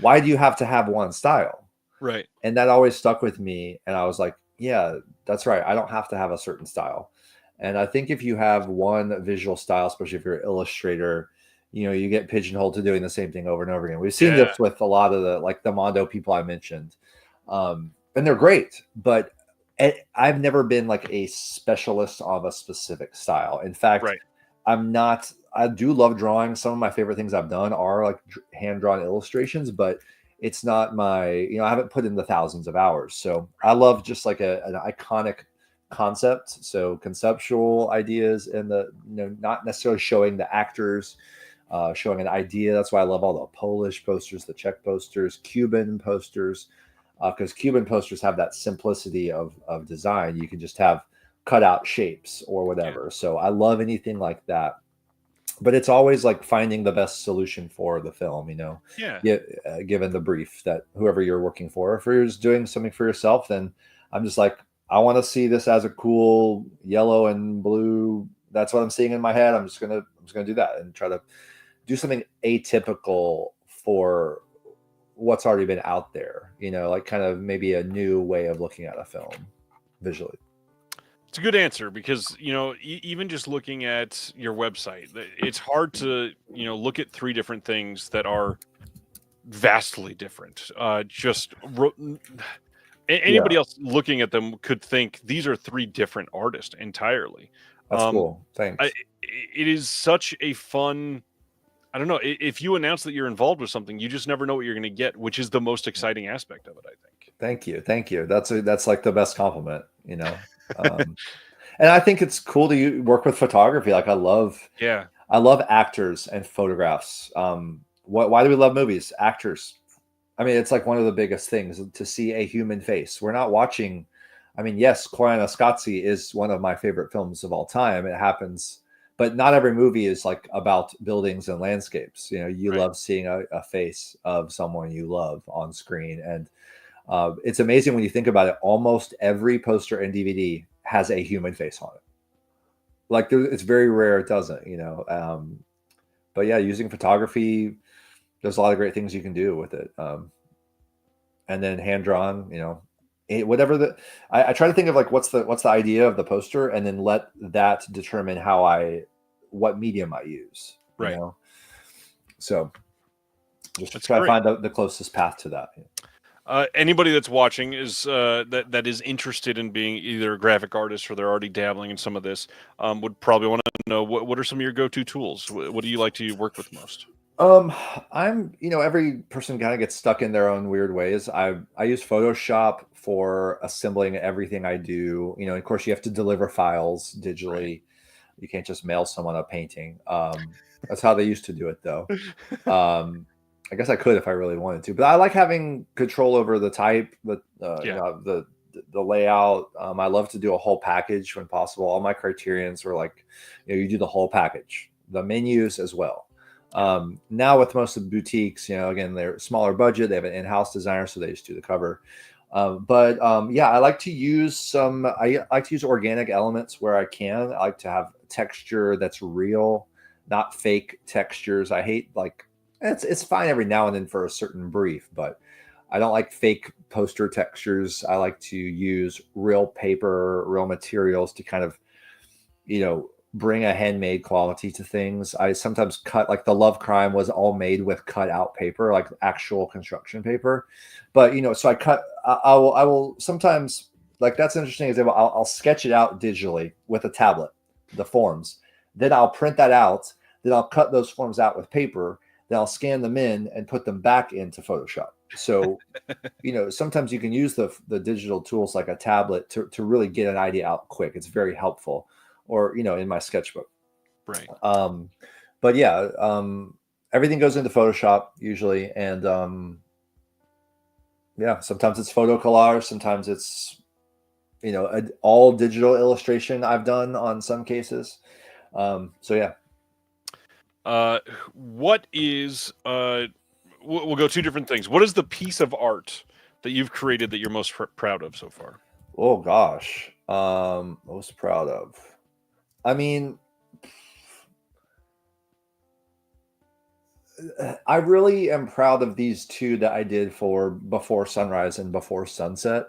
why do you have to have one style? Right. And that always stuck with me, and I was like, yeah, that's right, I don't have to have a certain style. And I think if you have one visual style, especially if you're an illustrator, you get pigeonholed to doing the same thing over and over again. We've seen this with a lot of the Mondo people I mentioned. And they're great, but I've never been like a specialist of a specific style. In fact, I do love drawing. Some of my favorite things I've done are like hand-drawn illustrations, but it's not I haven't put in the thousands of hours. So I love just like an iconic concept. So conceptual ideas and not necessarily showing the actors, showing an idea. That's why I love all the Polish posters, the Czech posters, Cuban posters, because Cuban posters have that simplicity of design. You can just have cutout shapes or whatever. So I love anything like that. But it's always like finding the best solution for the film, given the brief that whoever you're working for. If you're just doing something for yourself, then I'm just like, I want to see this as a cool yellow and blue. That's what I'm seeing in my head. I'm just gonna do that and try to do something atypical for what's already been out there, like kind of maybe a new way of looking at a film visually. It's a good answer because, even just looking at your website, it's hard to, look at 3 different things that are vastly different. Anybody else looking at them could think these are 3 different artists entirely. That's cool. Thanks. It is such a fun, I don't know, if you announce that you're involved with something, you just never know what you're going to get, which is the most exciting aspect of it, I think. Thank you. That's like the best compliment, and I think it's cool to work with photography. Like I love actors and photographs. Why do we love movies? Actors. I mean, it's like one of the biggest things to see a human face. We're not watching. I mean, yes, Koyaanisqatsi is one of my favorite films of all time. It happens, but not every movie is like about buildings and landscapes. You love seeing a face of someone you love on screen. And It's amazing when you think about it. Almost every poster and DVD has a human face on it. Like it's very rare it doesn't, but yeah, using photography, there's a lot of great things you can do with it. And then hand drawn, whatever I try to think of like what's the idea of the poster, and then let that determine what medium I use. Right. So just try to find the closest path to that. Anybody that's watching is that is interested in being either a graphic artist or they're already dabbling in some of this would probably want to know what are some of your go-to tools. What do you like to work with most? Every person kind of gets stuck in their own weird ways. I use Photoshop for assembling everything I do. Of course, you have to deliver files digitally. Right. You can't just mail someone a painting. That's how they used to do it, though. I guess I could if I really wanted to, but I like having control over the type, the layout. I love to do a whole package when possible. All my Criterions are like, you do the whole package, the menus as well. Now with most of the boutiques, again, they're smaller budget. They have an in-house designer, so they just do the cover. I like to use I like to use organic elements where I can. I like to have texture that's real, not fake textures. I hate it's fine every now and then for a certain brief, but I don't like fake poster textures. I like to use real paper, real materials to kind of, bring a handmade quality to things. I sometimes cut, like the Love Crime was all made with cut out paper, like actual construction paper. But, so I will sometimes, like that's an interesting example. I'll sketch it out digitally with a tablet, the forms. Then I'll print that out. Then I'll cut those forms out with paper. Then I'll scan them in and put them back into Photoshop. So, sometimes you can use the digital tools like a tablet to really get an idea out quick. It's very helpful. Or, in my sketchbook. Right. But yeah, everything goes into Photoshop usually. And sometimes it's photo collage. Sometimes it's, all digital illustration I've done on some cases. So yeah. What is, we'll go two different things. What is the piece of art that you've created that you're most proud of so far? Oh gosh. Most proud of. I mean, I really am proud of these two that I did for Before Sunrise and Before Sunset.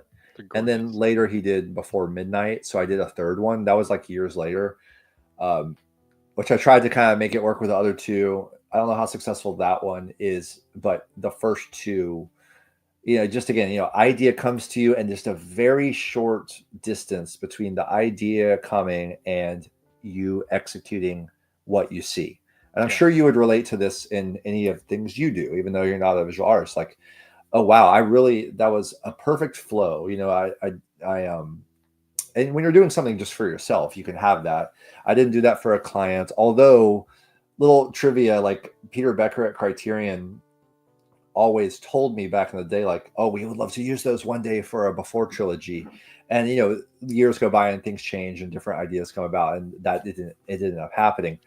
And then later he did Before Midnight. So I did a third one. That was like years later, which I tried to kind of make it work with the other two. I don't know how successful that one is, but the first two, just again, idea comes to you and just a very short distance between the idea coming and you executing what you see. And I'm sure you would relate to this in any of things you do, even though you're not a visual artist. Like, oh wow, that was a perfect flow. And when you're doing something just for yourself, you can have that. I didn't do that for a client, although little trivia, like Peter Becker at Criterion always told me back in the day, like, oh, we would love to use those one day for a Before trilogy. And, years go by and things change and different ideas come about, and it didn't end up happening.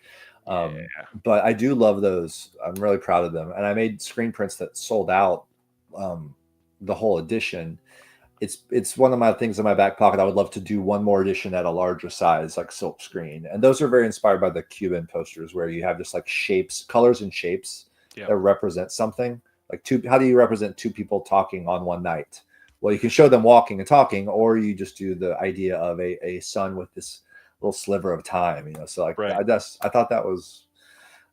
But I do love those. I'm really proud of them. And I made screen prints that sold out the whole edition. It's one of my things in my back pocket. I would love to do one more edition at a larger size, like silk screen. And those are very inspired by the Cuban posters, where you have just like shapes, colors and shapes that represent something. Like how do you represent two people talking on one night? Well, you can show them walking and talking, or you just do the idea of a sun with this little sliver of time, So like, I thought that was,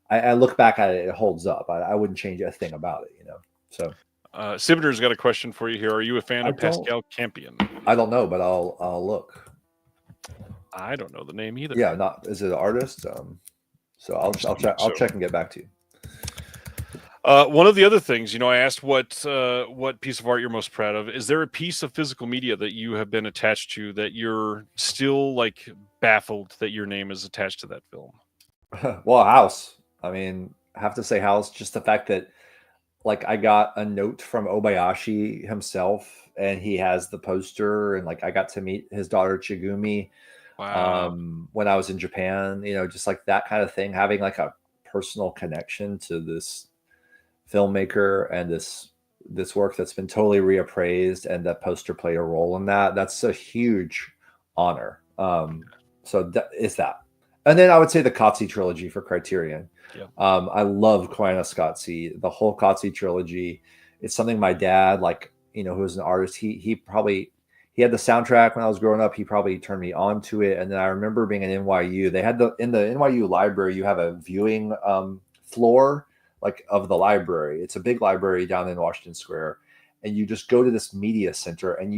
I look back at it, it holds up. I wouldn't change a thing about it, So. Sibner's got a question for you here. Are you a fan of Pascal Campion? I don't know, but I'll look. I don't know the name either. Yeah, is it an artist? So I'll check. I'll check and get back to you. One of the other things, I asked what piece of art you're most proud of. Is there a piece of physical media that you have been attached to that you're still like baffled that your name is attached to that film? Well, House. I mean, I have to say House. Just the fact that, like, I got a note from Obayashi himself, and he has the poster, and like I got to meet his daughter Chigumi. Wow. When I was in Japan, just like that kind of thing, having like a personal connection to this filmmaker and this this work that's been totally reappraised, and that poster played a role in that. That's a huge honor. So is that. And then I would say the Coetzee trilogy for Criterion. Yeah. I love Coetzee, the whole Coetzee trilogy. It's something my dad, like, you know, who was an artist, he had the soundtrack when I was growing up. He probably turned me on to it. And then I remember being in NYU. They had in the NYU library, you have a viewing floor, like, of the library. It's a big library down in Washington Square. And you just go to this media center, and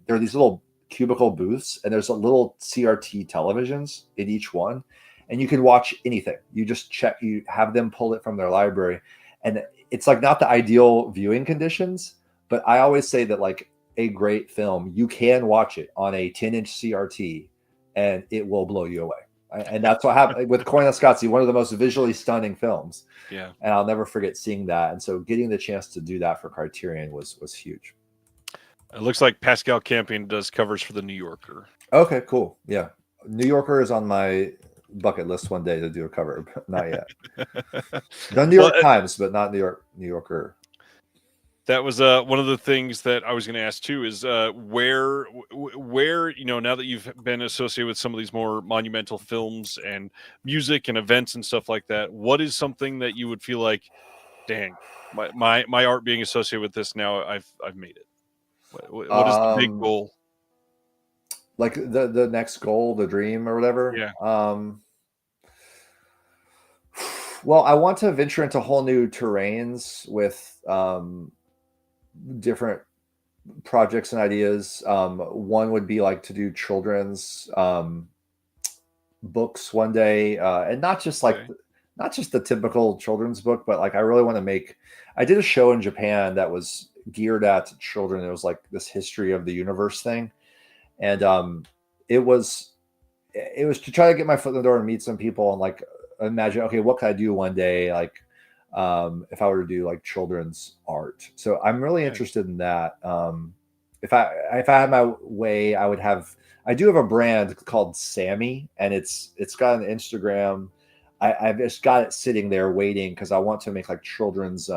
there are these little cubicle booths, and there's a little CRT televisions in each one, and you can watch anything. You just check, you have them pull it from their library. And it's like not the ideal viewing conditions, but I always say that, like, a great film, you can watch it on a 10-inch CRT and it will blow you away. And that's what happened with Coetzee, one of the most visually stunning films. Yeah. And I'll never forget seeing that. And so getting the chance to do that for Criterion was huge. It looks like Pascal Campion does covers for the New Yorker. Okay, cool. Yeah. New Yorker is on my bucket list one day to do a cover, but not yet. The New York Times, but not New Yorker. That was one of the things that I was going to ask too, is where, you know, now that you've been associated with some of these more monumental films and music and events and stuff like that, what is something that you would feel like, dang, my art being associated with this now, I've made it. What is the big goal? Like the next goal, the dream or whatever? Yeah. Well, I want to venture into whole new terrains with different projects and ideas. One would be like to do children's books one day, and not just like not just the typical children's book, but like I really want to make. I did a show in Japan that was geared at children. It was like this history of the universe thing, and it was to try to get my foot in the door and meet some people and like imagine, okay, what could I do one day, like if I were to do like children's art. So I'm really interested in that. If I had my way, I do have a brand called Sammy, and it's got an Instagram. I've just got it sitting there waiting because I want to make like children's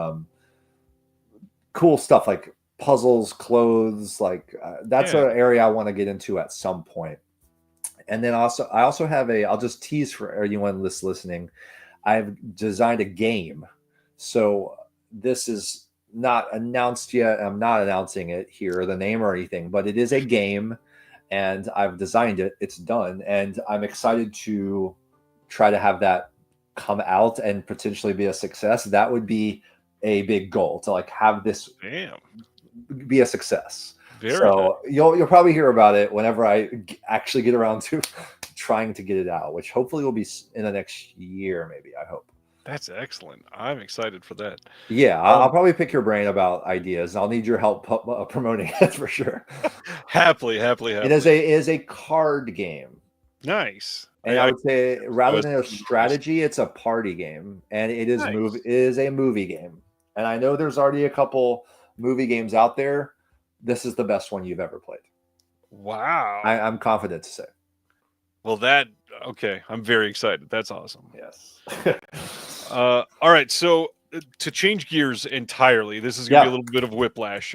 cool stuff, like puzzles, clothes, like that's an area I want to get into at some point. And then I also have I'll just tease for anyone listening. I've designed a game. So this is not announced yet. I'm not announcing it here, the name or anything, but it is a game and I've designed it. It's done. And I'm excited to try to have that come out and potentially be a success. That would be a big goal, to like have this be a success. So you'll probably hear about it whenever I actually get around to trying to get it out, which hopefully will be in the next year, maybe, I hope. That's excellent. I'm excited for that. Yeah, I'll probably pick your brain about ideas. I'll need your help promoting it for sure. Happily. It is a card game. Nice. And I would say rather than a strategy, it's a party game, and it is It is a movie game. And I know there's already a couple movie games out there. This is the best one you've ever played. Wow. I'm confident to say. Well, okay. I'm very excited. That's awesome. Yes. All right. So to change gears entirely, this is going to be a little bit of whiplash.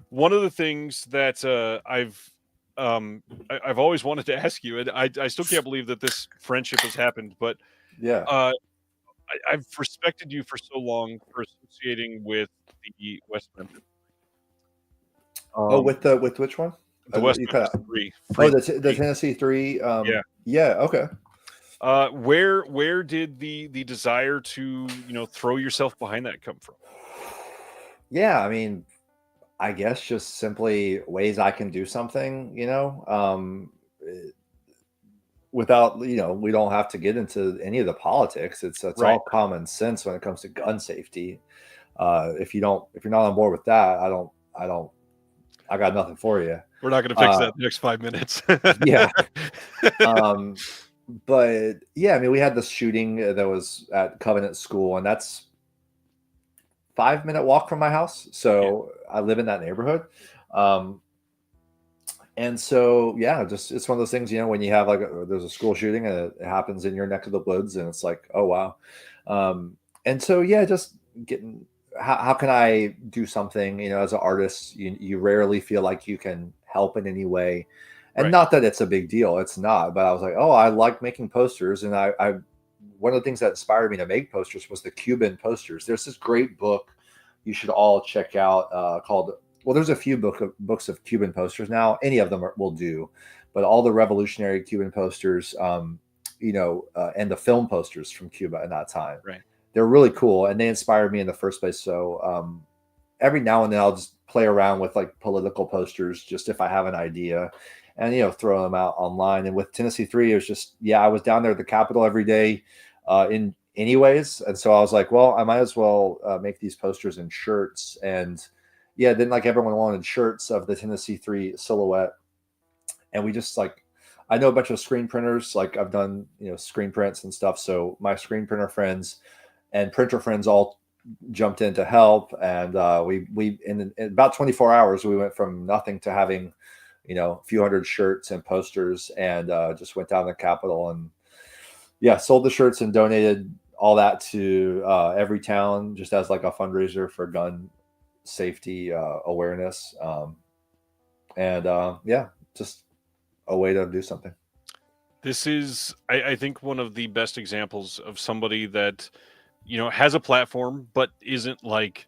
One of the things that I've always wanted to ask you, and I still can't believe that this friendship has happened, but I've respected you for so long for associating with the West Memphis. With which one? The West Memphis 3. The Tennessee 3. Yeah. Okay. Where did the desire to throw yourself behind that come from? Yeah, I mean, I guess just simply ways I can do something, without, we don't have to get into any of the politics. It's all common sense when it comes to gun safety. If you're not on board with that, I got nothing for you. We're not going to fix that in the next 5 minutes. Yeah. But yeah, I mean, we had this shooting that was at Covenant School, and that's 5-minute walk from my house. So I live in that neighborhood. And so, it's one of those things, when you have there's a school shooting and it happens in your neck of the woods, and it's like, oh, wow. And so, just getting how can I do something, as an artist, you rarely feel like you can help in any way. And Right. not that it's a big deal, it's not, but I was like, oh, I like making posters. And I one of the things that inspired me to make posters was the Cuban posters. There's this great book you should all check out called, well, there's a few books of Cuban posters now. Any of them will do, but all the revolutionary Cuban posters, and the film posters from Cuba at that time. Right. They're really cool, and they inspired me in the first place. So every now and then I'll just play around with like political posters, just if I have an idea, and throw them out online. And with Tennessee 3, it was just, I was down there at the Capitol every day in anyways, and so I was like, well, I might as well make these posters and shirts. And then like everyone wanted shirts of the Tennessee 3 silhouette, and we just like, I know a bunch of screen printers, like I've done screen prints and stuff, so my screen printer friends and printer friends all jumped in to help, and we in about 24 hours we went from nothing to having a few hundred shirts and posters, and just went down to the Capitol and sold the shirts and donated all that to every town, just as like a fundraiser for gun safety awareness, and just a way to do something. This is, I think, one of the best examples of somebody that has a platform, but isn't like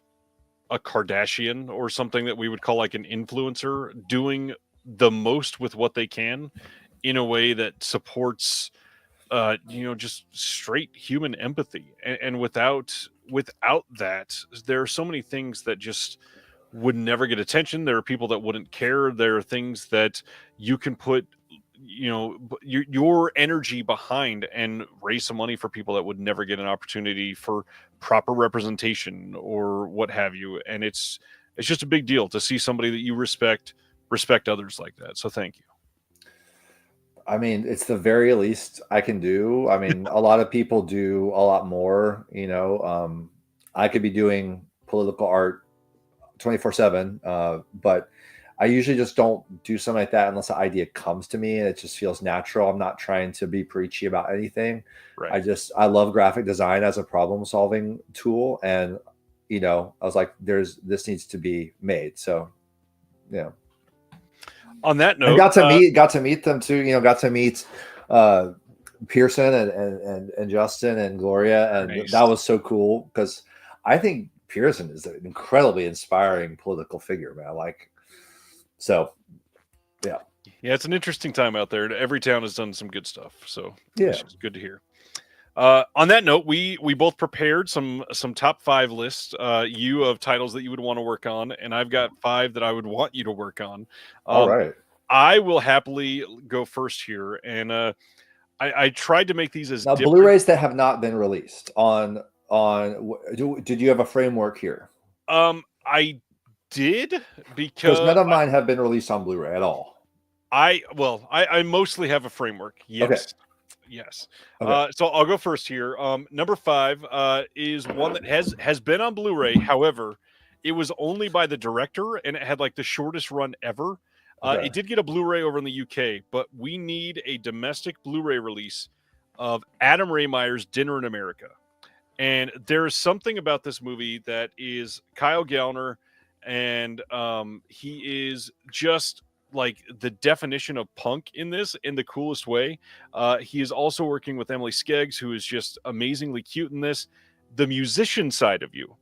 a Kardashian or something that we would call like an influencer, doing the most with what they can in a way that supports, just straight human empathy. And without that, there are so many things that just would never get attention. There are people that wouldn't care. There are things that you can put your energy behind and raise some money for people that would never get an opportunity for proper representation or what have you. And it's just a big deal to see somebody that you respect others like that. So thank you. I mean, it's the very least I can do. I mean, a lot of people do a lot more, I could be doing political art 24/7, but I usually just don't do something like that unless an idea comes to me and it just feels natural. I'm not trying to be preachy about anything. Right. I love graphic design as a problem solving tool. And, I was like, this needs to be made. So, On that note, and got to meet them too, got to meet Pearson and Justin and Gloria. And nice. That was so cool because I think Pearson is an incredibly inspiring political figure, man. So, yeah, it's an interesting time out there. Every town has done some good stuff, so it's just good to hear. On that note, we both prepared some top 5 lists, of titles that you would want to work on, and I've got 5 that I would want you to work on. All right, I will happily go first here, and I tried to make these as now different. Blu-rays that have not been released on. Did you have a framework here? I did, because none of mine have been released on Blu-ray at all. I mostly have a framework. Yes. Okay. Yes. Okay. So I'll go first here. Number 5 is one that has been on Blu-ray. However, it was only by the director, and it had like the shortest run ever. Okay. It did get a Blu-ray over in the UK, but we need a domestic Blu-ray release of Adam Raymeyer's Dinner in America. And there is something about this movie that is Kyle Gallner, and he is just like the definition of punk in this in the coolest way. He is also working with Emily Skeggs, who is just amazingly cute in this. The musician side of you,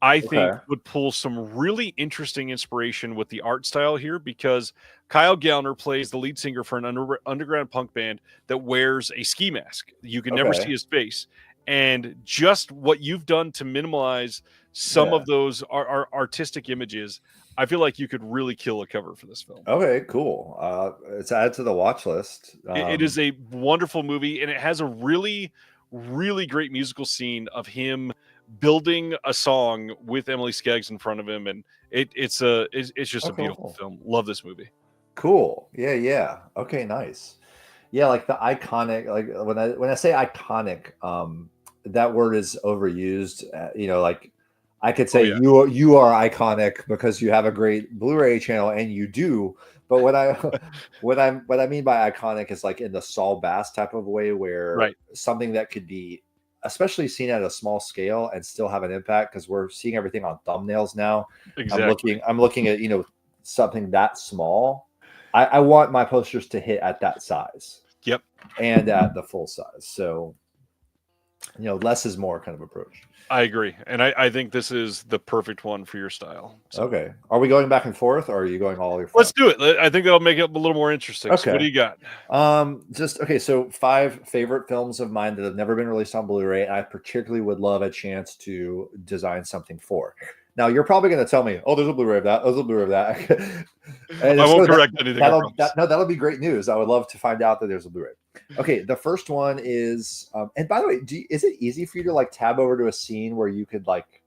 I think, would pull some really interesting inspiration with the art style here, because Kyle Gallner plays the lead singer for an underground punk band that wears a ski mask. You can never see his face. And just what you've done to minimize some of those artistic images, I feel like you could really kill a cover for this film. Okay, cool. It's added to the watch list. It is a wonderful movie, and it has a really, really great musical scene of him building a song with Emily Skeggs in front of him, and it's just a beautiful film. Love this movie. Cool. Yeah. Okay, nice. Yeah, like the iconic, like when I say iconic, that word is overused. Like I could say you are iconic because you have a great Blu-ray channel, and you do. But what I mean by iconic is like in the Saul Bass type of way, where something that could be especially seen at a small scale and still have an impact, because we're seeing everything on thumbnails now. Exactly. I'm looking at, something that small. I want my posters to hit at that size. Yep. And at the full size. So, less is more kind of approach. I agree. And I think this is the perfect one for your style. So. Okay. Are we going back and forth, or are you going all your front? Let's do it. I think that'll make it a little more interesting. Okay. So what do you got? So 5 favorite films of mine that have never been released on Blu-ray, and I particularly would love a chance to design something for. Now, you're probably going to tell me, oh, there's a Blu-ray of that. There's a Blu-ray of that. I won't correct anything. That'll be great news. I would love to find out that there's a Blu-ray. Okay, the first one is, and by the way, is it easy for you to like tab over to a scene where you could like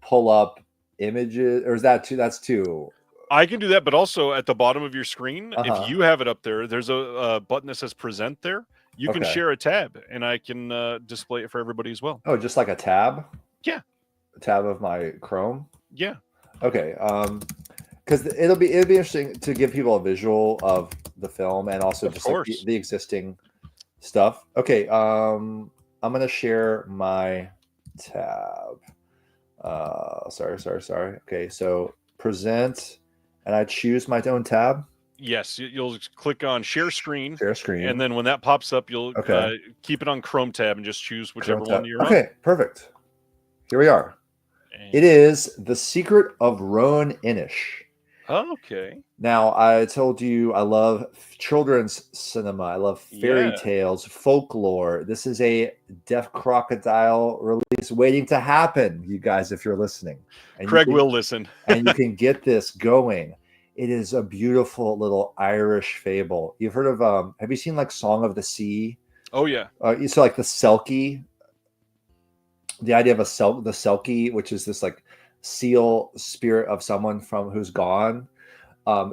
pull up images, or is that too? That's too. I can do that, but also at the bottom of your screen, Uh-huh. if you have it up there, there's a button that says "Present" there. You can share a tab, and I can display it for everybody as well. Oh, just like a tab? Yeah, a tab of my Chrome. Yeah. Okay. Because it'll be interesting to give people a visual of the film and also just like the existing stuff. Okay. I'm gonna share my tab. Sorry. Okay, so present, and I choose my own tab. Yes, you'll click on share screen. Share screen, and then when that pops up, you'll keep it on Chrome tab and just choose whichever one you're on. Okay, perfect. Here we are. And it is The Secret of Rowan Inish. Okay. Now, I told you I love children's cinema. I love fairy tales, folklore. This is a Deaf Crocodile release waiting to happen, you guys, if you're listening. And Craig will listen. And you can get this going. It is a beautiful little Irish fable. You've heard of, have you seen like Song of the Sea? Oh, yeah. So like the Selkie, the idea of the Selkie, which is this like seal spirit of someone who's gone.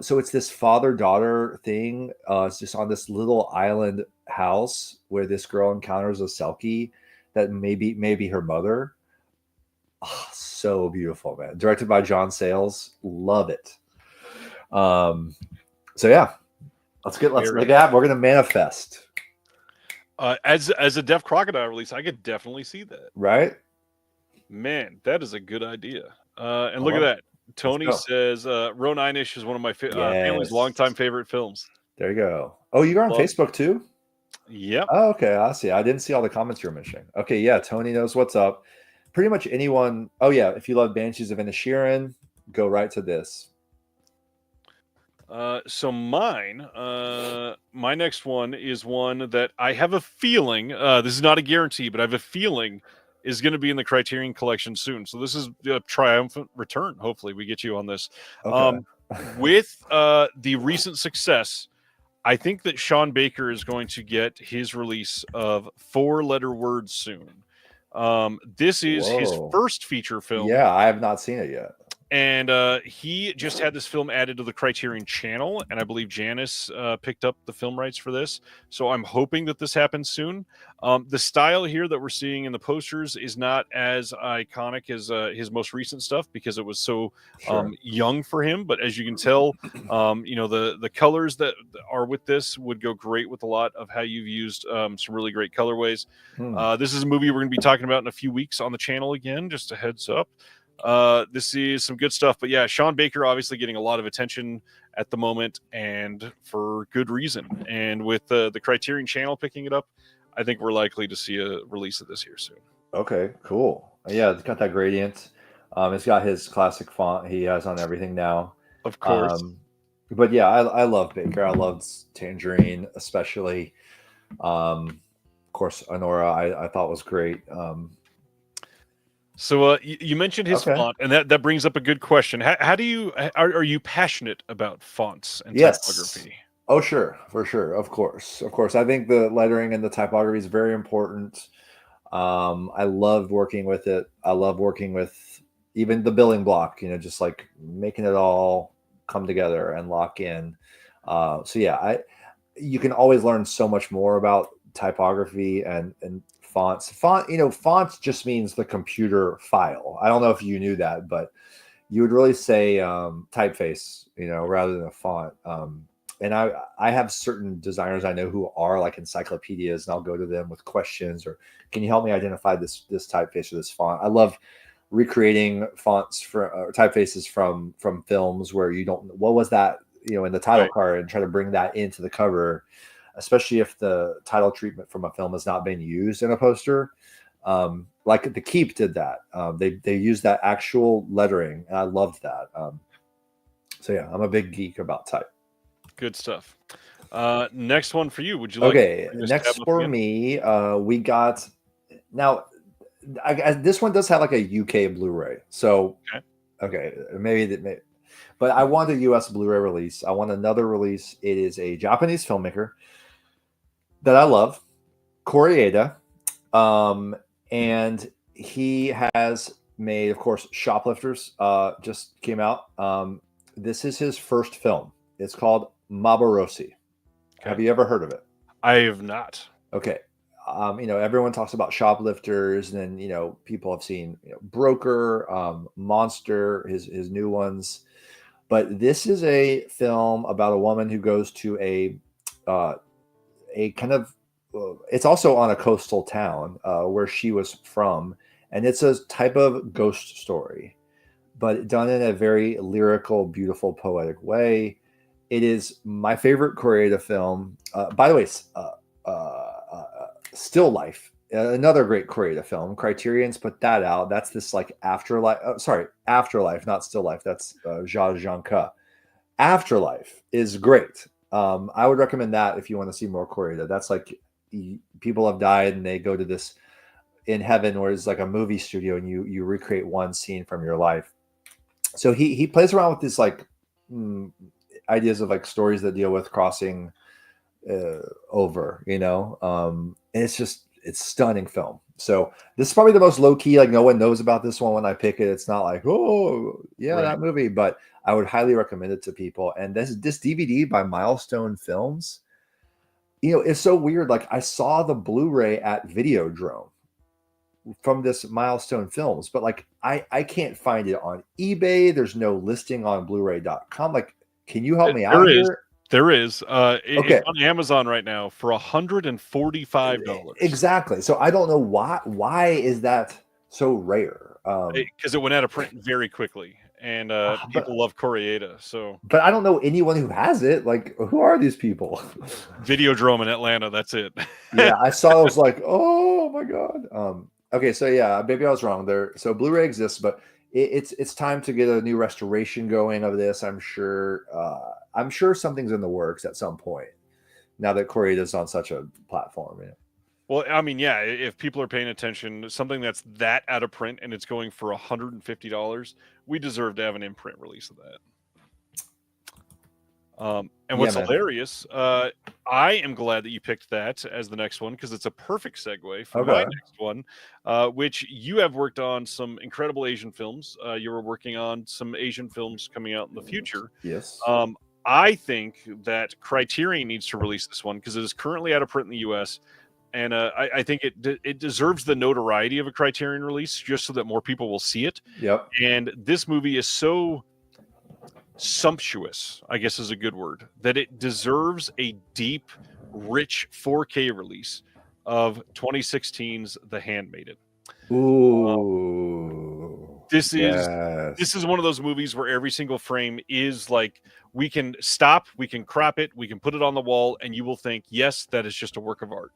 So it's this father-daughter thing. It's just on this little island house where this girl encounters a Selkie that maybe her mother. Oh, so beautiful, man. Directed by John Sayles. Love it. So yeah, let's make it happen. We're gonna manifest. As a Deaf Crocodile release, I could definitely see that. Right? Man, that is a good idea. And look at that. Tony says Rowan Inish is one of my family's longtime favorite films. There you go. Oh, you're on Facebook too? Yep. Oh, okay. I see. I didn't see all the comments you're missing. Okay, yeah. Tony knows what's up. Pretty much anyone. Oh, yeah. If you love Banshees of Inisherin, go right to this. So my next one is one that I have a feeling, this is not a guarantee, but I have a feeling is going to be in the Criterion collection soon. So this is a triumphant return. Hopefully we get you on this. Okay. With the recent success, I think that Sean Baker is going to get his release of 4-letter words soon. This is his first feature film. Yeah, I have not seen it yet. And he just had this film added to the Criterion channel, and I believe Janice picked up the film rights for this. So I'm hoping that this happens soon. The style here that we're seeing in the posters is not as iconic as his most recent stuff because it was so young for him. But as you can tell, the colors that are with this would go great with a lot of how you've used some really great colorways. This is a movie we're going to be talking about in a few weeks on the channel again, just a heads up. This is some good stuff, but yeah, Sean Baker obviously getting a lot of attention at the moment, and for good reason. And with the Criterion channel picking it up, I think we're likely to see a release of this here soon. Okay, cool. Yeah, it's got that gradient. It's got his classic font he has on everything now. Of course. But yeah, I love Baker. I loved Tangerine, especially. Of course, Honora I thought was great. So you mentioned his font, and that brings up a good question. How do you are you passionate about fonts and typography? Oh, sure, for sure, of course. I think the lettering and the typography is very important. I love working with it. I love working with even the building block. Just like making it all come together and lock in. So yeah, you can always learn so much more about typography and fonts. Fonts just means the computer file. I don't know if you knew that, but you would really say typeface, rather than a font. and I have certain designers I know who are like encyclopedias, and I'll go to them with questions, or can you help me identify this typeface or this font? I love recreating fonts or typefaces from films where you don't, what was that, in the title card, and try to bring that into the cover, especially if the title treatment from a film has not been used in a poster. Like The Keep did that. They used that actual lettering, and I loved that. So yeah, I'm a big geek about type. Good stuff. Next one for you. Would you like? Okay, next for me, we got now. This one does have like a UK Blu-ray, so okay, but I want a US Blu-ray release. I want another release. It is a Japanese filmmaker that I love, Koreeda, and he has made, of course, Shoplifters. Just came out. This is his first film. It's called Maborosi. Okay. Have you ever heard of it? I have not. Okay. Everyone talks about Shoplifters, and then, people have seen Broker, Monster, his new ones. But this is a film about a woman who goes to a kind of, it's also on a coastal town where she was from. And it's a type of ghost story, but done in a very lyrical, beautiful, poetic way. It is my favorite Koreeda film. By the way, Still Life, another great Koreeda film. Criterion's put that out. That's this like Afterlife. Afterlife, not Still Life. That's Jia Zhangke. Afterlife is great. I would recommend that if you want to see more Koreeda. That's like people have died and they go to this in heaven, where it's like a movie studio, and you recreate one scene from your life. So he plays around with this like ideas of like stories that deal with crossing over, and it's stunning film. So this is probably the most low key, like no one knows about this one when I pick it. It's not like, oh yeah, that movie, but I would highly recommend it to people. And this DVD by Milestone Films, it's so weird. Like I saw the Blu-ray at Videodrome from this Milestone Films, but like I can't find it on eBay. There's no listing on Blu-ray.com. Like, can you help me out here? There is. It's on Amazon right now for $145. Exactly. So I don't know why is that so rare? Because it went out of print very quickly, and people love Koreeda. So, but I don't know anyone who has it. Like, who are these people? Videodrome in Atlanta. That's it. Yeah, I saw. I was like, oh my god. Okay, so yeah, maybe I was wrong there. So Blu-ray exists, but it's time to get a new restoration going of this. I'm sure something's in the works at some point now that Koreeda is on such a platform. Yeah. Well, I mean, yeah, if people are paying attention, something that's that out of print and it's going for $150, we deserve to have an imprint release of that. And what's hilarious, I am glad that you picked that as the next one, because it's a perfect segue for my next one, which you have worked on some incredible Asian films. You were working on some Asian films coming out in the future. Yes. I think that Criterion needs to release this one because it is currently out of print in the US. And I think it deserves the notoriety of a Criterion release just so that more people will see it. Yep. And this movie is so sumptuous, I guess is a good word, that it deserves a deep, rich 4K release of 2016's The Handmaiden. Ooh. This is one of those movies where every single frame is like, we can stop, we can crop it, we can put it on the wall, and you will think, yes, that is just a work of art.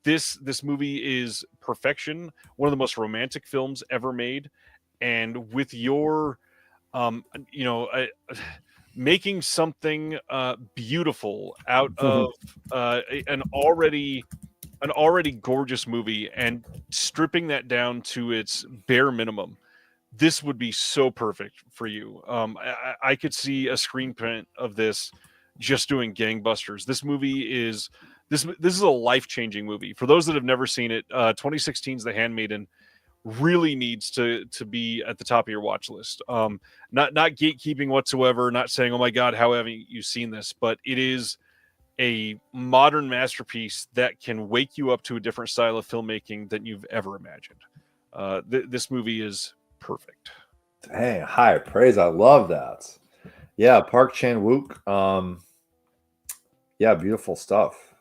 This movie is perfection, one of the most romantic films ever made, and with your making something beautiful out of an already gorgeous movie and stripping that down to its bare minimum. This would be so perfect for you. I could see a screen print of this just doing gangbusters. This movie is this is a life-changing movie. For those that have never seen it, 2016's The Handmaiden really needs to be at the top of your watch list. Not gatekeeping whatsoever, not saying, oh my God, how haven't you seen this? But it is a modern masterpiece that can wake you up to a different style of filmmaking than you've ever imagined. This movie is perfect. Dang, high praise. I love that. Yeah, Park Chan-wook. Yeah, beautiful stuff.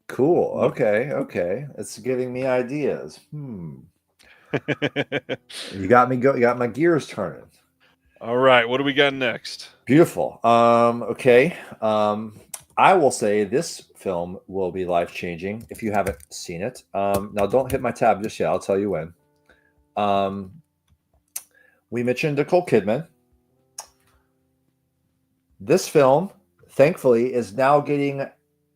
Cool. Okay. It's giving me ideas. You got me you got my gears turning. All right, what do we got next? Beautiful. Okay. I will say this film will be life-changing if you haven't seen it. Now don't hit my tab just yet. I'll tell you when. We mentioned Nicole Kidman. This film, thankfully, is now getting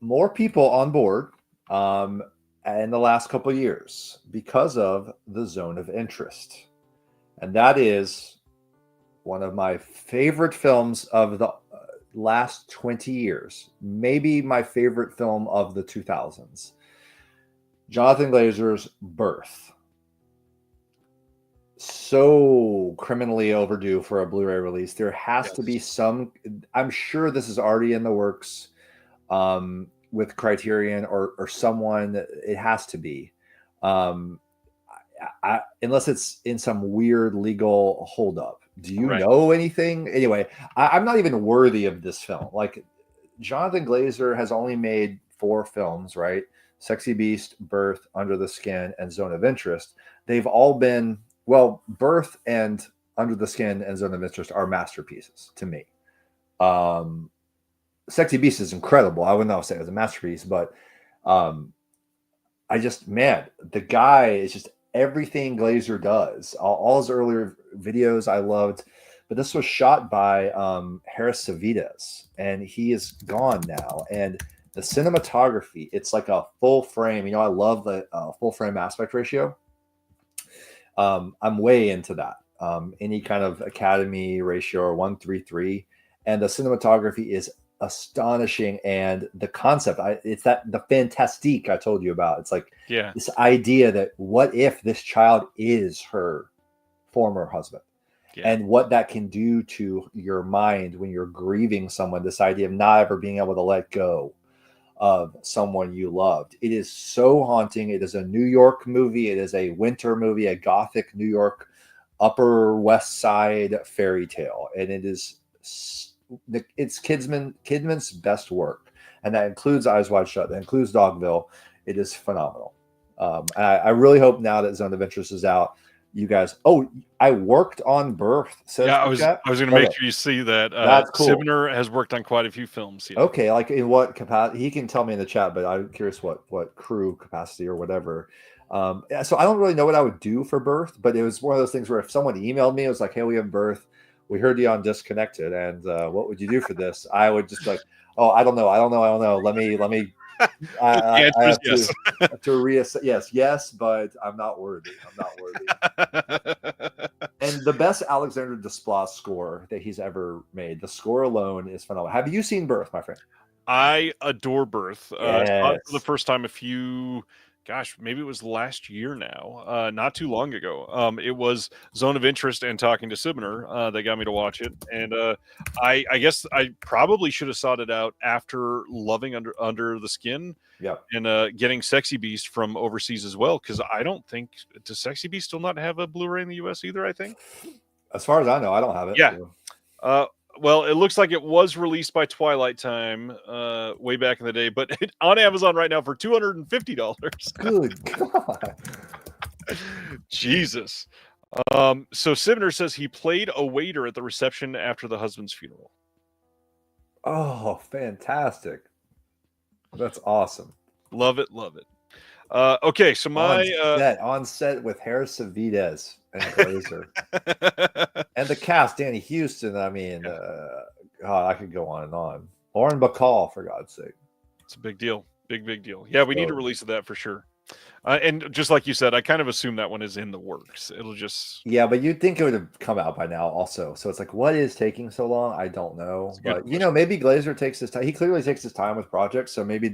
more people on board in the last couple of years because of the Zone of Interest. And that is one of my favorite films of the last 20 years, maybe my favorite film of the 2000s. Jonathan Glazer's Birth. So criminally overdue for a Blu-ray release. There has to be some, I'm sure this is already in the works with Criterion or someone. It has to be. Unless it's in some weird legal holdup. Do you know anything? Anyway, I'm not even worthy of this film. Like, Jonathan Glazer has only made 4 films, right? Sexy Beast, Birth, Under the Skin, and Zone of Interest. They've all been, well, Birth and Under the Skin and Zone of Interest are masterpieces to me. Sexy Beast is incredible. I wouldn't say it was a masterpiece, but the guy is just everything Glazer does. All his earlier videos I loved, but this was shot by Harris Savides, and he is gone now. And the cinematography, it's like a full frame. I love the full frame aspect ratio. I'm way into that. Any kind of Academy ratio or 1:3:3, and the cinematography is astonishing, and the concept, it's the fantastique I told you about. It's like this idea that what if this child is her former husband, and what that can do to your mind when you're grieving someone. This idea of not ever being able to let go of someone you loved. It is so haunting. It is a New York movie. It is a winter movie, a gothic New York Upper West Side fairy tale, and it's Kidman's best work, and that includes Eyes Wide Shut. That includes Dogville. It is phenomenal. I really hope now that Zone of Interest is out, you guys. Oh, I worked on Birth. I was going to make sure you see that. That's cool. Severn has worked on quite a few films. Okay, like in what capacity? He can tell me in the chat, but I'm curious what crew capacity or whatever. So I don't really know what I would do for Birth, but it was one of those things where if someone emailed me, it was like, "Hey, we have Birth. We heard you on Disconnected, and what would you do for this?" I would just like, "Oh, I don't know. Let me." I have yes. to reassess. Yes, but I'm not worthy. And the best Alexander Desplat score that he's ever made. The score alone is phenomenal. Have you seen Birth, my friend? I adore Birth. I saw it for the Yes. first time maybe it was last year now, not too long ago. It was Zone of Interest and talking to Sibner that got me to watch it. And I guess I probably should have sought it out after loving Under the Skin and getting Sexy Beast from overseas as well, because I don't think, does Sexy Beast still not have a Blu-ray in the US either, I think? As far as I know, I don't have it. Yeah. Well, it looks like it was released by Twilight Time way back in the day, but on Amazon right now for $250. Good God. Jesus. So Sivner says he played a waiter at the reception after the husband's funeral. Oh, fantastic. That's awesome. Love it. Okay, so on set with Harris Savides and Glazer. And the cast, Danny Houston. I mean, I could go on and on. Lauren Bacall, for God's sake. It's a big deal. Big deal. Yeah, we need a release of that for sure. And just like you said, I kind of assume that one is in the works. It'll just... Yeah, but you'd think it would have come out by now also. So it's like, what is taking so long? I don't know. But, maybe Glazer takes his time. He clearly takes his time with projects. So maybe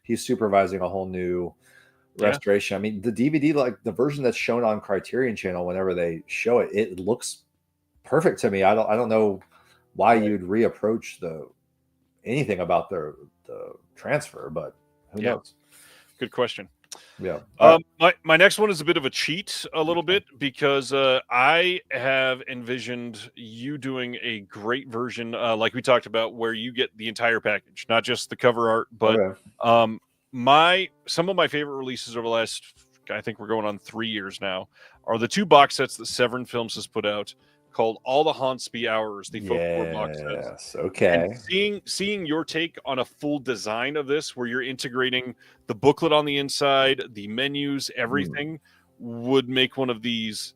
he's supervising a whole new restoration. I mean, the DVD, like the version that's shown on Criterion Channel, whenever they show it, it looks perfect to me. I don't know why you'd reapproach anything about the transfer, but who knows? Good question. Yeah. My next one is a bit of a cheat, a little bit, because I have envisioned you doing a great version, like we talked about, where you get the entire package, not just the cover art, but Okay. some of my favorite releases over the last, I think we're going on 3 years now, are the 2 box sets that Severn Films has put out called All the Haunts Be Ours, the folklore box sets. Yes. Okay. And seeing your take on a full design of this, where you're integrating the booklet on the inside, the menus, everything, would make one of these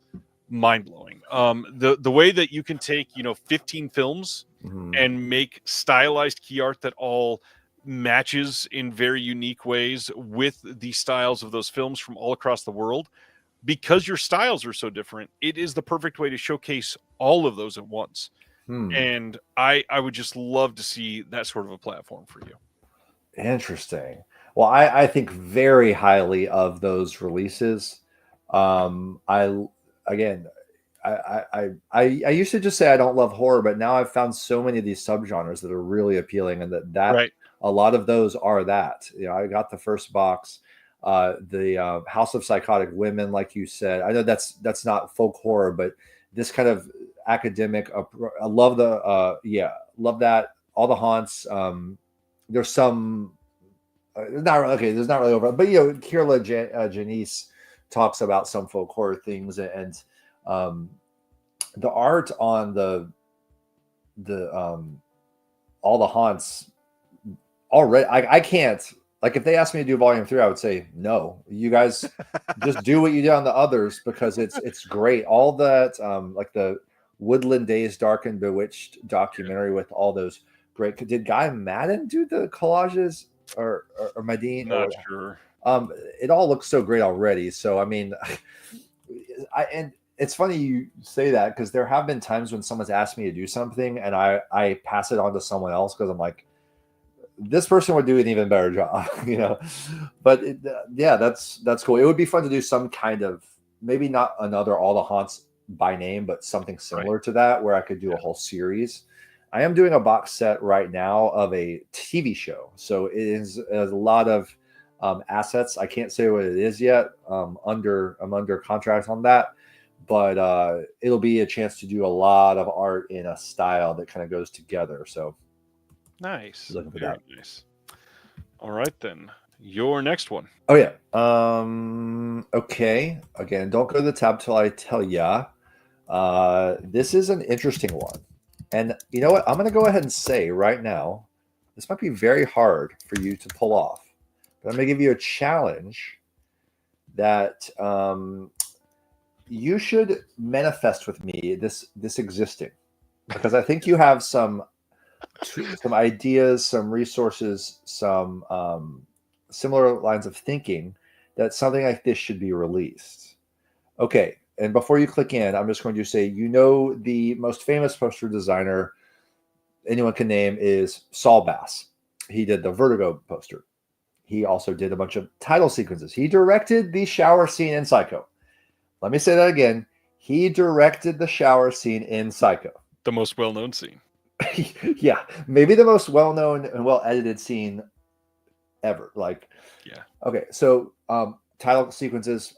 mind blowing. The way that you can take 15 films and make stylized key art that all matches in very unique ways with the styles of those films from all across the world, because your styles are so different, it is the perfect way to showcase all of those at once. And I would just love to see that sort of a platform for you. Interesting. Well, I think very highly of those releases. I again, I used to just say I don't love horror, but now I've found so many of these subgenres that are really appealing, and that Right. a lot of those are that. I got the first box, the House of Psychotic Women, like you said. I know that's not folk horror, but this kind of academic. I love love that. All the Haunts. There's some. Not okay. There's not really over, but Kirla Janice talks about some folk horror things, and the art on the All the Haunts already. I can't, like, if they asked me to do volume 3, I would say no. You guys just do what you did on the others, because it's great. All that like the Woodland Days Dark and Bewitched documentary with all those great. Did Guy Madden do the collages or Madine? Not sure. It all looks so great already. So I mean, and it's funny you say that, because there have been times when someone's asked me to do something and I pass it on to someone else because I'm like, this person would do an even better job, But that's cool. It would be fun to do some kind of, maybe not another All the Haunts by name, but something similar to that, where I could do a whole series. I am doing a box set right now of a TV show, so it is a lot of assets. I can't say what it is yet. I'm under contract on that, but it'll be a chance to do a lot of art in a style that kind of goes together. So nice, looking for very that. nice. All right, then your next one. Oh yeah. Okay. Again, don't go to the tab till I tell ya. This is an interesting one, and you know what? I'm going to go ahead and say right now, this might be very hard for you to pull off. But I'm going to give you a challenge that you should manifest with me this existing, because I think you have some ideas, some resources, some similar lines of thinking that something like this should be released. Okay, and before you click in, I'm just going to say, the most famous poster designer anyone can name is Saul Bass. He did the Vertigo poster. He also did a bunch of title sequences. He directed the shower scene in Psycho. Let me say that again. He directed the shower scene in Psycho. The most well-known scene. Yeah, maybe the most well-known and well-edited scene ever. Okay, so title sequences.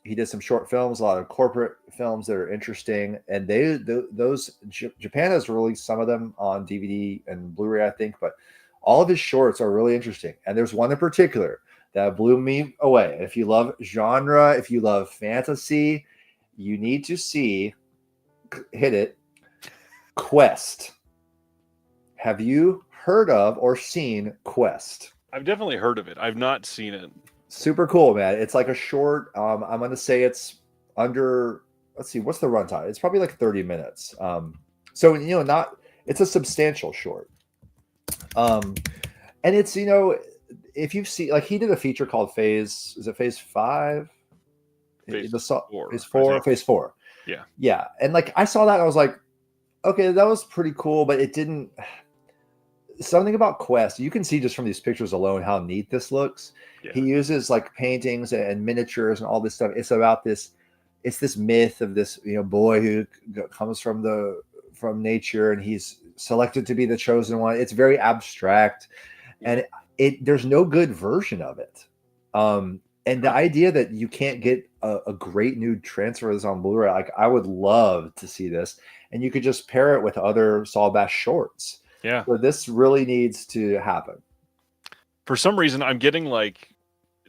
He did some short films, a lot of corporate films that are interesting, and Japan has released some of them on DVD and Blu-ray, I think, but all of his shorts are really interesting. And there's one in particular that blew me away. If you love genre, if you love fantasy, you need to see, hit it, Quest. Have you heard of or seen Quest? I've definitely heard of it. I've not seen it. Super cool, man. It's like a short. I'm going to say it's under, let's see, what's the runtime? It's probably like 30 minutes. So, it's a substantial short. And it's, if you've seen, like, he did a feature called Phase 5? Phase 4. Yeah. Yeah. And like, I saw that and I was like, okay, that was pretty cool, but it didn't, something about Quest, you can see just from these pictures alone how neat this looks. Yeah. He uses like paintings and miniatures and all this stuff. It's about this myth of this, boy who comes from nature, and he's selected to be the chosen one. It's very abstract, and there's no good version of it. And the idea that you can't get a great new transfer of this on Blu-ray, like I would love to see this. And you could just pair it with other Saul Bass shorts. Yeah. So this really needs to happen. For some reason, I'm getting like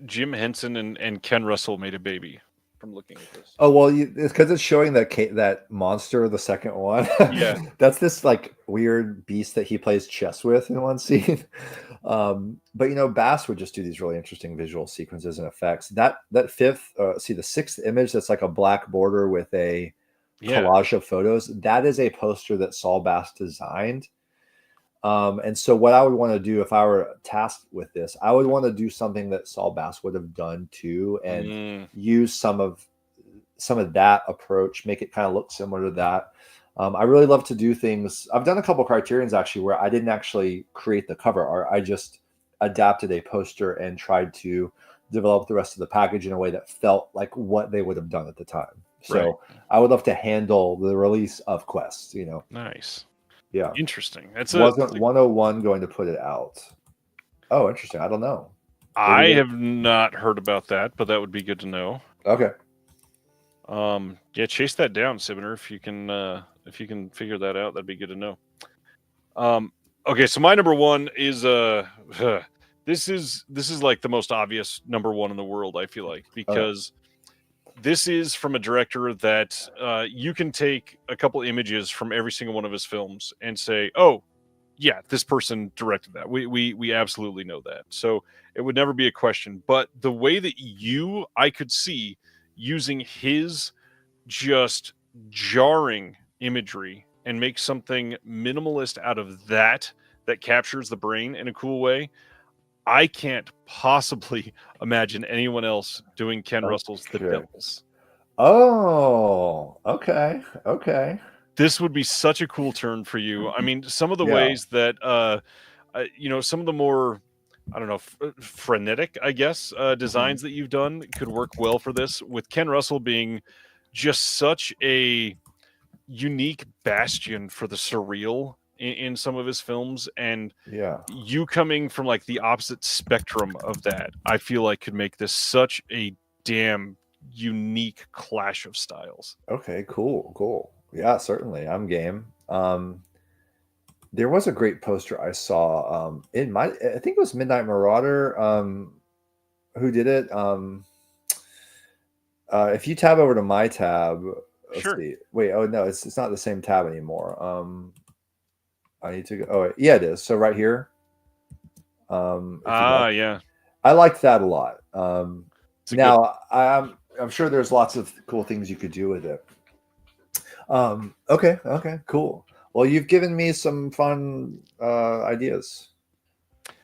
Jim Henson and Ken Russell made a baby from looking at this. Oh, well, it's because it's showing that monster, the second one. Yeah. That's this like weird beast that he plays chess with in one scene. But Bass would just do these really interesting visual sequences and effects. That fifth, the sixth image that's like a black border with a collage of photos. That is a poster that Saul Bass designed. And so what I would want to do if I were tasked with this, I would want to do something that Saul Bass would have done too, and use some of that approach, make it kind of look similar to that. I really love to do things. I've done a couple Criterions actually where I didn't actually create the cover art. I just adapted a poster and tried to develop the rest of the package in a way that felt like what they would have done at the time. So I would love to handle the release of Quest, Nice. Yeah. Interesting. Wasn't 101 going to put it out? Oh, interesting. I don't know. I have not heard about that, but that would be good to know. Okay. Chase that down, Sibner, if you can figure that out, that'd be good to know. Okay, so my number one is this is like the most obvious number one in the world, I feel like, because this is from a director that you can take a couple images from every single one of his films and say, oh, yeah, this person directed that. We absolutely know that. So it would never be a question. But the way that I could see using his just jarring imagery and make something minimalist out of that captures the brain in a cool way, I can't possibly imagine anyone else doing Ken Russell's The Devils. Oh, okay. This would be such a cool turn for you. I mean, some of the ways that, some of the more, I don't know, frenetic, I guess, designs that you've done could work well for this, with Ken Russell being just such a unique bastion for the surreal in some of his films, and you coming from like the opposite spectrum of that, I feel like could make this such a damn unique clash of styles. Okay, cool. Yeah, certainly. I'm game. There was a great poster I saw I think it was Midnight Marauder who did it. If you tab over to my tab, let's see. Wait, oh no, it's not the same tab anymore. I need to go. Oh, yeah, it is. So right here. Yeah. I liked that a lot. Now I'm sure there's lots of cool things you could do with it. Okay, cool. Well, you've given me some fun ideas.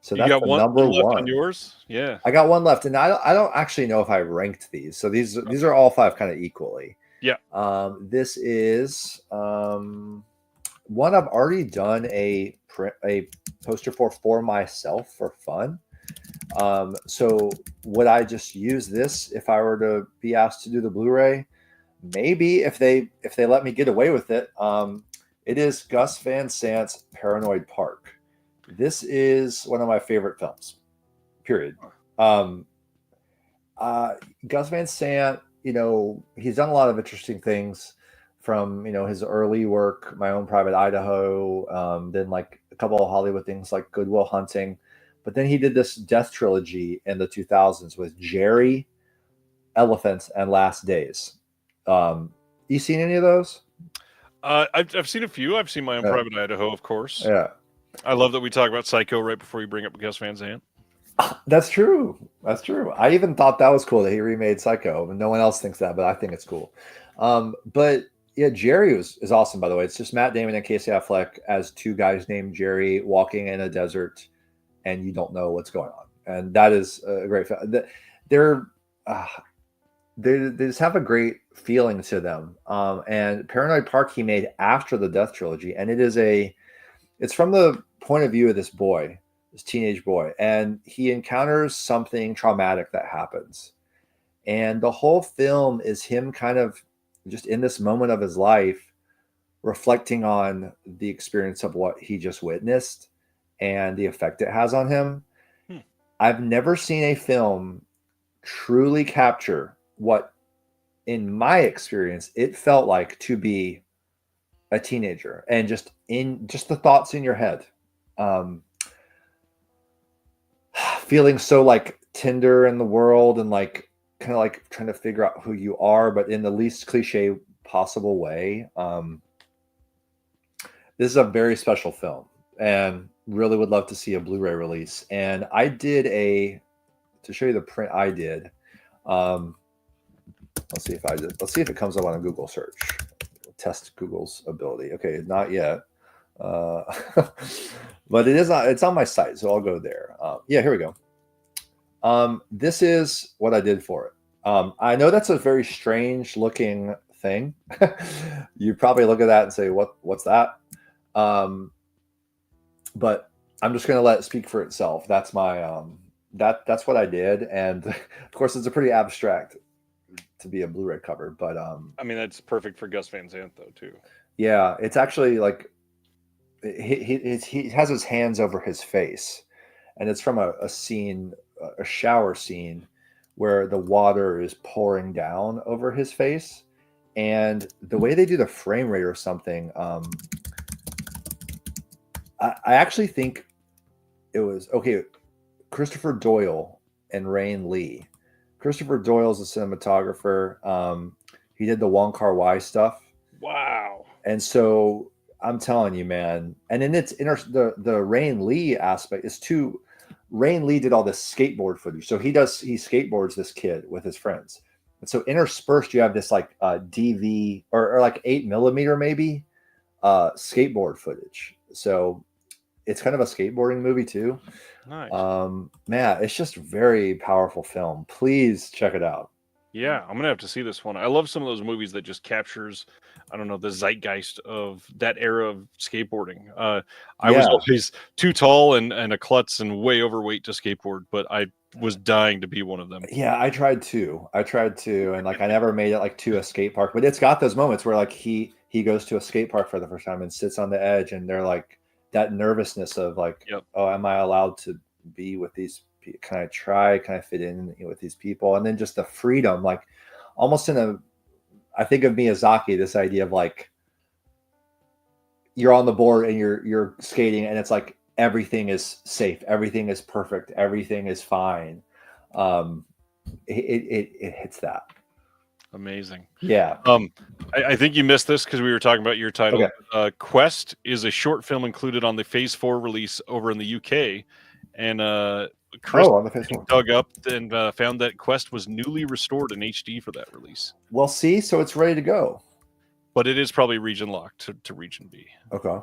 So that's got number left one on yours. Yeah, I got one left, and I don't actually know if I ranked these. So these are all five kind of equally. Yeah. This is one I've already done a poster for myself for fun. So would I just use this if I were to be asked to do the Blu-ray? Maybe if they let me get away with it. It is Gus Van Sant's Paranoid Park. This is one of my favorite films, period. Gus Van Sant, he's done a lot of interesting things from, his early work, My Own Private Idaho, then like a couple of Hollywood things like Good Will Hunting. But then he did this death trilogy in the 2000s with Jerry, Elephants, and Last Days. You seen any of those? I've seen a few. I've seen My Own Private Idaho, of course. Yeah. I love that we talk about Psycho right before you bring up Gus Van Sant. That's true. I even thought that was cool that he remade Psycho. No one else thinks that, but I think it's cool. But yeah, Jerry is awesome, by the way. It's just Matt Damon and Casey Affleck as two guys named Jerry walking in a desert, and you don't know what's going on. And that is a great film. They just have a great feeling to them. And Paranoid Park he made after the Death Trilogy, and it's from the point of view of this boy, this teenage boy, and he encounters something traumatic that happens. And the whole film is him kind of just in this moment of his life, reflecting on the experience of what he just witnessed and the effect it has on him. I've never seen a film truly capture what, in my experience, it felt like to be a teenager, and just the thoughts in your head, feeling so like tender in the world, and like kind of like trying to figure out who you are, but in the least cliche possible way. This is a very special film, and really would love to see a Blu-ray release. And I did to show you the print I did. Let's see if it comes up on a Google search. Test Google's ability. Okay, not yet. But it is not, it's on my site, so I'll go there. Yeah, here we go. This is what I did for it. I know that's a very strange looking thing. You probably look at that and say, what's that? But I'm just going to let it speak for itself. That's my, that's what I did. And of course it's a pretty abstract to be a Blu-ray cover, but, I mean, that's perfect for Gus Van Sant though, too. Yeah, it's actually like, he has his hands over his face, and it's from a scene, a shower scene, where the water is pouring down over his face, and the way they do the frame rate or something, I actually think it was Christopher Doyle and Rain Lee. Christopher Doyle's a cinematographer. He did the Wong Kar-wai stuff. Wow. And so I'm telling you, man. And then it's the Rain Lee aspect is too. Rain Lee did all this skateboard footage. So he skateboards this kid with his friends. And so interspersed, you have this like DV or like 8mm maybe skateboard footage. So it's kind of a skateboarding movie too. Nice. Man, it's just a very powerful film. Please check it out. Yeah, I'm gonna have to see this one. I love some of those movies that just captures, I don't know, the zeitgeist of that era of skateboarding. I was always too tall and a klutz and way overweight to skateboard, but I was dying to be one of them. Yeah, I tried to, and like I never made it like to a skate park. But it's got those moments where like he goes to a skate park for the first time and sits on the edge, and they're like that nervousness of like, oh, am I allowed to be with these? Can I try? Can I fit in with these people? And then just the freedom, like almost I think of Miyazaki, this idea of like you're on the board and you're skating, and it's like everything is safe, everything is perfect, everything is fine. It hits that. Amazing. Yeah. I think you missed this because we were talking about your title. Okay. Quest is a short film included on the Phase 4 release over in the UK, and Chris dug up and found that Quest was newly restored in HD for that release. Well, see, so it's ready to go. But it is probably region locked to region B. Okay.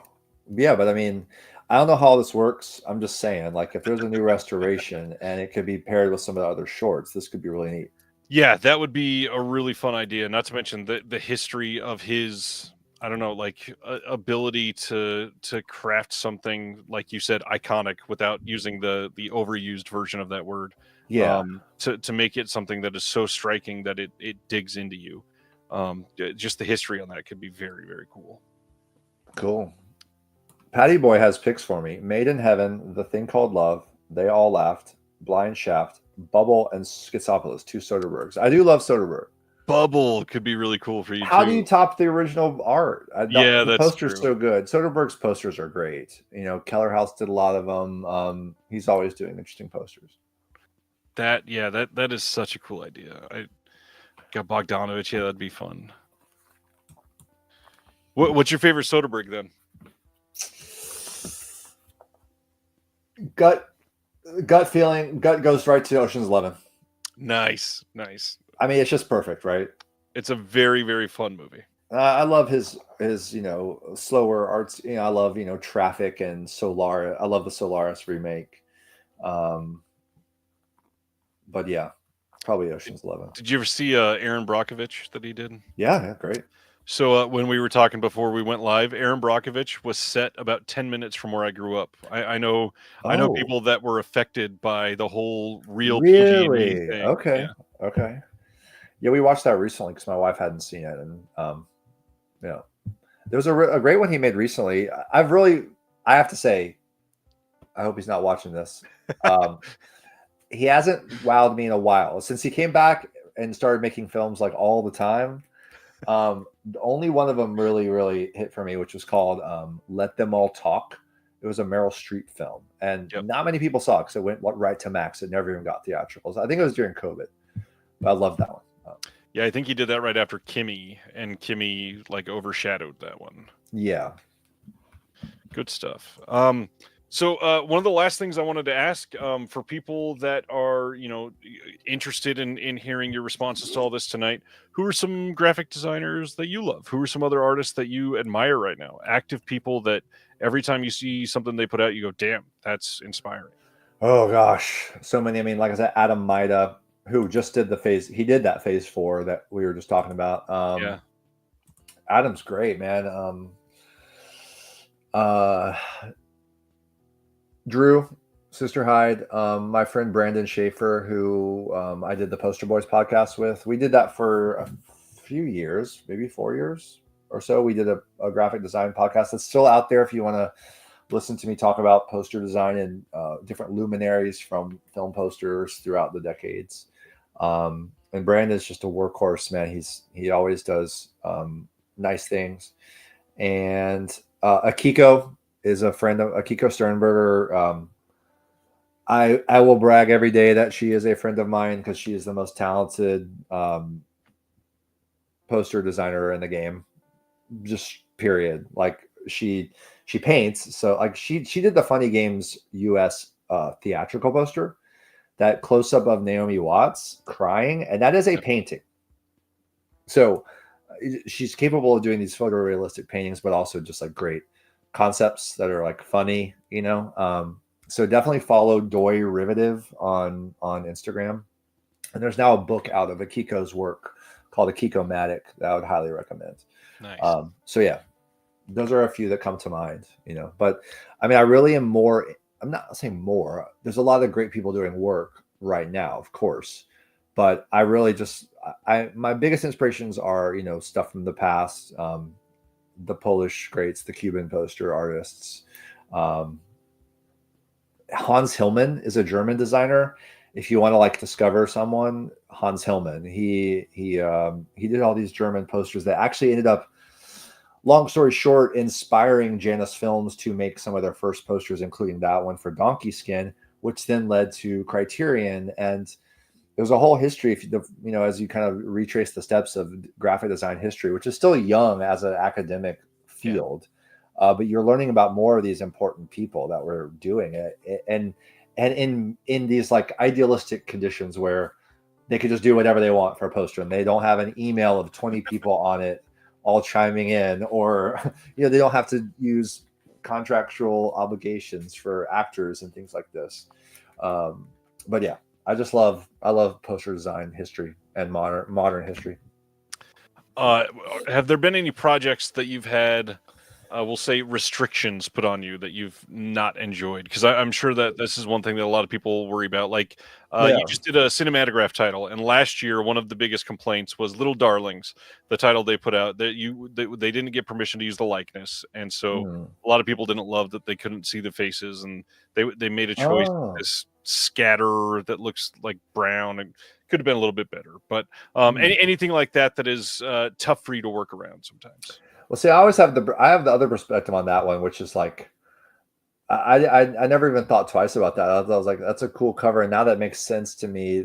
Yeah, but I mean, I don't know how this works. I'm just saying, like, if there's a new restoration and it could be paired with some of the other shorts, this could be really neat. Yeah, that would be a really fun idea. Not to mention the history of his, I don't know, like ability to craft something, like you said, iconic without using the overused version of that word. Yeah. To make it something that is so striking that it digs into you. Just the history on that could be very, very cool. Cool. Patty Boy has picks for me. Made in Heaven, The Thing Called Love, They All Laughed, Blind Shaft, Bubble, and Schizopolis, 2 Soderberghs. I do love Soderbergh. Bubble could be really cool for you. How do you top the original art? Yeah, the poster's true. So good. Soderbergh's posters are great. You know, Keller House did a lot of them. He's always doing interesting posters. That is such a cool idea. I got Bogdanovich. Yeah, that'd be fun. What's your favorite Soderbergh then? Gut feeling. Gut goes right to Ocean's 11. Nice. I mean, it's just perfect, right? It's a very, very fun movie. I love his slower arts. I love Traffic and Solar. I love the Solaris remake. But yeah, probably Ocean's 11. Did you ever see Aaron Brockovich that he did? Yeah, great. So when we were talking before we went live, Aaron Brockovich was set about 10 minutes from where I grew up. I know people that were affected by the whole real really thing. Okay. Yeah, we watched that recently because my wife hadn't seen it, and there was a great one he made recently. I have to say, I hope he's not watching this. he hasn't wowed me in a while since he came back and started making films like all the time. Only one of them really hit for me, which was called Let Them All Talk. It was a Meryl Streep film, and not many people saw it because it went right to Max. It never even got theatricals. I think it was during COVID, but I love that one. Yeah, I think he did that right after Kimmy, and Kimmy like overshadowed that one. Yeah. Good stuff. So one of the last things I wanted to ask for people that are, interested in hearing your responses to all this tonight, who are some graphic designers that you love? Who are some other artists that you admire right now? Active people that every time you see something they put out, you go, damn, that's inspiring. Oh gosh, so many. I mean, like I said, Adam Maida, who just did he did that phase 4 that we were just talking about. Yeah. Adam's great, man. Drew, Sister Hyde, my friend Brandon Schaefer, who I did the Poster Boys podcast with. We did that for a few years, maybe 4 years or so. We did a graphic design podcast that's still out there if you want to listen to me talk about poster design and different luminaries from film posters throughout the decades. And Brandon's just a workhorse, man. He always does nice things. And Akiko is a friend of Akiko Sternberger. I will brag every day that she is a friend of mine because she is the most talented poster designer in the game. Just period. Like she paints. So like she did the Funny Games US theatrical poster, that close up of Naomi Watts crying, and that is a painting. So she's capable of doing these photorealistic paintings, but also just like great concepts that are like funny, so definitely follow Doi Rivetive on Instagram. And there's now a book out of Akiko's work called Akiko-matic that I would highly recommend. Nice. So yeah, those are a few that come to mind, but I mean, I really am more, I'm not saying more, there's a lot of great people doing work right now, of course, but I really just, my biggest inspirations are, stuff from the past, the Polish greats, the Cuban poster artists. Hans Hillman is a German designer. If you want to like discover someone, Hans Hillman, he did all these German posters that actually ended up, long story short, inspiring Janus Films to make some of their first posters, including that one for Donkey Skin, which then led to Criterion. And there's a whole history, if as you kind of retrace the steps of graphic design history, which is still young as an academic field. But you're learning about more of these important people that were doing it, and in these like idealistic conditions where they could just do whatever they want for a poster, and they don't have an email of 20 people on it all chiming in, or they don't have to use contractual obligations for actors and things like this. But yeah, I love poster design history and modern history. Have there been any projects that you've had, we'll say, restrictions put on you that you've not enjoyed? Because I'm sure that this is one thing that a lot of people worry about. Like, you just did a cinematograph title, and last year one of the biggest complaints was Little Darlings, the title they put out, that they didn't get permission to use the likeness, and so a lot of people didn't love that they couldn't see the faces, and they made a choice, this scatter that looks like brown, and could have been a little bit better. But anything like that is tough for you to work around sometimes. Well, see, I have the other perspective on that one, which is like, I never even thought twice about that. I was like, that's a cool cover, and now that makes sense to me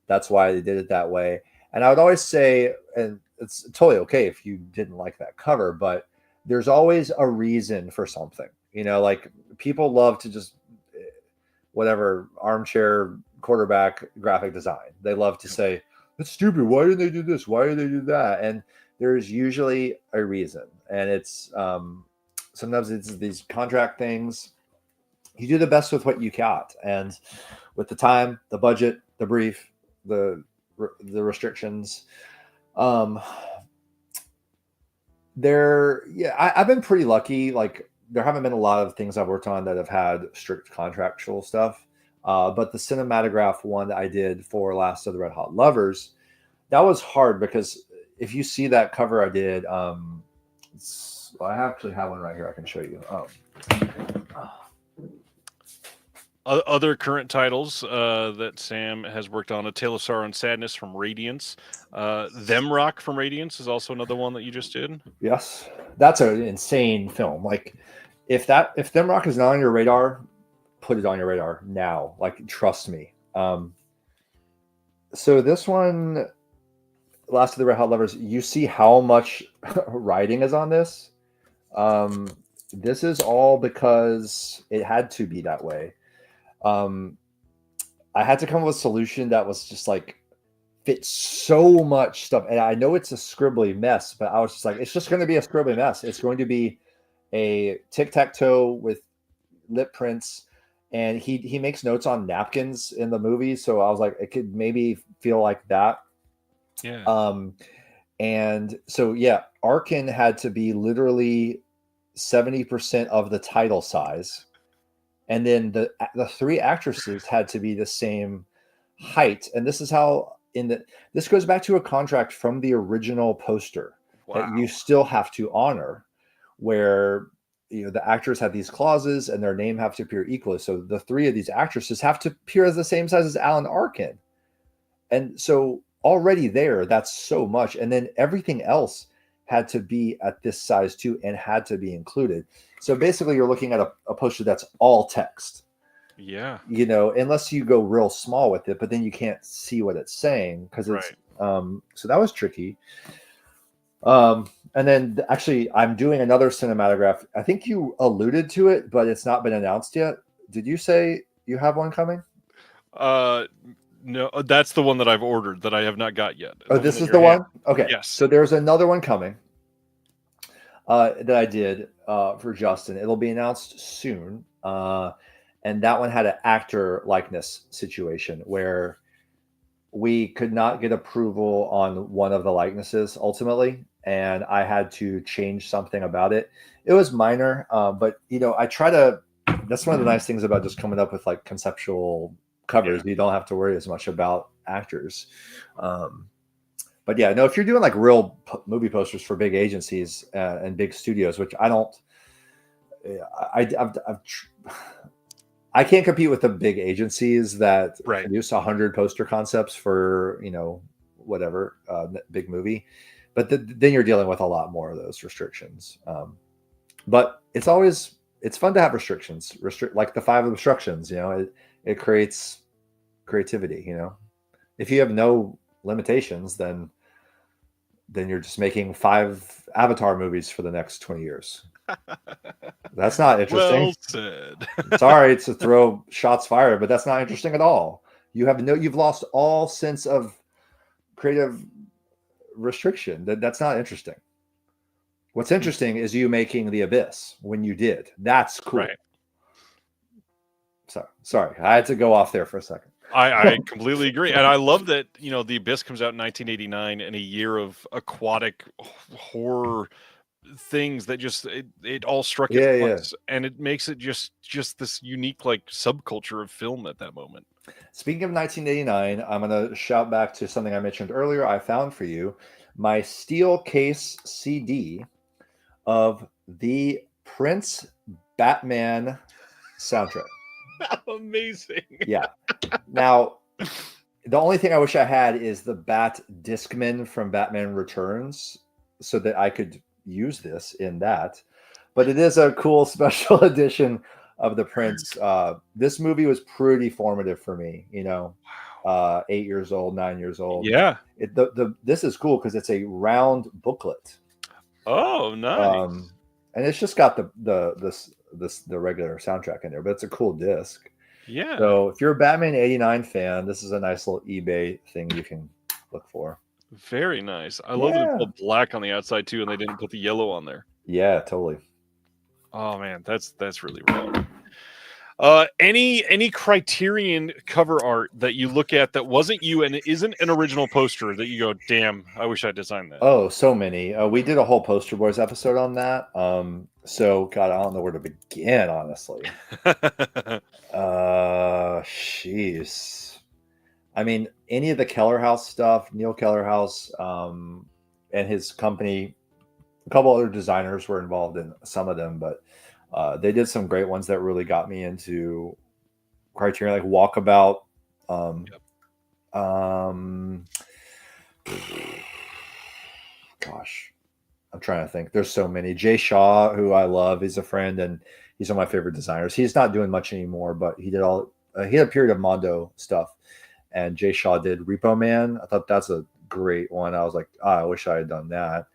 that's why they did it that way. And I would always say, and it's totally okay if you didn't like that cover, but there's always a reason for something. Like people love to just whatever armchair quarterback graphic design. They love to say, that's stupid. Why did they do this? Why did they do that? And there's usually a reason, and it's sometimes it's these contract things. You do the best with what you got, and with the time, the budget, the brief, the restrictions. I've been pretty lucky. Like there haven't been a lot of things I've worked on that have had strict contractual stuff, but the cinematograph one that I did for Last of the Red Hot Lovers, that was hard because if you see that cover I did, I actually have one right here I can show you. Other current titles that Sam has worked on: A Tale of Sorrow and Sadness from Radiance. Them Rock from Radiance is also another one that you just did. Yes, that's an insane film. Like, if Them Rock is not on your radar, put it on your radar now. Like, trust me. So this one, Last of the Red Hot Lovers, you see how much writing is on this. This is all because it had to be that way. I had to come up with a solution that was just like fit so much stuff. And I know it's a scribbly mess, but I was just like, it's just going to be a scribbly mess. It's going to be a tic-tac-toe with lip prints. And he makes notes on napkins in the movie. So I was like, it could maybe feel like that. Yeah. And so, yeah, Arkin had to be literally 70% of the title size. And then the three actresses had to be the same height. And this is how this goes back to a contract from the original poster that you still have to honor, where the actors have these clauses and their name have to appear equally. So the three of these actresses have to appear as the same size as Alan Arkin. And so already there, that's so much. And then everything else had to be at this size too and had to be included. So basically you're looking at a poster that's all text. Yeah. Unless you go real small with it, but then you can't see what it's saying because it's so that was tricky. And then actually I'm doing another cinematograph. I think you alluded to it, but it's not been announced yet. Did you say you have one coming? No, that's the one that I've ordered that I have not got yet. Oh, this is the one? Okay. Yes. So there's another one coming that I did for Justin. It'll be announced soon. And that one had an actor likeness situation where we could not get approval on one of the likenesses ultimately. And I had to change something about it. It was minor, but I try to, that's one of the nice things about just coming up with like conceptual covers. You don't have to worry as much about actors. But yeah, no, if you're doing like real movie posters for big agencies and big studios, which I don't, I can't compete with the big agencies that produce 100 poster concepts for, whatever, big movie. But then you're dealing with a lot more of those restrictions. But it's fun to have restrictions, like the 5 obstructions, it creates creativity, if you have no limitations, then you're just making 5 Avatar movies for the next 20 years. That's not interesting. Well said. Sorry to throw shots fired, but that's not interesting at all. You've lost all sense of creative restriction. That's not interesting. What's interesting is you making The Abyss when you did. That's cool. Right. So sorry, I had to go off there for a second. I completely agree. And I love that, The Abyss comes out in 1989 and a year of aquatic horror things that just it all struck at once. And it makes it just this unique like subculture of film at that moment. Speaking of 1989, I'm going to shout back to something I mentioned earlier. I found for you my steel case CD of the Prince Batman soundtrack. Amazing. Yeah. Now, the only thing I wish I had is the Bat Discman from Batman Returns so that I could use this in that. But it is a cool special edition of the Prince. This movie was pretty formative for me, 8 years old, 9 years old. Yeah. This is cool because it's a round booklet. Oh, nice. And it's just got the regular soundtrack in there, but it's a cool disc. Yeah. So if you're a Batman 89 fan, this is a nice little eBay thing you can look for. Very nice. I love that it's all black on the outside too, and they didn't put the yellow on there. Yeah, totally. Oh man, that's really rad. Any Criterion cover art that you look at that wasn't you and it isn't an original poster that you go, damn, I wish I designed that? Oh, so many. We did a whole Poster Boys episode on that. So God, I don't know where to begin, honestly. Jeez. I mean, any of the Keller House stuff, Neil Keller House, and his company, a couple other designers were involved in some of them, but they did some great ones that really got me into Criterion, like Walkabout. Yep. Gosh, I'm trying to think. There's so many. Jay Shaw, who I love, he's a friend and he's one of my favorite designers. He's not doing much anymore, but he did all. He had a period of Mondo stuff, and Jay Shaw did Repo Man. I thought that's a great one. I was like, I wish I had done that,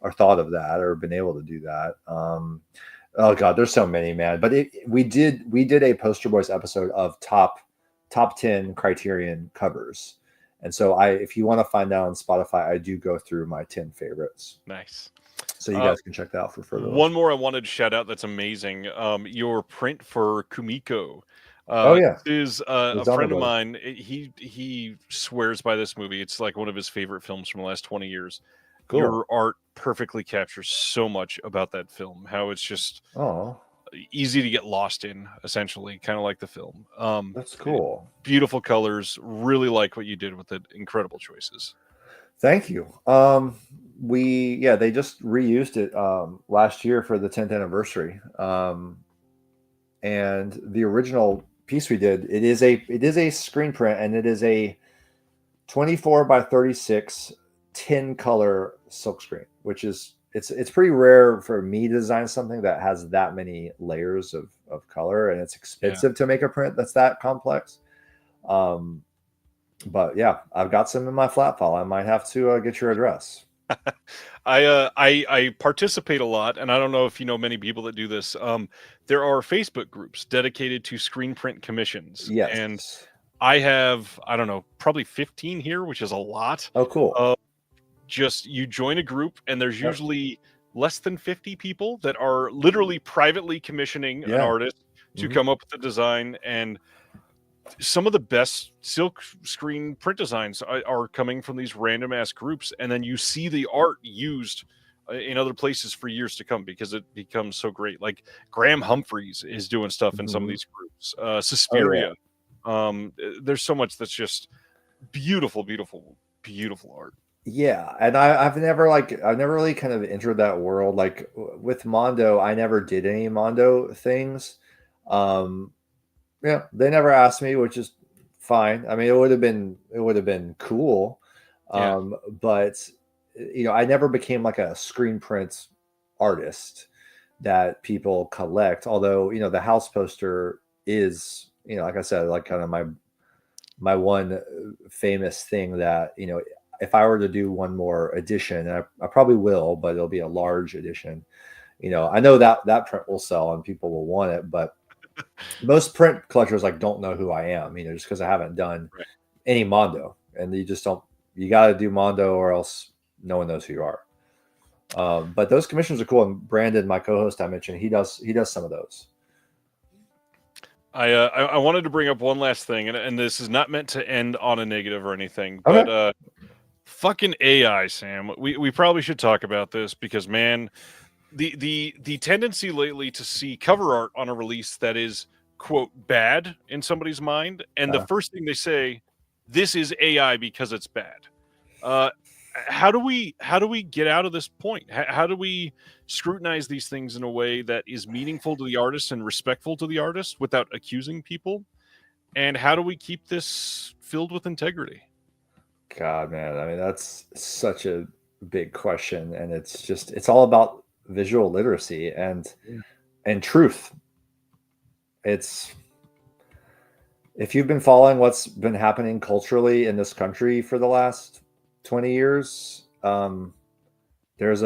or thought of that, or been able to do that. Oh God, there's so many, man. But we did a Poster Boys episode of top 10 Criterion covers. And so if you want to find out on Spotify, I do go through my 10 favorites. Nice. So you guys can check that out for further. One more I wanted to shout out that's amazing. Your print for Kumiko. Oh yeah. This is a friend of mine. He swears by this movie. It's like one of his favorite films from the last 20 years. Cool. Your art perfectly captures so much about that film. How it's just easy to get lost in, essentially, kind of like the film. That's cool. Beautiful colors. Really like what you did with it. Incredible choices. Thank you. They just reused it last year for the 10th anniversary. And the original piece we did, it is a screen print, and it is a 24 by 36 10 color silkscreen, which is it's pretty rare for me to design something that has that many layers of color, and it's expensive to make a print that's that complex. But yeah, I've got some in my flat file. I might have to get your address. I participate a lot, and I don't know if you know many people that do this. There are Facebook groups dedicated to screen print commissions. Yes. And I have, I don't know, probably 15 here, which is a lot. Oh, cool. Just you join a group, and there's usually less than 50 people that are literally privately commissioning an artist to come up with the design. And some of the best silk screen print designs are coming from these random ass groups, and then you see the art used in other places for years to come because it becomes so great. Like Graham Humphreys is doing stuff in some of these groups. Suspiria. There's so much that's just beautiful art. Yeah, and I've never really kind of entered that world. Like with Mondo, I never did any Mondo things. Yeah, they never asked me, which is fine. I mean, it would have been cool. But I never became like a screen print artist that people collect. Although, the house poster is, like I said, like kind of my one famous thing that, if I were to do one more edition, and I probably will, but it'll be a large edition. I know that print will sell and people will want it, but most print collectors don't know who I am, just because I haven't done any Mondo, and you got to do Mondo or else no one knows who you are. But those commissions are cool. And Brandon, my co-host I mentioned, he does some of those. I wanted to bring up one last thing, and this is not meant to end on a negative or anything, but fucking AI, Sam. We probably should talk about this because, man, the tendency lately to see cover art on a release that is, quote, bad in somebody's mind, and the first thing they say, this is AI because it's bad. How do we get out of this point? How do we scrutinize these things in a way that is meaningful to the artist and respectful to the artist without accusing people? And how do we keep this filled with integrity? God, man, I mean, that's such a big question, and it's all about visual literacy and truth. It's, if you've been following what's been happening culturally in this country for the last 20 years, and it's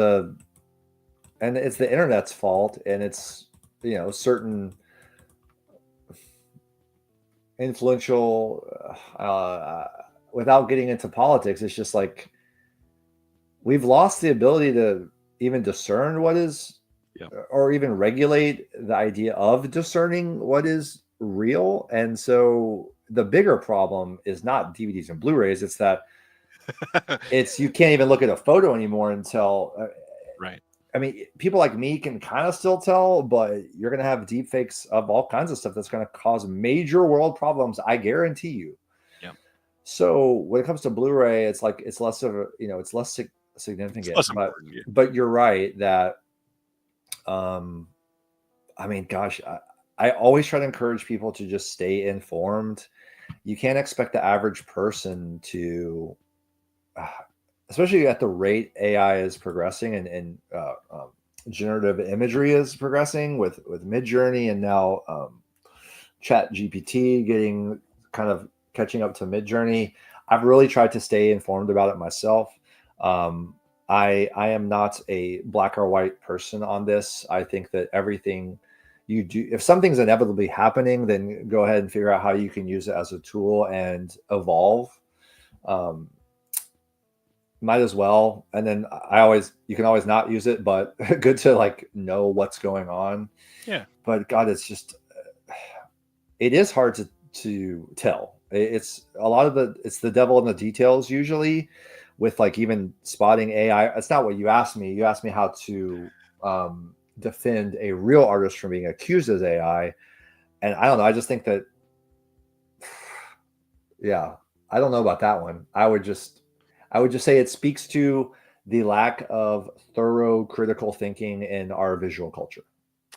the internet's fault, and it's certain influential without getting into politics, it's just like we've lost the ability to even discern what is, or even regulate the idea of discerning what is real. And so the bigger problem is not DVDs and Blu-rays. It's that you can't even look at a photo anymore until, I mean, people like me can kind of still tell, but you're going to have deep fakes of all kinds of stuff that's going to cause major world problems. I guarantee you. Yeah. So when it comes to Blu-ray, it's like, it's less of a, it's less significant, but you're right that, I mean, gosh, I always try to encourage people to just stay informed. You can't expect the average person to, especially at the rate AI is progressing and generative imagery is progressing with Midjourney and now Chat GPT getting kind of catching up to Midjourney. I've really tried to stay informed about it myself. I am not a black or white person on this. I think that everything you do, if something's inevitably happening, then go ahead and figure out how you can use it as a tool and evolve. Might as well. And then you can always not use it, but good to like know what's going on. Yeah. But God, it is hard to tell. It's a lot of it's the devil in the details usually with like even spotting AI. It's not what you asked me. You asked me how to defend a real artist from being accused as AI. And I don't know. I just think that, yeah, I don't know about that one. I would just say it speaks to the lack of thorough critical thinking in our visual culture.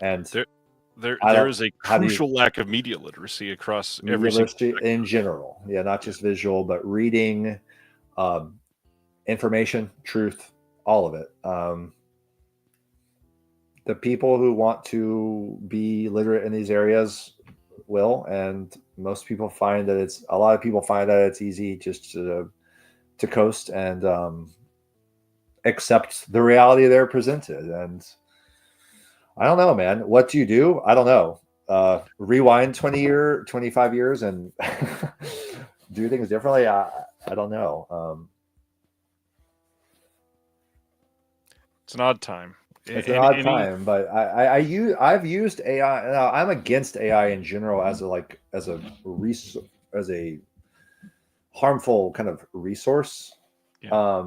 And there is a crucial lack of media literacy across every single in general. Yeah, not just visual, but reading, information, truth, all of it. The people who want to be literate in these areas will, and most people find that a lot of people find that it's easy just to coast and accept the reality they're presented. And I don't know, man. What do you do? I don't know. Rewind 25 years and do things differently. I don't know. It's an odd time. It's an odd time, but I've used AI. Now, I'm against AI in general as a harmful kind of resource. Yeah.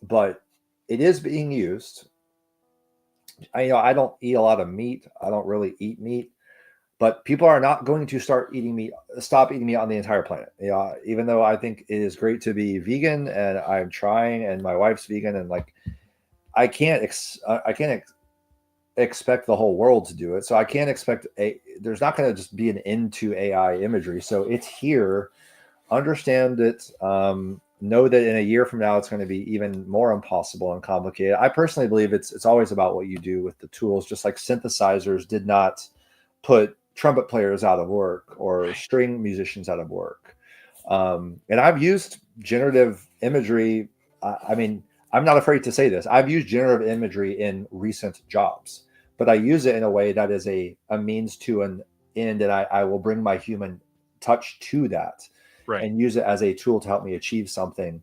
But it is being used. I don't eat a lot of meat. I don't really eat meat, but people are not going to stop eating meat on the entire planet. Even though I think it is great to be vegan, and I'm trying, and my wife's vegan, and like I can't expect the whole world to do it. So I can't expect there's not going to just be an end to AI imagery. So it's here. Understand it. Know that in a year from now, it's going to be even more impossible and complicated. I personally believe it's always about what you do with the tools, just like synthesizers did not put trumpet players out of work or string musicians out of work. And I've used generative imagery. I mean, I'm not afraid to say this. I've used generative imagery in recent jobs, but I use it in a way that is a means to an end, and I will bring my human touch to that. Right. And use it as a tool to help me achieve something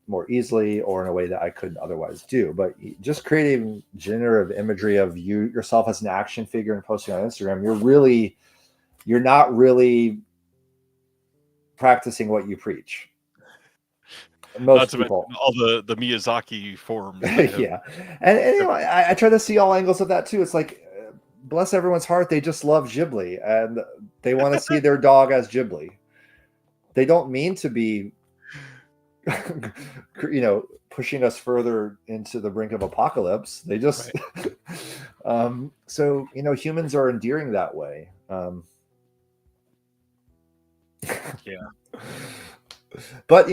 more easily or in a way that I couldn't otherwise do. But just creating generative imagery of yourself as an action figure and posting on Instagram, you're not really practicing what you preach. Most people, all the Miyazaki forms. Yeah. And anyway, I try to see all angles of that too. It's like, bless everyone's heart, they just love Ghibli and they want to see their dog as Ghibli. They don't mean to be, pushing us further into the brink of apocalypse. They just, right. So, humans are endearing that way. Yeah. But,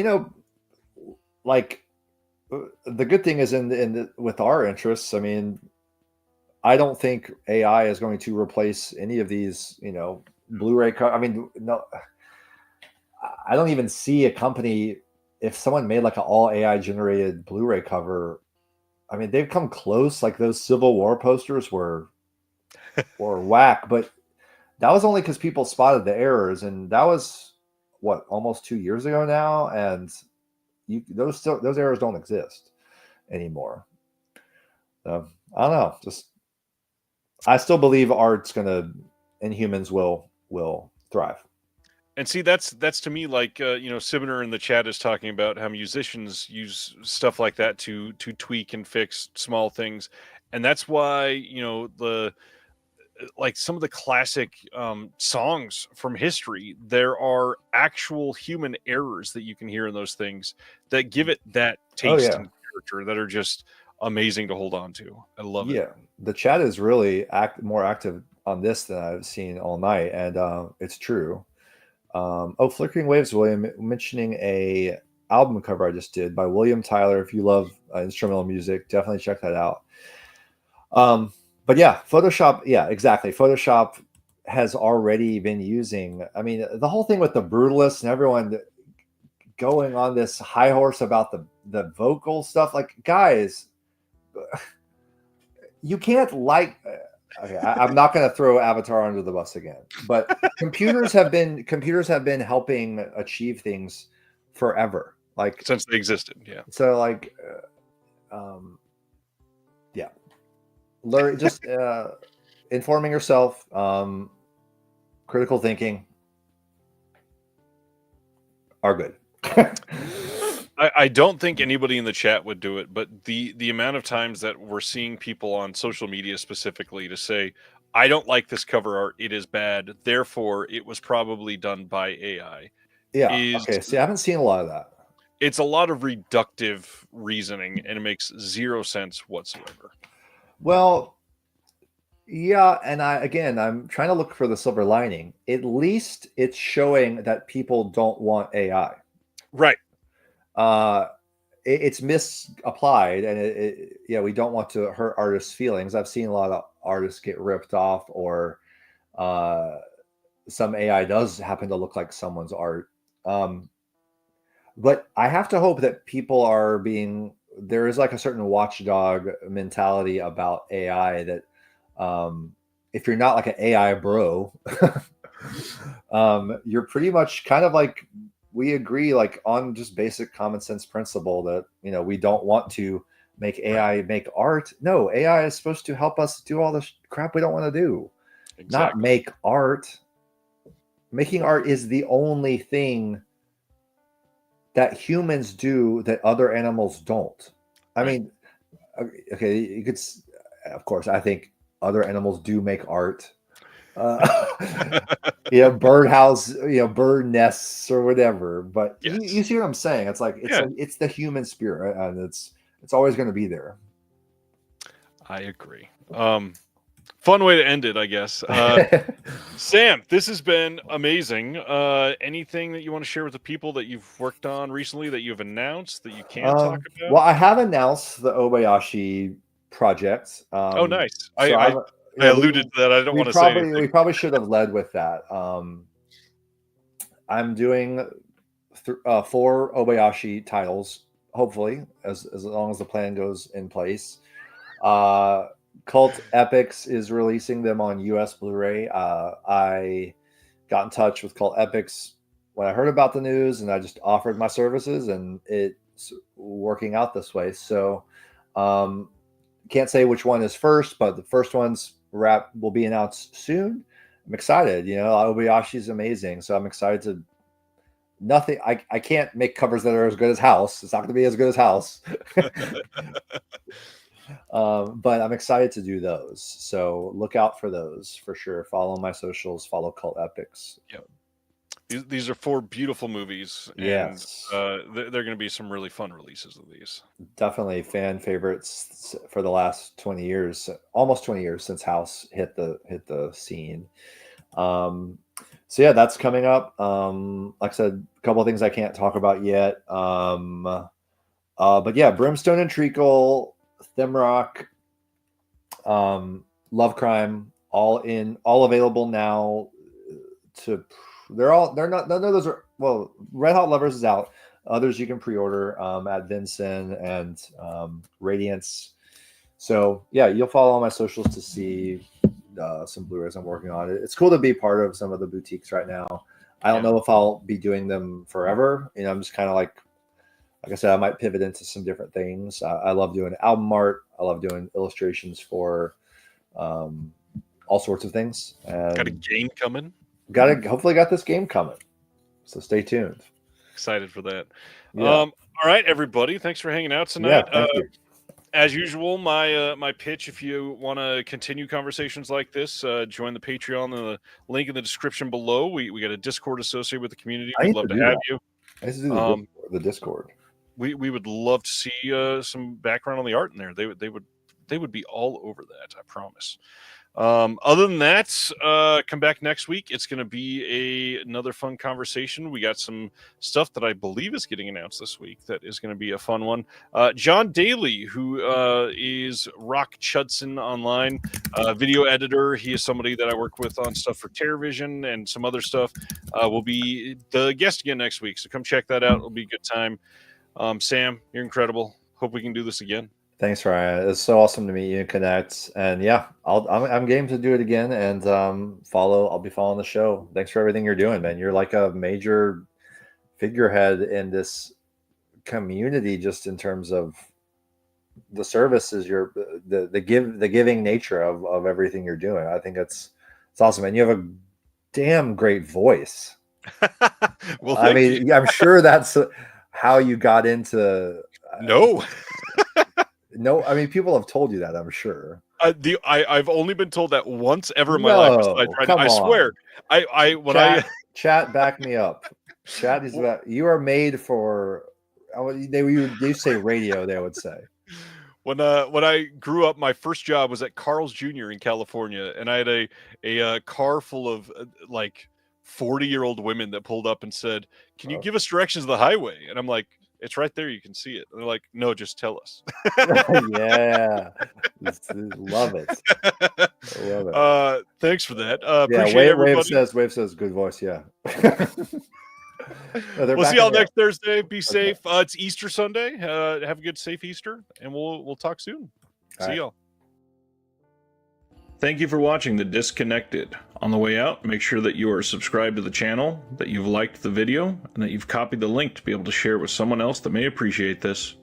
like the good thing is with our interests, I mean, I don't think AI is going to replace any of these, Blu-ray. I mean, no. I don't even see a company, if someone made like an all AI generated Blu-ray cover, I mean, they've come close. Like those Civil War posters were whack, but that was only because people spotted the errors. And that was almost 2 years ago now. And those errors don't exist anymore. So, I don't know. I still believe art's and humans will thrive. And see, that's to me like Severn in the chat is talking about how musicians use stuff like that to tweak and fix small things, and that's why some of the classic songs from history, there are actual human errors that you can hear in those things that give it that taste and character that are just amazing to hold on to. I love it. Yeah, the chat is really more active on this than I've seen all night, and it's true. Oh, Flickering Waves, William, mentioning a album cover I just did by William Tyler. If you love instrumental music, definitely check that out. But yeah, Photoshop, yeah, exactly. Photoshop has already been using, I mean, the whole thing with the Brutalists and everyone going on this high horse about the vocal stuff. Like, guys, you can't like. Okay, I'm not going to throw Avatar under the bus again, but computers have been helping achieve things forever, like since they existed. Yeah. So like, yeah, learn just informing yourself, critical thinking are good. I don't think anybody in the chat would do it, but the amount of times that we're seeing people on social media specifically to say, I don't like this cover art, it is bad, therefore it was probably done by AI. Yeah. Okay. See, I haven't seen a lot of that. It's a lot of reductive reasoning, and it makes zero sense whatsoever. Well, yeah, and I'm trying to look for the silver lining. At least it's showing that people don't want AI. Right. It's misapplied, and we don't want to hurt artists' feelings. I've seen a lot of artists get ripped off, or some AI does happen to look like someone's art. But I have to hope that people are being, there is like a certain watchdog mentality about AI that if you're not like an AI bro, you're pretty much kind of like, we agree like on just basic common sense principle that, we don't want to make AI make art. No, AI is supposed to help us do all this crap we don't want to do. Exactly. Not make art. Making art is the only thing that humans do that other animals don't. I mean, okay, you could, of course, I think other animals do make art. Birdhouse, bird nests or whatever. But yes. you see what I'm saying? It's like it's the human spirit, and it's always going to be there. I agree. Fun way to end it, I guess. Sam, this has been amazing. Anything that you want to share with the people that you've worked on recently that you've announced that you can't talk about? Well, I have announced the Obayashi project. Oh, nice. So I alluded to that. I don't want to say anything. We probably should have led with that. I'm doing 4 Obayashi titles, hopefully, as long as the plan goes in place. Cult Epics is releasing them on US Blu-ray. I got in touch with Cult Epics when I heard about the news, and I just offered my services, and it's working out this way. So can't say which one is first, but the first one's will be announced soon. I'm excited. Obayashi is amazing, so I'm excited to. Nothing. I can't make covers that are as good as House. It's not going to be as good as House. But I'm excited to do those. So look out for those for sure. Follow my socials. Follow Cult Epics. Yep. These are 4 beautiful movies. Yes. And they're going to be some really fun releases of these. Definitely fan favorites for the last 20 years, almost 20 years since House hit the scene. So yeah, that's coming up. Like I said, a couple of things I can't talk about yet. But yeah, Brimstone and Treacle, Thimrock, Love Crime, all available now. They're not, none of those are, well, Red Hot Lovers is out. Others you can pre-order at Vincent and Radiance. So yeah, you'll follow all my socials to see some Blu-rays I'm working on. It's cool to be part of some of the boutiques right now. I don't know if I'll be doing them forever. I'm just kind of like I said, I might pivot into some different things. I love doing album art. I love doing illustrations for all sorts of things. And got a game coming? Hopefully got this game coming. So stay tuned. Excited for that. Yeah. All right, everybody. Thanks for hanging out tonight. Yeah, thank you. As usual, my pitch, if you want to continue conversations like this, join the Patreon, the link in the description below. We got a Discord associated with the community. We'd love to have you. I used to do the Discord. We would love to see some background on the art in there. They would be all over that, I promise. Other than that, come back next week. It's going to be another fun conversation. We got some stuff that I believe is getting announced this week that is going to be a fun one. John Daly, who is Rock Chudson online, video editor. He is somebody that I work with on stuff for TerraVision and some other stuff. Will be the guest again next week. So come check that out. It'll be a good time. Sam, you're incredible. Hope we can do this again. Thanks, Ryan. It's so awesome to meet you and connect. And yeah, I'm game to do it again and I'll be following the show. Thanks for everything you're doing, man. You're like a major figurehead in this community, just in terms of the services, the giving nature of everything you're doing. I think it's awesome. And you have a damn great voice. Well, I mean, I'm sure that's how you got into no. No, I mean, people have told you that, I'm sure. I've only been told that once ever in my life. I swear. Chat, back me up. Chat is about, you are made for. They say radio. They would say. When I grew up, my first job was at Carl's Jr. in California, and I had a car full of like 40-year-old women that pulled up and said, "Can you give us directions to the highway?" And I'm like, "It's right there. You can see it." And they're like, "No, just tell us." Yeah, love it. Love it. Thanks for that. Yeah, Wave says good voice. Yeah. We'll see y'all next Thursday. Be safe. It's Easter Sunday. Have a good, safe Easter, and we'll talk soon. See y'all. Thank you for watching The Disconnected. On the way out, make sure that you are subscribed to the channel, that you've liked the video, and that you've copied the link to be able to share it with someone else that may appreciate this.